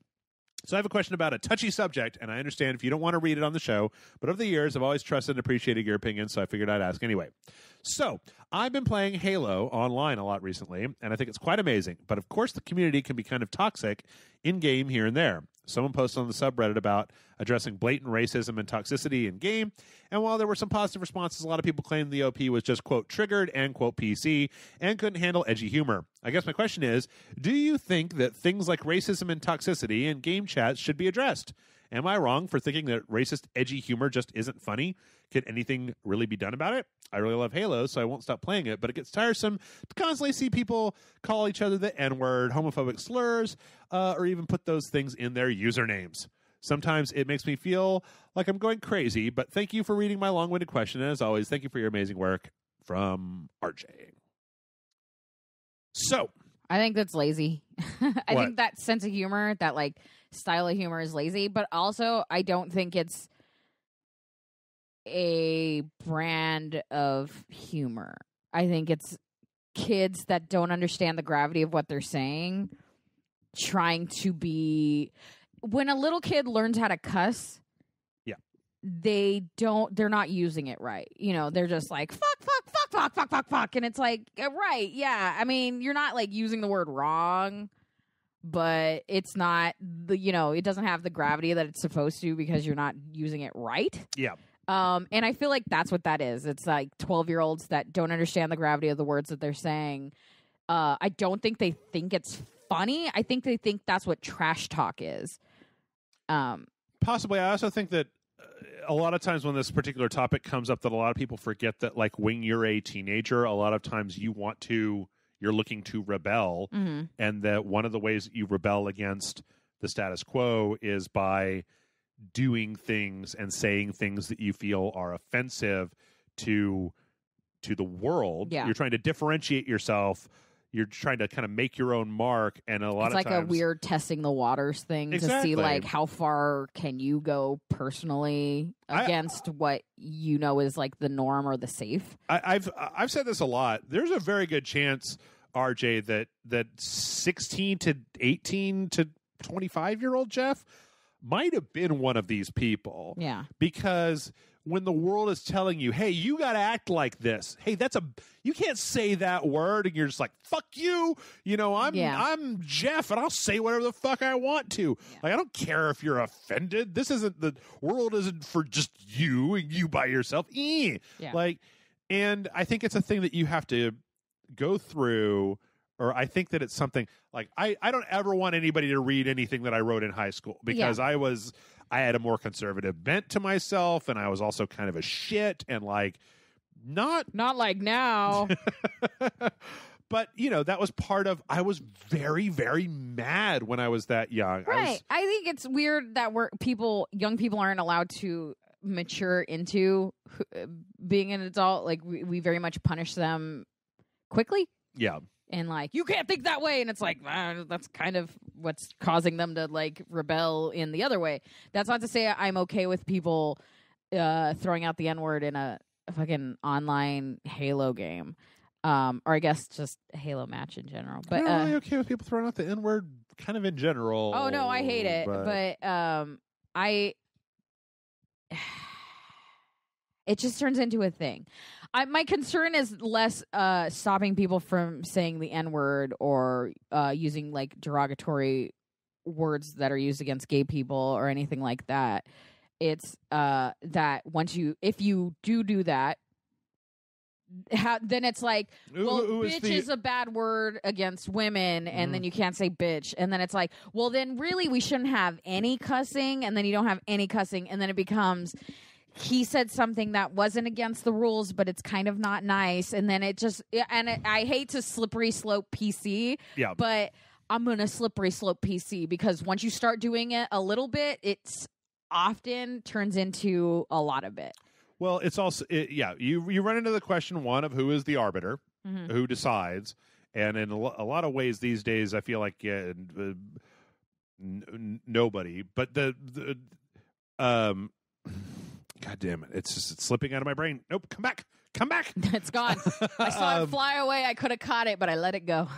Speaker 1: So I have a question about a touchy subject, and I understand if you don't want to read it on the show, but over the years, I've always trusted and appreciated your opinion, so I figured I'd ask anyway. So I've been playing Halo online a lot recently, and I think it's quite amazing. But of course, the community can be kind of toxic in-game here and there. Someone posted on the subreddit about addressing blatant racism and toxicity in-game, and while there were some positive responses, a lot of people claimed the OP was just, quote, triggered and, quote, PC, and couldn't handle edgy humor. I guess my question is, do you think that things like racism and toxicity in game chats should be addressed? Am I wrong for thinking that racist, edgy humor just isn't funny? Can anything really be done about it? I really love Halo, so I won't stop playing it, but it gets tiresome to constantly see people call each other the N-word, homophobic slurs, or even put those things in their usernames. Sometimes it makes me feel like I'm going crazy, but thank you for reading my long-winded question, and as always, thank you for your amazing work. From RJ. So.
Speaker 2: I think that's lazy. I think that sense of humor, that, like, style of humor is lazy, but also I don't think it's a brand of humor. I think it's kids that don't understand the gravity of what they're saying, trying to be... When a little kid learns how to cuss, they're not using it right. You know, they're just like, fuck. And it's like, right, yeah. I mean, you're not, like, using the word wrong, but it's not, it doesn't have the gravity that it's supposed to because you're not using it right.
Speaker 1: Yeah.
Speaker 2: And I feel like that's what that is. It's like 12-year-olds that don't understand the gravity of the words that they're saying. I don't think they think it's funny. I think they think that's what trash talk is.
Speaker 1: Possibly. I also think that a lot of times when this particular topic comes up, that a lot of people forget that, like, when you're a teenager, a lot of times you're looking to rebel, and that one of the ways that you rebel against the status quo is by doing things and saying things that you feel are offensive to the world.
Speaker 2: Yeah.
Speaker 1: You're trying to differentiate yourself. You're trying to kind of make your own mark, and a lot of times...
Speaker 2: It's like a weird testing the waters thing to see, like, how far can you go personally against what you know is, like, the norm or the safe.
Speaker 1: I've said this a lot. There's a very good chance, RJ, that 16 to 18 to 25-year-old Jeff might have been one of these people.
Speaker 2: Yeah. Because
Speaker 1: when the world is telling you, hey, you got to act like this. Hey, you can't say that word, and you're just like, fuck you. You know, I'm Jeff, and I'll say whatever the fuck I want to. Yeah. Like, I don't care if you're offended. The world isn't for just you and you by yourself. Yeah. Like, And I think it's a thing that you have to go through, or I think that it's something like I don't ever want anybody to read anything that I wrote in high school because I had a more conservative bent to myself, and I was also kind of a shit and like not
Speaker 2: like now.
Speaker 1: But, that was part of, I was very, very mad when I was that young.
Speaker 2: Right. I think it's weird that young people aren't allowed to mature into being an adult. Like, we very much punish them quickly.
Speaker 1: Yeah.
Speaker 2: And, like, you can't think that way. And it's like, that's kind of what's causing them to, like, rebel in the other way. That's not to say I'm okay with people throwing out the N-word in a fucking online Halo game. Or I guess just a Halo match in general. But
Speaker 1: I'm really okay with people throwing out the N-word kind of in general.
Speaker 2: Oh, no, I hate it. But it just turns into a thing. My concern is less stopping people from saying the N-word or using like derogatory words that are used against gay people or anything like that. It's that if you do that, then it's like, well, bitch is a bad word against women, and then you can't say bitch. And then it's like, well, then really we shouldn't have any cussing, and then you don't have any cussing, and then it becomes, he said something that wasn't against the rules, but it's kind of not nice. And then it just, I hate to slippery slope PC, but I'm going to slippery slope PC because once you start doing it a little bit, it's often turns into a lot of it.
Speaker 1: Well, it's also, you run into the question, one, of who is the arbiter, who decides. And in a lot of ways these days, I feel like nobody. But God damn it. It's slipping out of my brain. Nope, come back.
Speaker 2: It's gone. I saw it fly away. I could have caught it, but I let it go.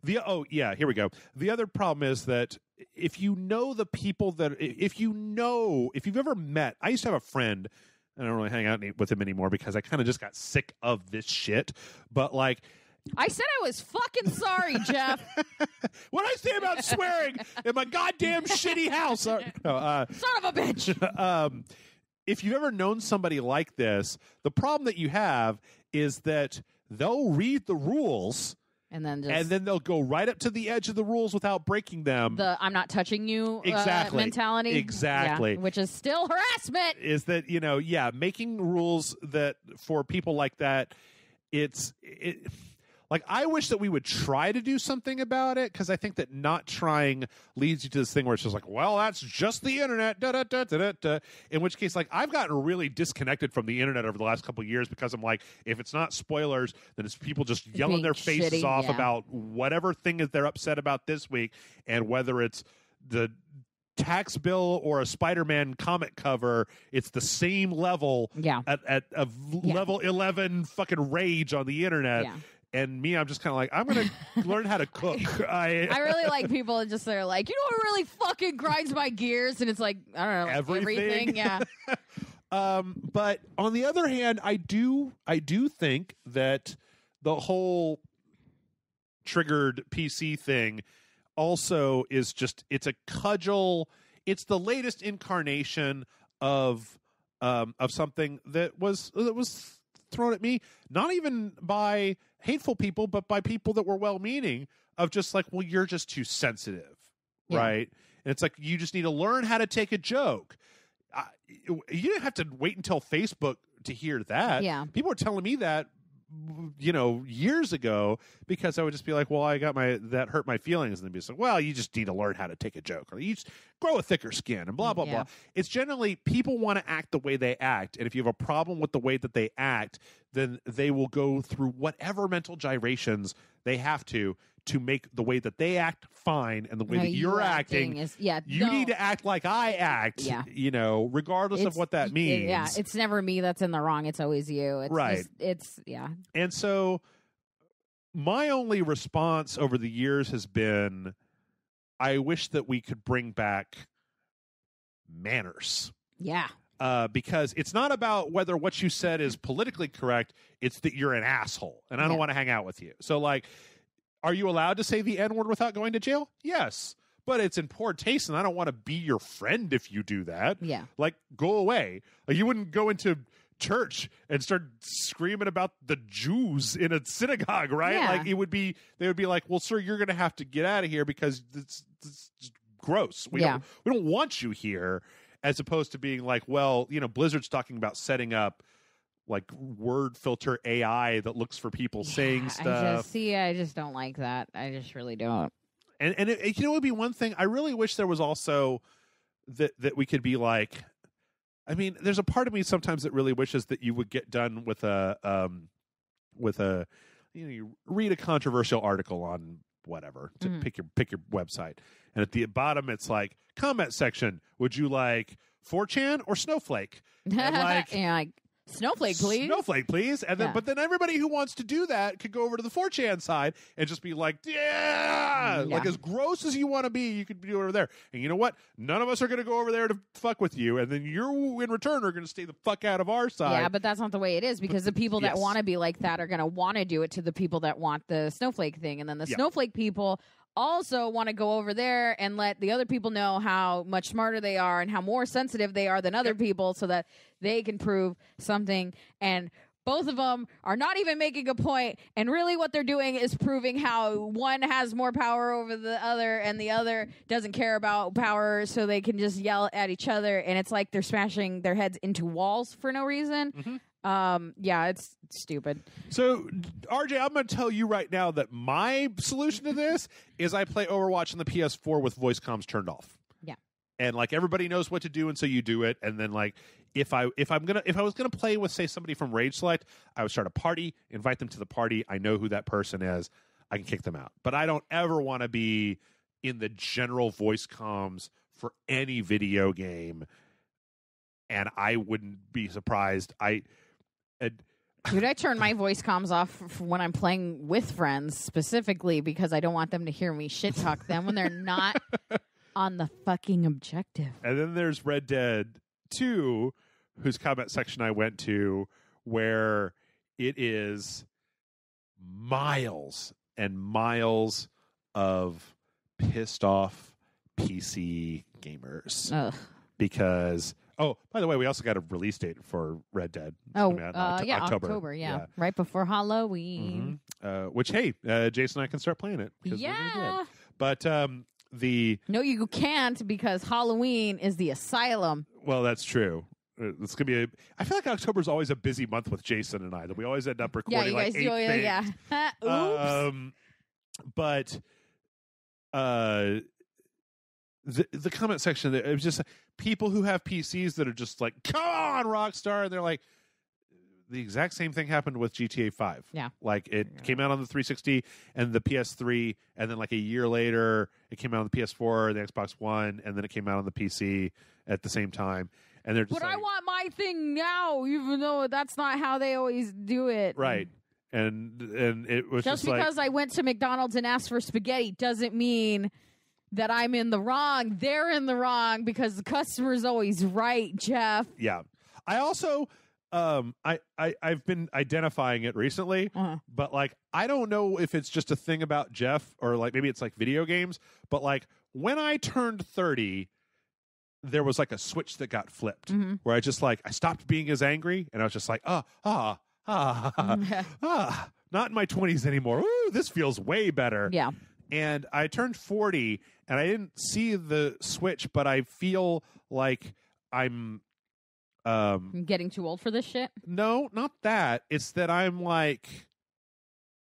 Speaker 1: Here we go. The other problem is that if you know the people if you've ever met, I used to have a friend, and I don't really hang out with him anymore because I kind of just got sick of this shit. But like,
Speaker 2: I said I was fucking sorry, Jeff.
Speaker 1: What I say about swearing in my goddamn shitty house? Son
Speaker 2: of a bitch.
Speaker 1: If you've ever known somebody like this, the problem that you have is that they'll read the rules. And then they'll go right up to the edge of the rules without breaking them.
Speaker 2: The I'm not touching you mentality.
Speaker 1: Exactly.
Speaker 2: Yeah, which is still harassment.
Speaker 1: Is that, making rules that for people like that, like, I wish that we would try to do something about it, because I think that not trying leads you to this thing where it's just like, well, that's just the internet, da-da-da-da-da-da. In which case, like, I've gotten really disconnected from the internet over the last couple of years because I'm like, if it's not spoilers, then it's people just yelling their faces off about whatever thing that they're upset about this week, and whether it's the tax bill or a Spider-Man comic cover, it's the same level of level 11 fucking rage on the internet. Yeah. And me, I'm just kind of like, I'm going to learn how to cook.
Speaker 2: I really like people that are like, you know what really fucking grinds my gears? And it's like, I don't know, everything. Yeah.
Speaker 1: But on the other hand, I do think that the whole triggered PC thing also is just, it's a cudgel. It's the latest incarnation of something that was thrown at me, not even by hateful people, but by people that were well-meaning, of just like, well, you're just too sensitive, right? And it's like, you just need to learn how to take a joke. You didn't have to wait until Facebook to hear that.
Speaker 2: Yeah.
Speaker 1: People were telling me that, years ago, because I would just be like, well, that hurt my feelings. And they'd be like, well, you just need to learn how to take a joke, or you just grow a thicker skin, and blah, blah, blah. It's generally, people want to act the way they act. And if you have a problem with the way that they act, then they will go through whatever mental gyrations they have to make the way that they act fine, and the way that you're acting is, you need to act like I act, regardless of what that means.
Speaker 2: It's never me that's in the wrong. It's always you. It's
Speaker 1: right. And so my only response over the years has been, I wish that we could bring back manners.
Speaker 2: Yeah.
Speaker 1: Because it's not about whether what you said is politically correct. It's that you're an asshole, and I don't want to hang out with you. So, like, are you allowed to say the N-word without going to jail? Yes. But it's in poor taste, and I don't want to be your friend if you do that.
Speaker 2: Yeah.
Speaker 1: Like, go away. Like, you wouldn't go into church and start screaming about the Jews in a synagogue, right?
Speaker 2: Yeah.
Speaker 1: Like they would be like, well, sir, you're going to have to get out of here because it's gross. We don't want you here. As opposed to being like, well, Blizzard's talking about setting up like word filter AI that looks for people saying stuff.
Speaker 2: I just don't like that. I just really don't.
Speaker 1: And it would be one thing. I really wish there was also that we could be like, I mean, there's a part of me sometimes that really wishes that you would get done with you read a controversial article on whatever to pick your website. And at the bottom, it's like comment section. Would you like 4chan or Snowflake? And like,
Speaker 2: Snowflake, please.
Speaker 1: Snowflake, please. And then, but then everybody who wants to do that could go over to the 4chan side and just be like, like as gross as you want to be, you could do it over there. And you know what? None of us are going to go over there to fuck with you. And then you, in return, are going to stay the fuck out of our side.
Speaker 2: Yeah, but that's not the way it is because the people that want to be like that are going to want to do it to the people that want the Snowflake thing. And then the Snowflake people also want to go over there and let the other people know how much smarter they are and how more sensitive they are than other people so that they can prove something. And both of them are not even making a point. And really what they're doing is proving how one has more power over the other and the other doesn't care about power, so they can just yell at each other. And it's like they're smashing their heads into walls for no reason. It's stupid.
Speaker 1: So, RJ, I'm going to tell you right now that my solution to this is I play Overwatch on the PS4 with voice comms turned off.
Speaker 2: Yeah.
Speaker 1: And like everybody knows what to do, and so you do it. And then like if I was gonna play with, say, somebody from Rage Select, I would start a party, invite them to the party. I know who that person is. I can kick them out. But I don't ever want to be in the general voice comms for any video game. And I wouldn't be surprised.
Speaker 2: Dude, I turn my voice comms off when I'm playing with friends, specifically because I don't want them to hear me shit talk them when they're not on the fucking objective.
Speaker 1: And then there's Red Dead 2, whose comment section I went to, where it is miles and miles of pissed off PC gamers.
Speaker 2: Ugh.
Speaker 1: Because... Oh, by the way, we also got a release date for Red Dead.
Speaker 2: October, yeah. Right before Halloween.
Speaker 1: Which, hey, Jason and I can start playing it.
Speaker 2: Yeah.
Speaker 1: But
Speaker 2: No, you can't, because Halloween is the asylum.
Speaker 1: Well, that's true. It's going to be I feel like October's always a busy month with Jason and I, that we always end up recording like 8 things.
Speaker 2: Yeah. Oops.
Speaker 1: But the comment section, it was just people who have PCs that are just like, come on, Rockstar. And they're like, the exact same thing happened with GTA 5.
Speaker 2: Yeah.
Speaker 1: Like it came out on the 360 and the PS3, and then like a year later, it came out on the PS4, the Xbox One, and then it came out on the PC at the same time. And they're just
Speaker 2: I want my thing now, even though that's not how they always do it.
Speaker 1: Right. And it was just
Speaker 2: because I went to McDonald's and asked for spaghetti doesn't mean that I'm in the wrong. They're in the wrong because the customer's always right, Jeff.
Speaker 1: Yeah. I also, I've been identifying it recently, but like, I don't know if it's just a thing about Jeff or like maybe it's like video games, but like when I turned 30, there was like a switch that got flipped where I stopped being as angry, and I was just like, not in my 20s anymore. Ooh, this feels way better.
Speaker 2: Yeah.
Speaker 1: And I turned 40, and I didn't see the switch, but I feel like I'm
Speaker 2: getting too old for this shit?
Speaker 1: No, not that. It's that I'm like,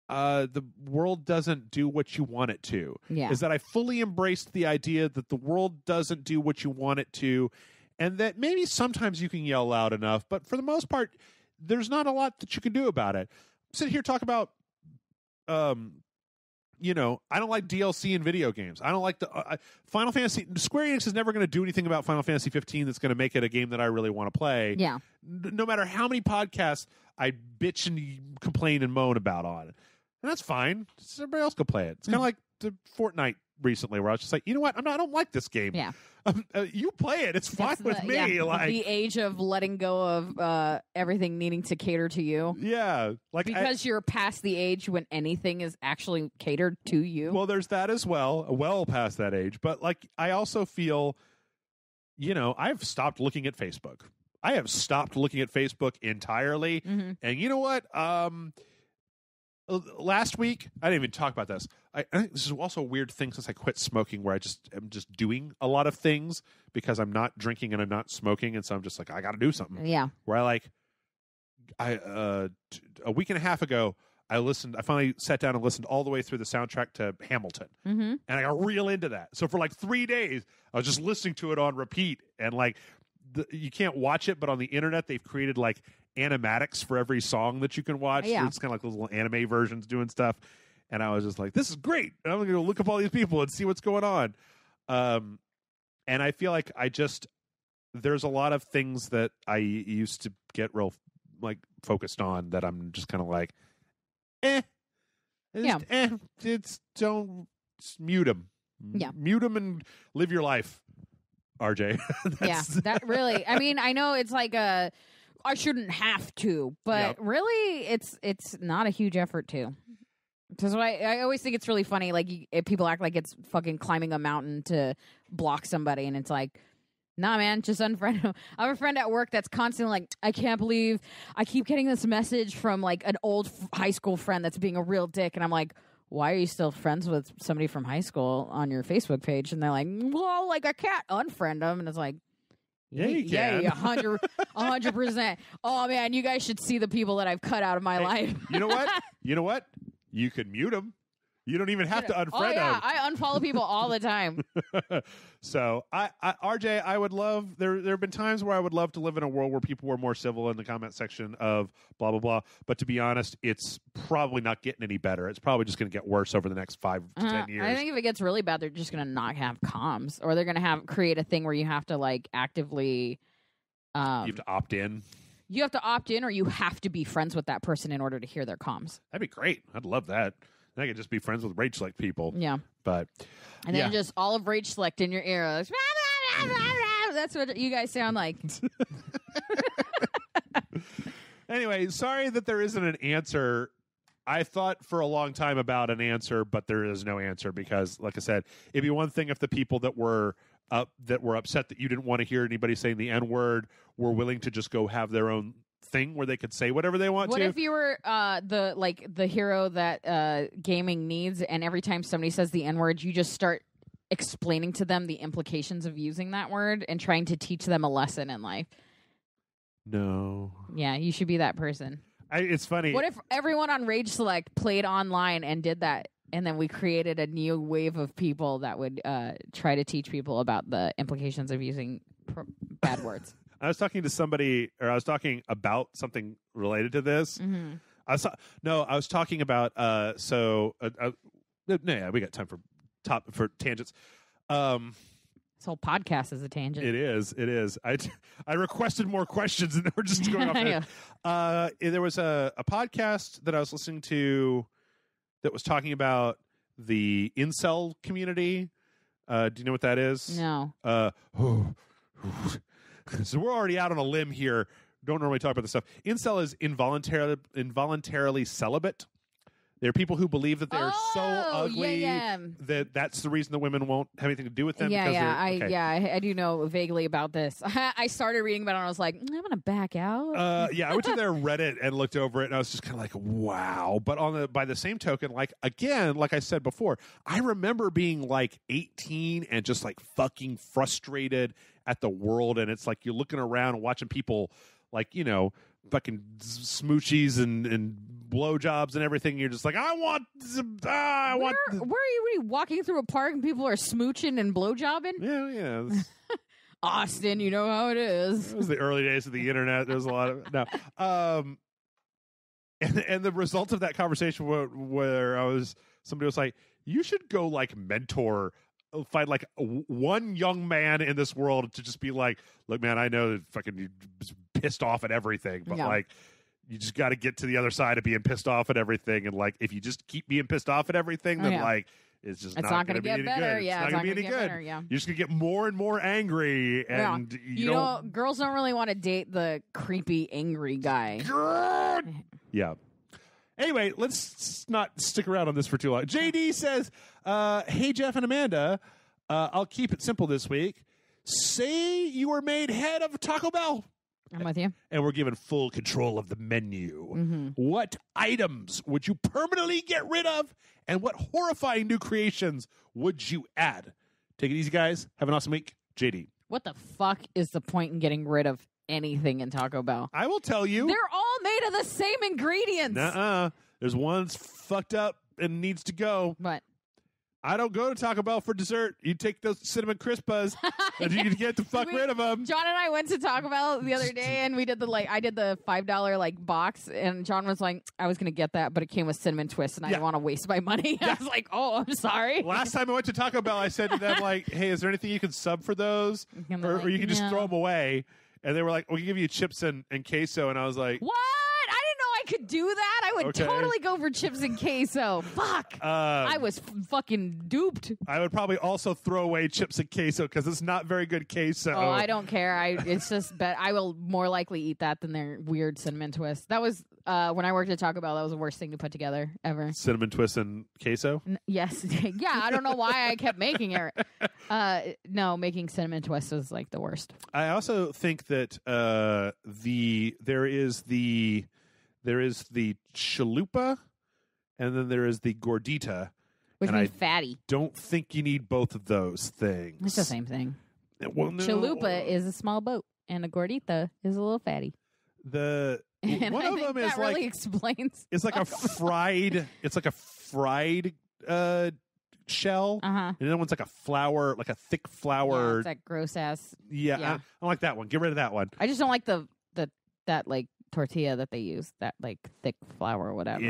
Speaker 1: the world doesn't do what you want it to.
Speaker 2: Yeah.
Speaker 1: Is that I fully embraced the idea that the world doesn't do what you want it to, and that maybe sometimes you can yell loud enough, but for the most part, there's not a lot that you can do about it. Sit here, talk about, I don't like DLC in video games. I don't like the Final Fantasy. Square Enix is never going to do anything about Final Fantasy 15 that's going to make it a game that I really want to play.
Speaker 2: Yeah.
Speaker 1: No matter how many podcasts I bitch and complain and moan about on it. And that's fine. Just everybody else go play it. It's kind of like the Fortnite recently, where I was just like, you know what? I don't like this game.
Speaker 2: Yeah.
Speaker 1: You play it. It's fine with me.
Speaker 2: Yeah,
Speaker 1: like
Speaker 2: the age of letting go of everything needing to cater to you.
Speaker 1: Yeah. Like
Speaker 2: because you're past the age when anything is actually catered to you.
Speaker 1: Well, there's that as well past that age. But like, I also feel, I've stopped looking at Facebook. I have stopped looking at Facebook entirely.
Speaker 2: Mm-hmm.
Speaker 1: And you know what? Last week, I didn't even talk about this. I think this is also a weird thing since I quit smoking, where I'm just doing a lot of things because I'm not drinking and I'm not smoking, and so I'm just like, I got to do something.
Speaker 2: Yeah.
Speaker 1: Where a week and a half ago, I finally sat down and listened all the way through the soundtrack to Hamilton,
Speaker 2: mm-hmm.
Speaker 1: and I got real into that. So for like 3 days, I was just listening to it on repeat, and like you can't watch it, but on the internet they've created like animatics for every song that you can watch.
Speaker 2: Yeah.
Speaker 1: It's kind of like those little anime versions doing stuff. And I was just like, this is great. And I'm going to go look up all these people and see what's going on. And I feel like there's a lot of things that I used to get real like focused on that I'm just kind of like, just mute them.
Speaker 2: Yeah.
Speaker 1: Mute them and live your life, RJ.
Speaker 2: Yeah, that really, I mean, I know it's like I shouldn't have to, but really it's not a huge effort to. Because I always think it's really funny, like people act like it's fucking climbing a mountain to block somebody, and it's like, nah, man, just unfriend him. I have a friend at work that's constantly like, I can't believe I keep getting this message from like an old high school friend that's being a real dick, and I'm like, why are you still friends with somebody from high school on your Facebook page? And they're like, well, like I can't unfriend them, and it's like,
Speaker 1: yeah, you can.
Speaker 2: Yeah, 100%. Oh man, you guys should see the people that I've cut out of my life.
Speaker 1: You know what? You can mute them. You don't even have to unfriend them.
Speaker 2: I unfollow people all the time.
Speaker 1: So, RJ, I would love, there have been times where I would love to live in a world where people were more civil in the comment section of blah, blah, blah. But to be honest, it's probably not getting any better. It's probably just going to get worse over the next 5 to 10 years.
Speaker 2: I think if it gets really bad, they're just going to not have comms. Or they're going to create a thing where you have to like actively...
Speaker 1: you have to opt in.
Speaker 2: You have to opt in, or you have to be friends with that person in order to hear their comms.
Speaker 1: That'd be great. I'd love that. Then I could just be friends with Rage Select people.
Speaker 2: Yeah.
Speaker 1: But
Speaker 2: and then just all of Rage Select in your ear. Like, that's what you guys sound like.
Speaker 1: Anyway, sorry that there isn't an answer. I thought for a long time about an answer, but there is no answer because, like I said, it'd be one thing if the people that were upset that you didn't want to hear anybody saying the N-word were willing to just go have their own thing where they could say whatever they want
Speaker 2: to. What if you were the hero that gaming needs, and every time somebody says the N-word, you just start explaining to them the implications of using that word and trying to teach them a lesson in life?
Speaker 1: No.
Speaker 2: Yeah, you should be that person.
Speaker 1: It's funny.
Speaker 2: What if everyone on Rage Select played online and did that, and then we created a new wave of people that would try to teach people about the implications of using bad words?
Speaker 1: I was talking to somebody, or I was talking about something related to this.
Speaker 2: Mm-hmm.
Speaker 1: I was talking about. Yeah, we got time for tangents.
Speaker 2: This whole podcast is a tangent.
Speaker 1: It is. I requested more questions, and we're just going off. Yeah. There was a podcast that I was listening to that was talking about the incel community. Do you know what that is?
Speaker 2: No.
Speaker 1: So we're already out on a limb here. Don't normally talk about this stuff. Incel is involuntarily celibate. There are people who believe that they're so ugly that that's the reason the women won't have anything to do with them.
Speaker 2: I do know vaguely about this. I started reading about it and I was like, I'm going to back out.
Speaker 1: I went to their Reddit and looked over it and I was just kind of like, wow. But by the same token, like I said before, I remember being like 18 and just like fucking frustrated at the world. And it's like you're looking around and watching people like, fucking smoochies and blowjobs and everything. You're just like, where are
Speaker 2: you walking through a park and people are smooching and blowjobbing?
Speaker 1: Yeah.
Speaker 2: Austin, you know how it is.
Speaker 1: It was the early days of the internet. There was a lot of and the result of that conversation where somebody was like, you should go like find like one young man in this world to just be like, look, man, I know that fucking you're pissed off at everything, but like you just got to get to the other side of being pissed off at everything. And like, if you just keep being pissed off at everything, then like, it's not going to get better.
Speaker 2: Yeah,
Speaker 1: it's not going to be any good. You're just going to get more and more angry. And
Speaker 2: girls don't really want to date the creepy, angry guy.
Speaker 1: Yeah. Anyway, let's not stick around on this for too long. JD says, hey, Jeff and Amanda, I'll keep it simple this week. Say you were made head of Taco Bell.
Speaker 2: I'm with you.
Speaker 1: And we're given full control of the menu.
Speaker 2: Mm-hmm.
Speaker 1: What items would you permanently get rid of? And what horrifying new creations would you add? Take it easy, guys. Have an awesome week. JD.
Speaker 2: What the fuck is the point in getting rid of anything in Taco Bell?
Speaker 1: I will tell you.
Speaker 2: They're all made of the same ingredients.
Speaker 1: Nuh-uh. There's one's fucked up and needs to go.
Speaker 2: What?
Speaker 1: I don't go to Taco Bell for dessert. You take those cinnamon crispas and you can get the fuck rid of them.
Speaker 2: John and I went to Taco Bell the other day and we did I did the $5 box, and John was like, I was going to get that, but it came with cinnamon twists and I didn't want to waste my money. I was like, oh, I'm sorry.
Speaker 1: Last time I went to Taco Bell, I said to them hey, is there anything you can sub for those? Or you can just throw them away. And they were like, we can give you chips and queso. And I was like,
Speaker 2: what? I could do that. I would totally go for chips and queso. Fuck. I was fucking duped.
Speaker 1: I would probably also throw away chips and queso because it's not very good queso.
Speaker 2: Oh, I don't care. It's just, but I will more likely eat that than their weird cinnamon twist. That was when I worked at Taco Bell. That was the worst thing to put together ever.
Speaker 1: Cinnamon twist and queso.
Speaker 2: Yes. Yeah. I don't know why I kept making it. No, making cinnamon twist was like the worst.
Speaker 1: I also think that there is the chalupa, and then there is the gordita.
Speaker 2: Which means fatty.
Speaker 1: Don't think you need both of those things.
Speaker 2: It's the same thing.
Speaker 1: Well, no.
Speaker 2: Chalupa is a small boat, and a gordita is a little fatty.
Speaker 1: One of them is
Speaker 2: that really explains.
Speaker 1: It's like a fried. It's like a fried shell, and the other one's like a flour, like a thick flour.
Speaker 2: Yeah, it's that gross ass.
Speaker 1: Yeah, I don't like that one. Get rid of that one.
Speaker 2: I just don't like that tortilla that they use, that thick flour or whatever.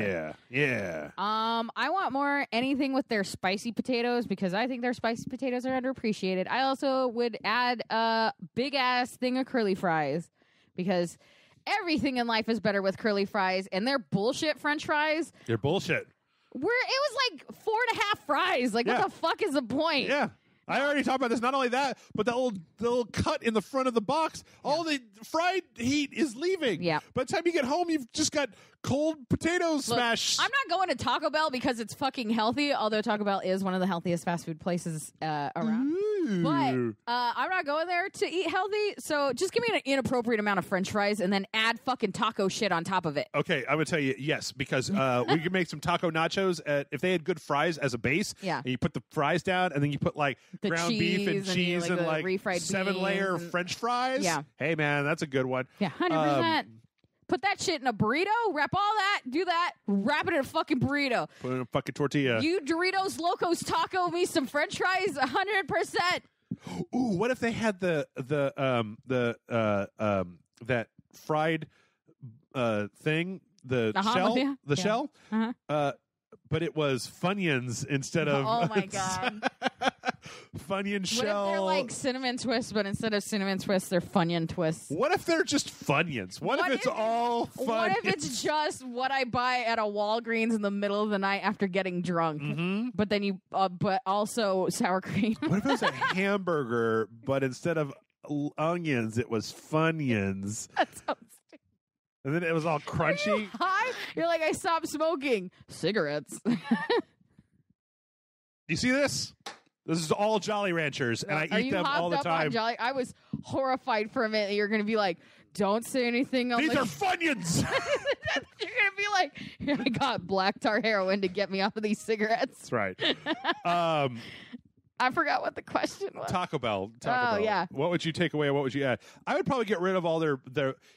Speaker 1: Yeah.
Speaker 2: I want more anything with their spicy potatoes because I think their spicy potatoes are underappreciated. I also would add a big ass thing of curly fries because everything in life is better with curly fries, and they're bullshit French fries.
Speaker 1: They're bullshit.
Speaker 2: It was like 4.5 fries. What the fuck is the point?
Speaker 1: Yeah. I already talked about this. Not only that, but the little cut in the front of the box, all the fried heat is leaving.
Speaker 2: Yeah.
Speaker 1: By the time you get home, you've just got cold potatoes smashed.
Speaker 2: I'm not going to Taco Bell because it's fucking healthy, although Taco Bell is one of the healthiest fast food places around.
Speaker 1: Ooh.
Speaker 2: But I'm not going there to eat healthy, so just give me an inappropriate amount of French fries and then add fucking taco shit on top of it.
Speaker 1: Okay, I would tell you yes, because we could make some taco nachos if they had good fries as a base.
Speaker 2: Yeah.
Speaker 1: And you put the fries down, and then you put the ground beef and cheese and
Speaker 2: refried
Speaker 1: 7-layer French fries.
Speaker 2: Yeah.
Speaker 1: Hey man, that's a good one.
Speaker 2: Yeah, 100%. Put that shit in a burrito, wrap all that, do that, wrap it in a fucking burrito.
Speaker 1: Put it in a fucking tortilla.
Speaker 2: You Doritos Locos Taco me some French fries, 100%.
Speaker 1: Ooh, what if they had that fried thing, the shell, but it was Funyuns instead of.
Speaker 2: Oh my god.
Speaker 1: Funyun shell.
Speaker 2: What if they're like cinnamon twists, but instead of cinnamon twists, they're Funyun twists?
Speaker 1: What if they're just Funyuns? What if it's all Funyuns?
Speaker 2: What if it's just what I buy at a Walgreens in the middle of the night after getting drunk?
Speaker 1: Mm-hmm.
Speaker 2: But then but also sour cream.
Speaker 1: What if it was a hamburger, but instead of onions, it was Funyuns?
Speaker 2: That sounds stupid.
Speaker 1: And then it was all crunchy.
Speaker 2: Are you high? You're like, I stopped smoking cigarettes.
Speaker 1: You see this? This is all Jolly Ranchers, and I eat them all the time.
Speaker 2: I was horrified for a minute. You're going to be like, don't say anything.
Speaker 1: These are Funyuns.
Speaker 2: You're going to be like, I got black tar heroin to get me off of these cigarettes.
Speaker 1: That's right.
Speaker 2: I forgot what the question was.
Speaker 1: Taco Bell. Bell.
Speaker 2: Yeah.
Speaker 1: What would you take away? What would you add? I would probably get rid of all their.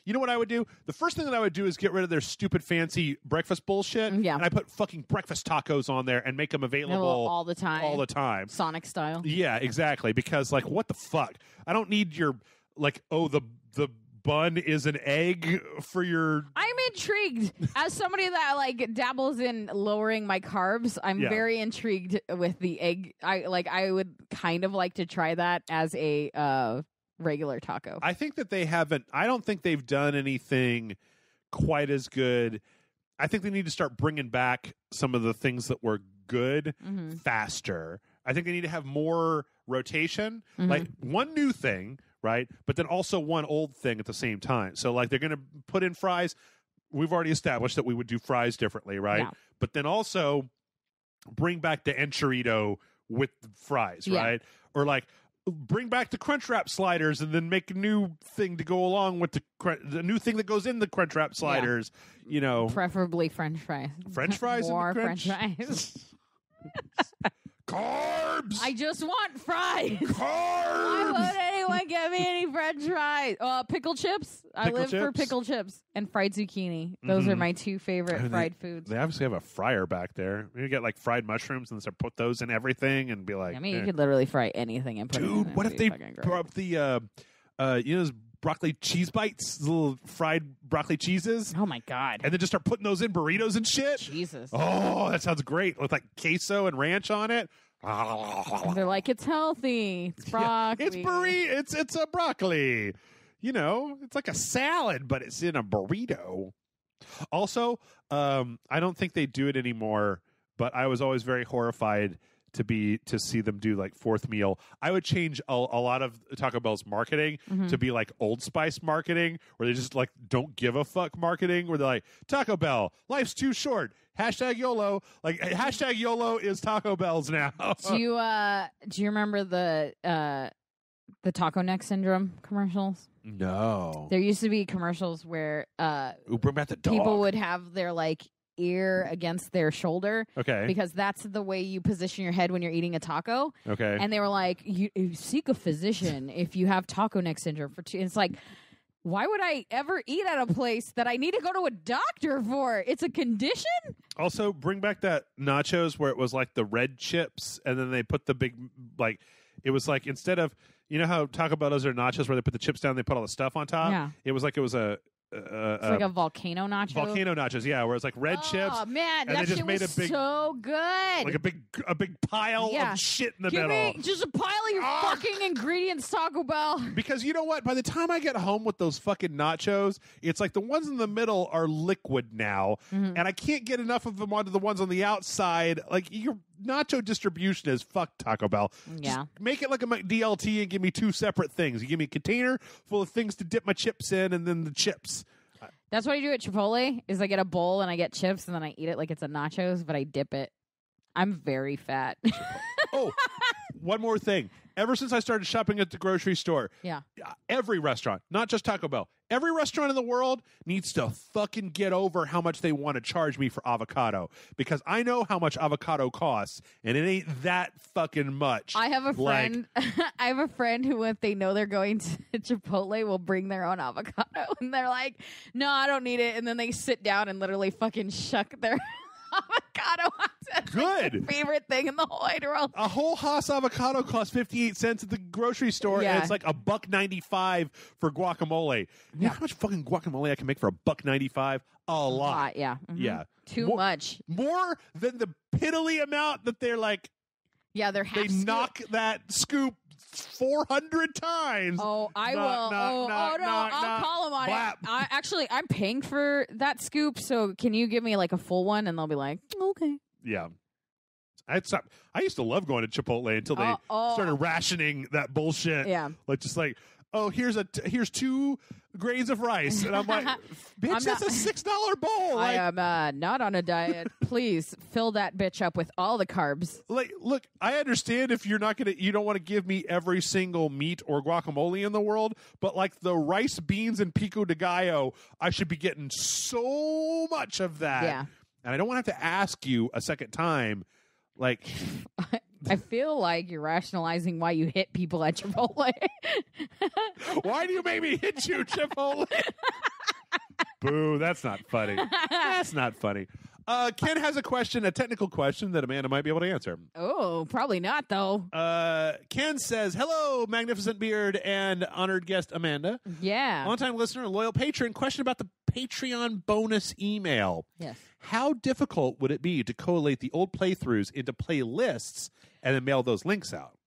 Speaker 1: You know what I would do? The first thing that I would do is get rid of their stupid fancy breakfast bullshit.
Speaker 2: Yeah.
Speaker 1: And I put fucking breakfast tacos on there and make them available
Speaker 2: all the time.
Speaker 1: All the time.
Speaker 2: Sonic style.
Speaker 1: Yeah, exactly. Because what the fuck? I don't need your the bun is an egg for your.
Speaker 2: I'm intrigued as somebody that dabbles in lowering my carbs. I'm very intrigued with the egg. I would kind of like to try that as a regular taco.
Speaker 1: I think that they haven't. I don't think they've done anything quite as good. I think they need to start bringing back some of the things that were good faster. I think they need to have more rotation, like one new thing. Right, but then also one old thing at the same time. So they're going to put in fries. We've already established that we would do fries differently, right? Yeah. But then also bring back the enchilito with the fries, right? Or bring back the Crunchwrap sliders and then make a new thing to go along with the new thing that goes in the Crunchwrap sliders. Yeah. You know,
Speaker 2: preferably French fries.
Speaker 1: French fries,
Speaker 2: more French fries.
Speaker 1: Carbs.
Speaker 2: I just want fries.
Speaker 1: Carbs.
Speaker 2: Why won't anyone get me any French fries? Pickle chips. I live for pickle chips and fried zucchini. Those are my two favorite fried foods.
Speaker 1: They obviously have a fryer back there. You get like fried mushrooms and put those in everything and be like.
Speaker 2: I mean, you could literally fry anything and put it in.
Speaker 1: Dude, what if they brought up the those broccoli cheese bites, little fried broccoli cheeses?
Speaker 2: Oh my god!
Speaker 1: And then just start putting those in burritos and shit.
Speaker 2: Jesus!
Speaker 1: Oh, that sounds great with like queso and ranch on it.
Speaker 2: And they're like, it's healthy. It's broccoli.
Speaker 1: Yeah, it's a broccoli. You know, it's like a salad, but it's in a burrito. Also, I don't think they do it anymore, but I was always very horrified to see them do like fourth meal. I would change a lot of Taco Bell's marketing to be like Old Spice marketing, where they just like don't give a fuck marketing, where they're like, Taco Bell, life's too short. Hashtag YOLO. Like hashtag YOLO is Taco Bell's now.
Speaker 2: Do you remember the Taco Neck syndrome commercials?
Speaker 1: No.
Speaker 2: There used to be commercials where
Speaker 1: bring back the dog.
Speaker 2: People would have their like ear against their shoulder.
Speaker 1: Okay.
Speaker 2: Because that's the way you position your head when you're eating a taco.
Speaker 1: Okay.
Speaker 2: And they were like, you seek a physician if you have taco neck syndrome. It's like, why would I ever eat at a place that I need to go to a doctor for? It's a condition?
Speaker 1: Also, bring back that nachos where it was like the red chips and then they put the big, like, it was like instead of, you know how Taco Bell does their nachos where they put the chips down and they put all the stuff on top?
Speaker 2: Yeah.
Speaker 1: It was
Speaker 2: it's like a volcano nacho.
Speaker 1: Volcano nachos, yeah, where it's like red chips.
Speaker 2: Oh man,
Speaker 1: and
Speaker 2: that
Speaker 1: they just
Speaker 2: shit
Speaker 1: made
Speaker 2: was
Speaker 1: a big,
Speaker 2: so good.
Speaker 1: like a big pile of shit in the
Speaker 2: Give
Speaker 1: middle.
Speaker 2: me just a pile of your fucking ingredients, Taco Bell.
Speaker 1: Because you know what? By the time I get home with those fucking nachos, it's like the ones in the middle are liquid now, and I can't get enough of them onto the ones on the outside. Like your nacho distribution is fucked, Taco Bell.
Speaker 2: Yeah.
Speaker 1: Just make it like a DLT and give me two separate things. You give me a container full of things to dip my chips in, and then the chips.
Speaker 2: That's what I do at Chipotle, is I get a bowl and I get chips and then I eat it like it's a nachos, but I dip it. I'm very fat.
Speaker 1: Oh, one more thing. Ever since I started shopping at the grocery store, every restaurant, not just Taco Bell, every restaurant in the world needs to fucking get over how much they want to charge me for avocado, because I know how much avocado costs, and it ain't that fucking much.
Speaker 2: I have a friend. I have a friend who, if they know they're going to Chipotle, will bring their own avocado, and they're like, "No, I don't need it," and then they sit down and literally fucking shuck their avocado. That's
Speaker 1: good.
Speaker 2: Like my favorite thing in the whole wide world.
Speaker 1: A whole Haas avocado costs 58 cents at the grocery store, and it's like $1.95 for guacamole. You know how much fucking guacamole I can make for $1.95? A lot.
Speaker 2: Yeah. Mm-hmm.
Speaker 1: Yeah.
Speaker 2: Too much.
Speaker 1: More than the piddly amount that they're like.
Speaker 2: Yeah, they
Speaker 1: knock that scoop 400 times.
Speaker 2: Oh, I will. I'll call them on it. I'm paying for that scoop, so can you give me like a full one? And they'll be like, okay.
Speaker 1: Yeah. I used to love going to Chipotle until they started rationing that bullshit.
Speaker 2: Yeah.
Speaker 1: Like just like, oh, here's 2 grains of rice, and I'm like, bitch, that's a $6 bowl.
Speaker 2: I am not on a diet. Please fill that bitch up with all the carbs.
Speaker 1: Like, look, I understand if you don't want to give me every single meat or guacamole in the world, but like the rice, beans, and pico de gallo, I should be getting so much of that.
Speaker 2: Yeah.
Speaker 1: And I don't want to have to ask you a second time, like.
Speaker 2: I feel like you're rationalizing why you hit people at Chipotle.
Speaker 1: Why do you make me hit you, Chipotle? Boo, that's not funny. That's not funny. Ken has a technical question that Amanda might be able to answer.
Speaker 2: Oh, probably not, though.
Speaker 1: Ken says, hello, magnificent beard and honored guest Amanda.
Speaker 2: Yeah.
Speaker 1: Long-time listener and loyal patron. Question about the Patreon bonus email.
Speaker 2: Yes.
Speaker 1: How difficult would it be to collate the old playthroughs into playlists and then mail those links out?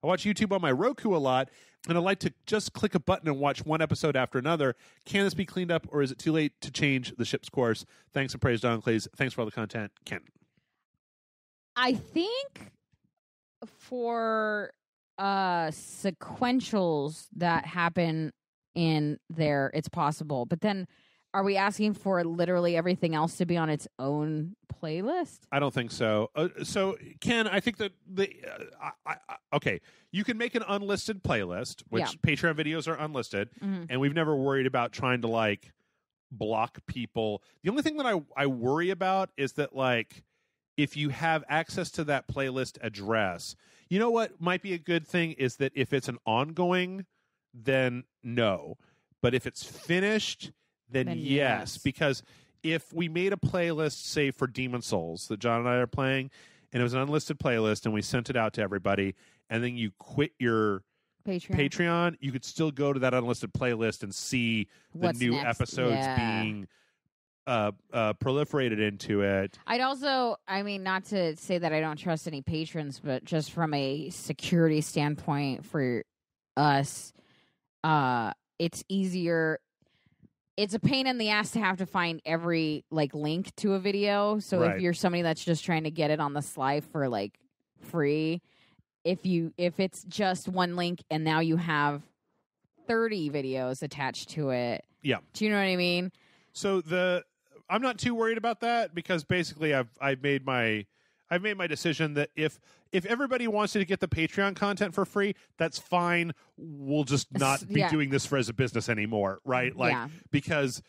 Speaker 1: I watch YouTube on my Roku a lot, and I like to just click a button and watch one episode after another. Can this be cleaned up, or is it too late to change the ship's course? Thanks and praise, Don Clays. Thanks for all the content, Ken.
Speaker 2: I think for sequentials that happen in there, it's possible. But then are we asking for literally everything else to be on its own playlist?
Speaker 1: I don't think so. So, Ken, I think that okay, you can make an unlisted playlist, which Patreon videos are unlisted, and we've never worried about trying to like block people. The only thing that I worry about is that like if you have access to that playlist address, you know what might be a good thing is that if it's an ongoing, then no. But if it's finished, then yes. Because if we made a playlist, say, for Demon's Souls that John and I are playing, and it was an unlisted playlist, and we sent it out to everybody, and then you quit your Patreon, you could still go to that unlisted playlist and see the new episodes being proliferated into it.
Speaker 2: I'd also, I mean, not to say that I don't trust any patrons, but just from a security standpoint for us, it's easier. It's a pain in the ass to have to find every like link to a video. So if you're somebody that's just trying to get it on the sly for like free, if it's just one link and now you have 30 videos attached to it.
Speaker 1: Yeah.
Speaker 2: Do you know what I mean?
Speaker 1: So I'm not too worried about that because basically I've made my decision that if everybody wants to get the Patreon content for free, that's fine. We'll just not be doing this as a business anymore, right? Like because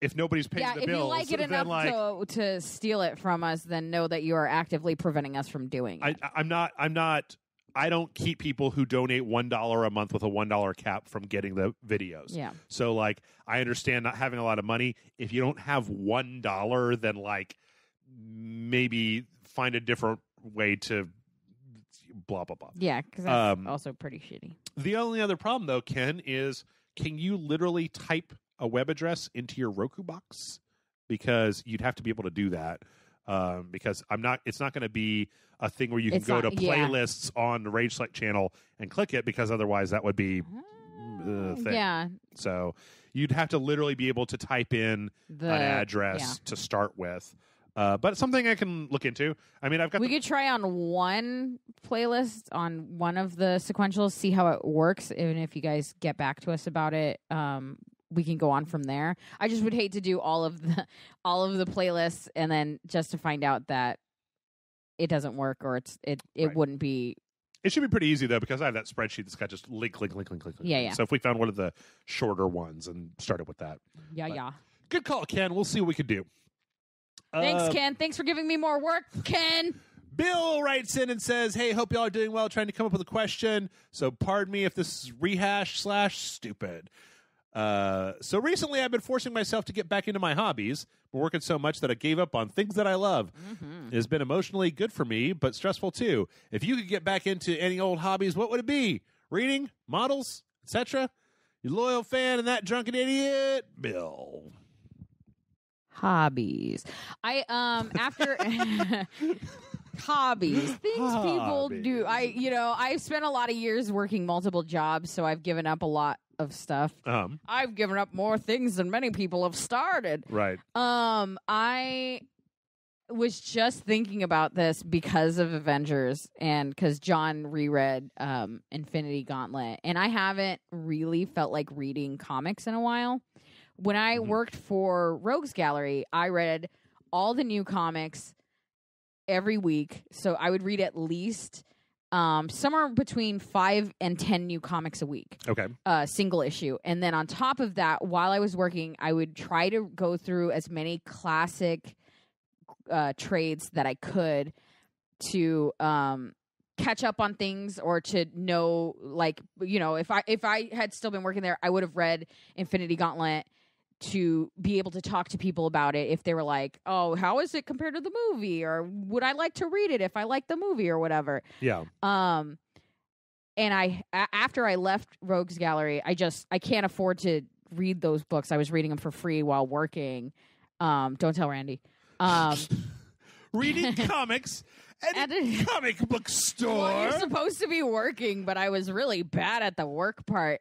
Speaker 1: if nobody's paying the bills,
Speaker 2: if you like it enough to steal it from us, then know that you are actively preventing us from doing it.
Speaker 1: I don't keep people who donate $1 a month with a $1 cap from getting the videos.
Speaker 2: Yeah.
Speaker 1: So like I understand not having a lot of money. If you don't have $1, then like maybe find a different way to blah blah blah.
Speaker 2: Yeah, because that's also pretty shitty.
Speaker 1: The only other problem though, Ken, is can you literally type a web address into your Roku box? Because you'd have to be able to do that. Because it's not going to be a thing where you can go to playlists on the Rage Select channel and click it, because otherwise that would be the thing.
Speaker 2: Yeah.
Speaker 1: So you'd have to literally be able to type in an address to start with. But it's something I can look into. I mean,
Speaker 2: we could try on one playlist on one of the sequentials, see how it works. Even if you guys get back to us about it, we can go on from there. I just would hate to do all of the playlists and then just to find out that it doesn't work or it wouldn't be.
Speaker 1: It should be pretty easy though, because I have that spreadsheet that's got just link.
Speaker 2: Yeah.
Speaker 1: So if we found one of the shorter ones and started with that.
Speaker 2: Yeah.
Speaker 1: Good call, Ken. We'll see what we can do.
Speaker 2: Thanks, Ken. Thanks for giving me more work, Ken.
Speaker 1: Bill writes in and says, hey, hope y'all are doing well, trying to come up with a question. So pardon me if this is rehash/stupid. So recently I've been forcing myself to get back into my hobbies. Been working so much that I gave up on things that I love. It has been emotionally good for me, but stressful too. If you could get back into any old hobbies, what would it be? Reading, models, etc.? Your loyal fan and that drunken idiot, Bill.
Speaker 2: Hobbies. After hobbies, things people do. I've spent a lot of years working multiple jobs, so I've given up a lot of stuff. I've given up more things than many people have started.
Speaker 1: Right.
Speaker 2: I was just thinking about this because of Avengers and because John reread Infinity Gauntlet, and I haven't really felt like reading comics in a while. When I worked for Rogues Gallery, I read all the new comics every week. So I would read at least somewhere between 5 and 10 new comics a week.
Speaker 1: Okay.
Speaker 2: Single issue. And then on top of that, while I was working, I would try to go through as many classic trades that I could to catch up on things, or to know, like, if I had still been working there, I would have read Infinity Gauntlet to be able to talk to people about it if they were like, oh, how is it compared to the movie? Or would I like to read it if I like the movie or whatever?
Speaker 1: Yeah.
Speaker 2: And after I left Rogues Gallery, I can't afford to read those books. I was reading them for free while working. Don't tell Randy.
Speaker 1: Reading comics at a comic book store.
Speaker 2: Well, you're supposed to be working, but I was really bad at the work part.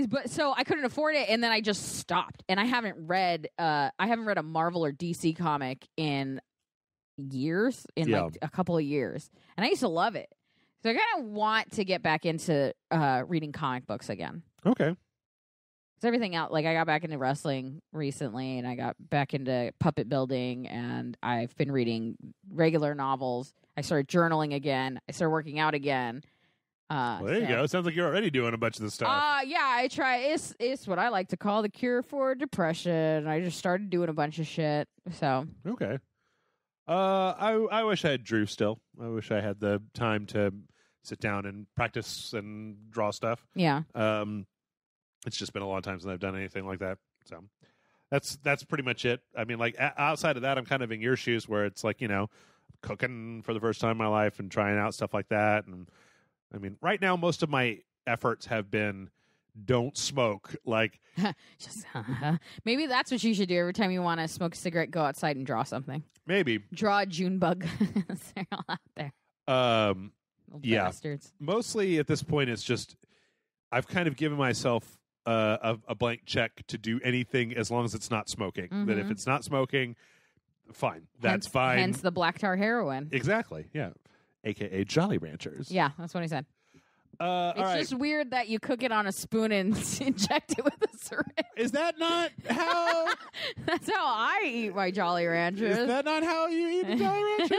Speaker 2: But so I couldn't afford it, and then I just stopped. And I haven't read a Marvel or DC comic in years, like a couple of years. And I used to love it. So I kind of want to get back into reading comic books again.
Speaker 1: Okay.
Speaker 2: Because everything else, like I got back into wrestling recently, and I got back into puppet building, and I've been reading regular novels. I started journaling again. I started working out again.
Speaker 1: Well, there you go. It sounds like you're already doing a bunch of this stuff.
Speaker 2: Yeah, I try. It's what I like to call the cure for depression. I just started doing a bunch of shit. So
Speaker 1: okay. I wish I had Drew still. I wish I had the time to sit down and practice and draw stuff.
Speaker 2: Yeah.
Speaker 1: It's just been a long time since I've done anything like that. So that's pretty much it. I mean, like outside of that, I'm kind of in your shoes where it's like, cooking for the first time in my life and trying out stuff like that. And I mean, right now, most of my efforts have been don't smoke. Like,
Speaker 2: maybe that's what you should do every time you want to smoke a cigarette. Go outside and draw something.
Speaker 1: Maybe
Speaker 2: draw a June bug. They're all out there.
Speaker 1: Yeah.
Speaker 2: Bastards.
Speaker 1: Mostly at this point, it's just I've kind of given myself a blank check to do anything as long as it's not smoking.
Speaker 2: Mm-hmm.
Speaker 1: That if it's not smoking, fine. That's fine.
Speaker 2: Hence the black tar heroin.
Speaker 1: Exactly. Yeah. AKA Jolly Ranchers.
Speaker 2: Yeah, that's what he said.
Speaker 1: It's
Speaker 2: just weird that you cook it on a spoon and inject it with a syringe.
Speaker 1: Is that not how?
Speaker 2: That's how I eat my Jolly Ranchers.
Speaker 1: Is that not how you eat the Jolly Rancher?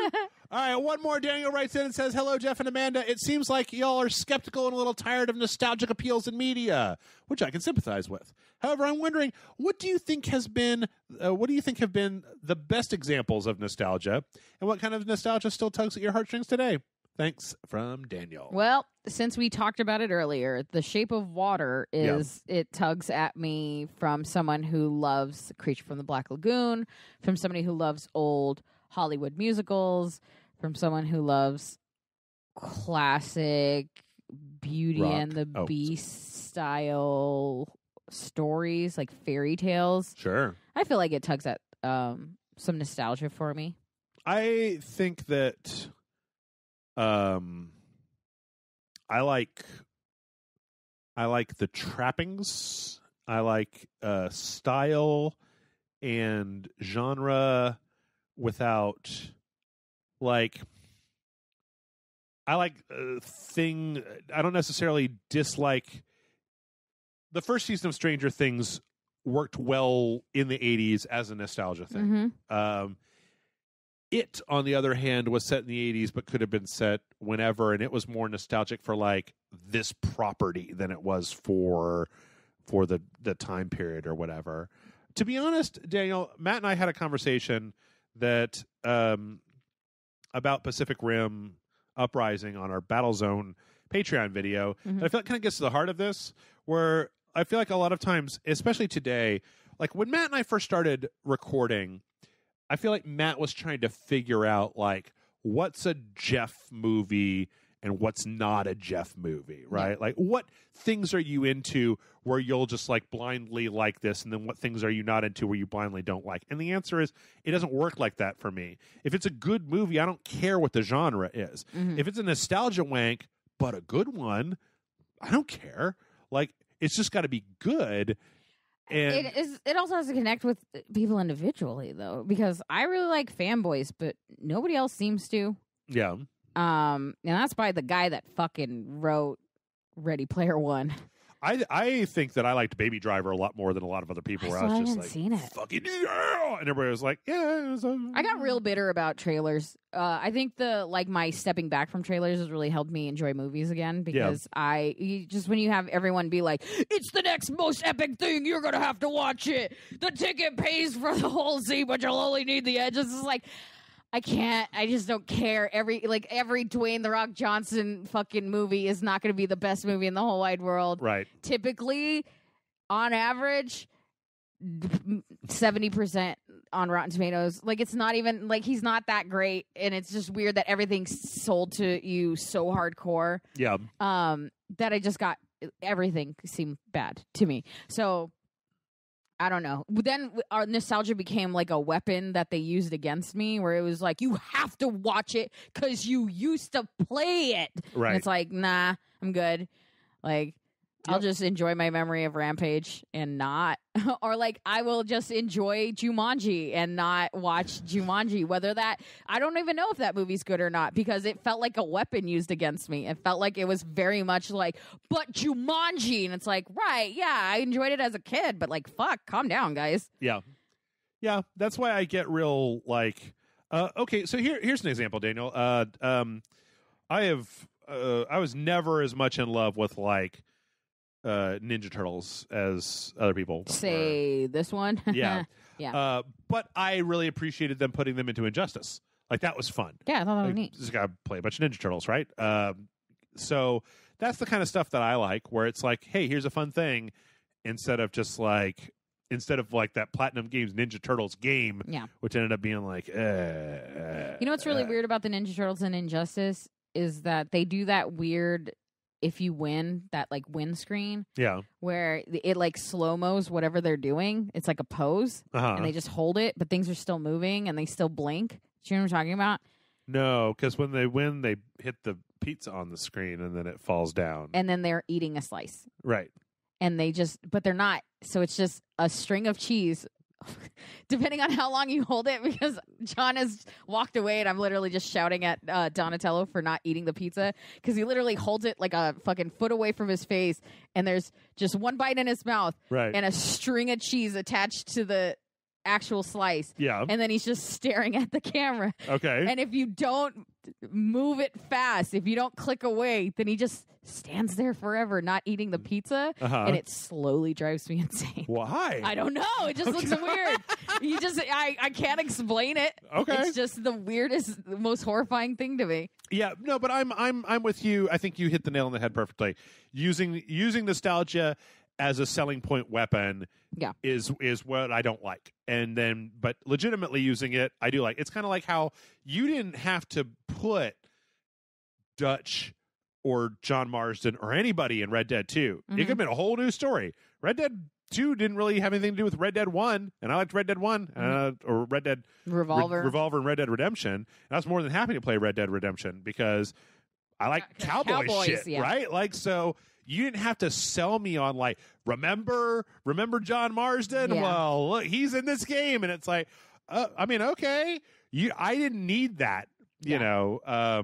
Speaker 1: All right, one more. Daniel writes in and says, "Hello, Jeff and Amanda. It seems like y'all are skeptical and a little tired of nostalgic appeals in media, which I can sympathize with. However, I'm wondering, what do you think have been the best examples of nostalgia, and what kind of nostalgia still tugs at your heartstrings today?" Thanks, from Daniel.
Speaker 2: Well, since we talked about it earlier, The Shape of Water it tugs at me from someone who loves Creature from the Black Lagoon, from somebody who loves old Hollywood musicals, from someone who loves classic Beauty and the Beast style stories, like fairy tales.
Speaker 1: Sure.
Speaker 2: I feel like it tugs at some nostalgia for me.
Speaker 1: I think that I like the trappings. I like style and genre without like. I like I don't necessarily dislike. The first season of Stranger Things worked well in the 80s as a nostalgia thing.
Speaker 2: Mm-hmm.
Speaker 1: It, on the other hand, was set in the 80s, but could have been set whenever, and it was more nostalgic for like this property than it was for the time period or whatever. To be honest, Daniel, Matt and I had a conversation that about Pacific Rim Uprising on our Battlezone Patreon video.
Speaker 2: Mm-hmm.
Speaker 1: And I feel like it kind of gets to the heart of this, where I feel like a lot of times, especially today, like when Matt and I first started recording, I feel like Matt was trying to figure out, like, what's a Jeff movie and what's not a Jeff movie, right? Yeah. Like, what things are you into where you'll just, like, blindly like this, and then what things are you not into where you blindly don't like? And the answer is, it doesn't work like that for me. If it's a good movie, I don't care what the genre is. Mm-hmm. If it's a nostalgia wank, but a good one, I don't care. Like, it's just got to be good. And
Speaker 2: it also has to connect with people individually, though, because I really like Fanboys, but nobody else seems to.
Speaker 1: Yeah.
Speaker 2: And that's by the guy that fucking wrote Ready Player One.
Speaker 1: I think that I liked Baby Driver a lot more than a lot of other people. Where I was just like,
Speaker 2: seen it.
Speaker 1: Fucking yeah! And everybody was like, yeah.
Speaker 2: I got real bitter about trailers. I think my stepping back from trailers has really helped me enjoy movies again, because when you have everyone be like, it's the next most epic thing, you're gonna have to watch it. The ticket pays for the whole scene, but you'll only need the edges. It's like, I can't. I just don't care. Every Dwayne The Rock Johnson fucking movie is not going to be the best movie in the whole wide world.
Speaker 1: Right.
Speaker 2: Typically, on average, 70% on Rotten Tomatoes. Like, it's not even like he's not that great, and it's just weird that everything's sold to you so hardcore.
Speaker 1: Yeah.
Speaker 2: That I just got everything seemed bad to me. So. I don't know. Then our nostalgia became like a weapon that they used against me, where it was like, you have to watch it because you used to play it.
Speaker 1: Right.
Speaker 2: And it's like, nah, I'm good. Like,
Speaker 1: Yep.
Speaker 2: I'll just enjoy my memory of Rampage and not or like I will just enjoy Jumanji and not watch Jumanji. Whether that, I don't even know if that movie's good or not, because it felt like a weapon used against me. It felt like it was very much like, but Jumanji, and it's like, right, yeah, I enjoyed it as a kid, but like, fuck, calm down, guys.
Speaker 1: Yeah, that's why I get real like, okay, so here's an example, Daniel. I was never as much in love with like Ninja Turtles as other people.
Speaker 2: Say this one.
Speaker 1: Yeah.
Speaker 2: Yeah.
Speaker 1: But I really appreciated them putting them into Injustice. Like, that was fun.
Speaker 2: Yeah, I thought that was neat.
Speaker 1: Just gotta play a bunch of Ninja Turtles, right? So that's the kind of stuff that I like, where it's like, hey, here's a fun thing, instead of that Platinum Games Ninja Turtles game, which ended up being like,
Speaker 2: you know what's really weird about the Ninja Turtles and Injustice is that they do that weird, if you win, that like win screen, where it like slow-mos whatever they're doing. It's like a pose, and they just hold it, but things are still moving and they still blink. Do you know what I'm talking about?
Speaker 1: No, because when they win, they hit the pizza on the screen and then it falls down,
Speaker 2: and then they're eating a slice,
Speaker 1: right?
Speaker 2: And but they're not. So it's just a string of cheese. Depending on how long you hold it, because John has walked away and I'm literally just shouting at Donatello for not eating the pizza, because he literally holds it like a fucking foot away from his face, and there's just one bite in his mouth, and a string of cheese attached to the actual slice, and then he's just staring at the camera.
Speaker 1: Okay.
Speaker 2: And if you don't move it fast, if you don't click away, then he just stands there forever not eating the pizza, and it slowly drives me insane.
Speaker 1: Why?
Speaker 2: I don't know. It just looks weird. I can't explain it. Okay. It's just the weirdest, the most horrifying thing to me.
Speaker 1: Yeah, no, but I'm with you. I think you hit the nail on the head perfectly. Using nostalgia as a selling point weapon is what I don't like. And then, but legitimately using it, I do like. It's kind of like how you didn't have to put Dutch or John Marsden or anybody in Red Dead 2. It could have been a whole new story. Red Dead 2 didn't really have anything to do with Red Dead 1, and I liked Red Dead 1, or Red Dead
Speaker 2: Revolver
Speaker 1: and Red Dead Redemption. And I was more than happy to play Red Dead Redemption because I like cowboy shit, right? Like, so you didn't have to sell me on like, remember John Marsden? Well, look, he's in this game, and it's like, I mean, okay, I didn't need that, you know. I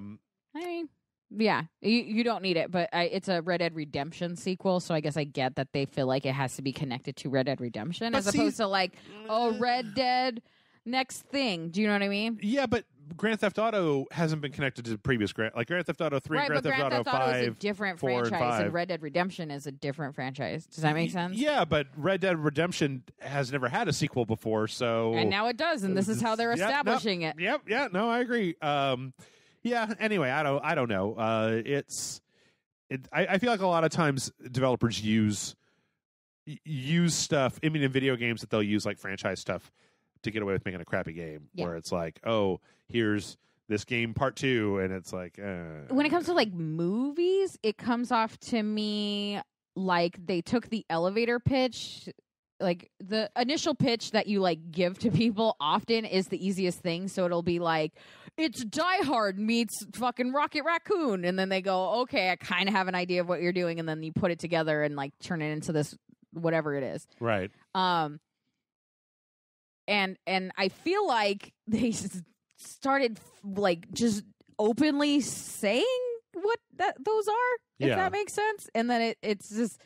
Speaker 2: mean, yeah, you don't need it, but it's a Red Dead Redemption sequel, so I guess I get that they feel like it has to be connected to Red Dead Redemption, as opposed to like, Red Dead next thing. Do you know what I mean?
Speaker 1: Yeah, but Grand Theft Auto hasn't been connected to the previous Grand Theft Auto 3, Grand Theft Auto 5,
Speaker 2: is a different franchise, and Red Dead Redemption is a different franchise. Does that make sense?
Speaker 1: Yeah, but Red Dead Redemption has never had a sequel before, so
Speaker 2: and now it does, and this is how they're establishing it.
Speaker 1: Yep, yeah, no, I agree. Yeah. Anyway, I don't know. I feel like a lot of times developers use stuff. I mean, in video games, that they'll use like franchise stuff to get away with making a crappy game, where it's like, oh, here's this game part 2, and it's like.
Speaker 2: When it comes to like movies, it comes off to me like they took the elevator pitch. Like the initial pitch that you like give to people often is the easiest thing. So it'll be like, it's Die Hard meets fucking Rocket Raccoon. And then they go, okay, I kind of have an idea of what you're doing. And then you put it together and like turn it into this, whatever it is.
Speaker 1: Right.
Speaker 2: And I feel like they started like just openly saying what those are, if that makes sense. And then it's just,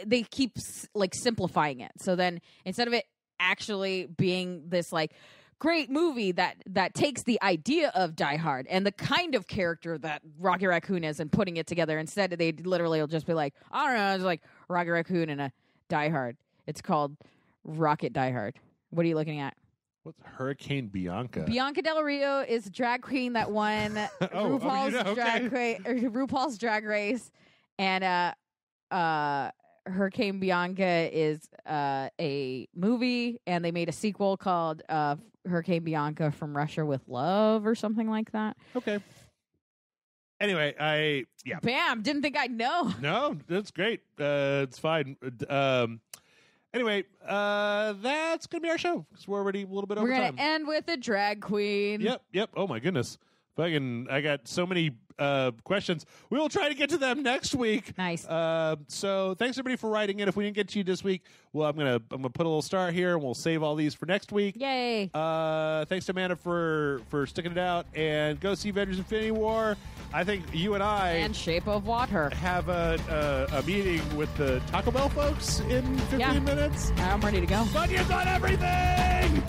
Speaker 2: they keep like simplifying it. So then instead of it actually being this like great movie that takes the idea of Die Hard and the kind of character that Rocket Raccoon is and putting it together, instead they literally will just be like, I don't know, it's like Rocket Raccoon and a Die Hard. It's called Rocket Die Hard. What are you looking at?
Speaker 1: What's Hurricane Bianca?
Speaker 2: Bianca Del Rio is a drag queen that won RuPaul's Drag Race, and Hurricane Bianca is a movie, and they made a sequel called Hurricane Bianca From Russia with Love or something like that.
Speaker 1: Okay. Anyway,
Speaker 2: Bam! Didn't think I'd know.
Speaker 1: No, that's great. It's fine. Anyway, that's going to be our show, because we're already a little bit over time.
Speaker 2: We're going to end with a drag queen.
Speaker 1: Yep. Oh, my goodness. I got so many questions. We will try to get to them next week.
Speaker 2: Nice.
Speaker 1: So thanks everybody for writing in. If we didn't get to you this week, well, I'm gonna put a little star here, and we'll save all these for next week.
Speaker 2: Yay!
Speaker 1: Thanks to Amanda for sticking it out, and go see Avengers: Infinity War. I think you and I
Speaker 2: and Shape of Water
Speaker 1: have a meeting with the Taco Bell folks in 15 minutes.
Speaker 2: I'm ready to go.
Speaker 1: Onions on everything.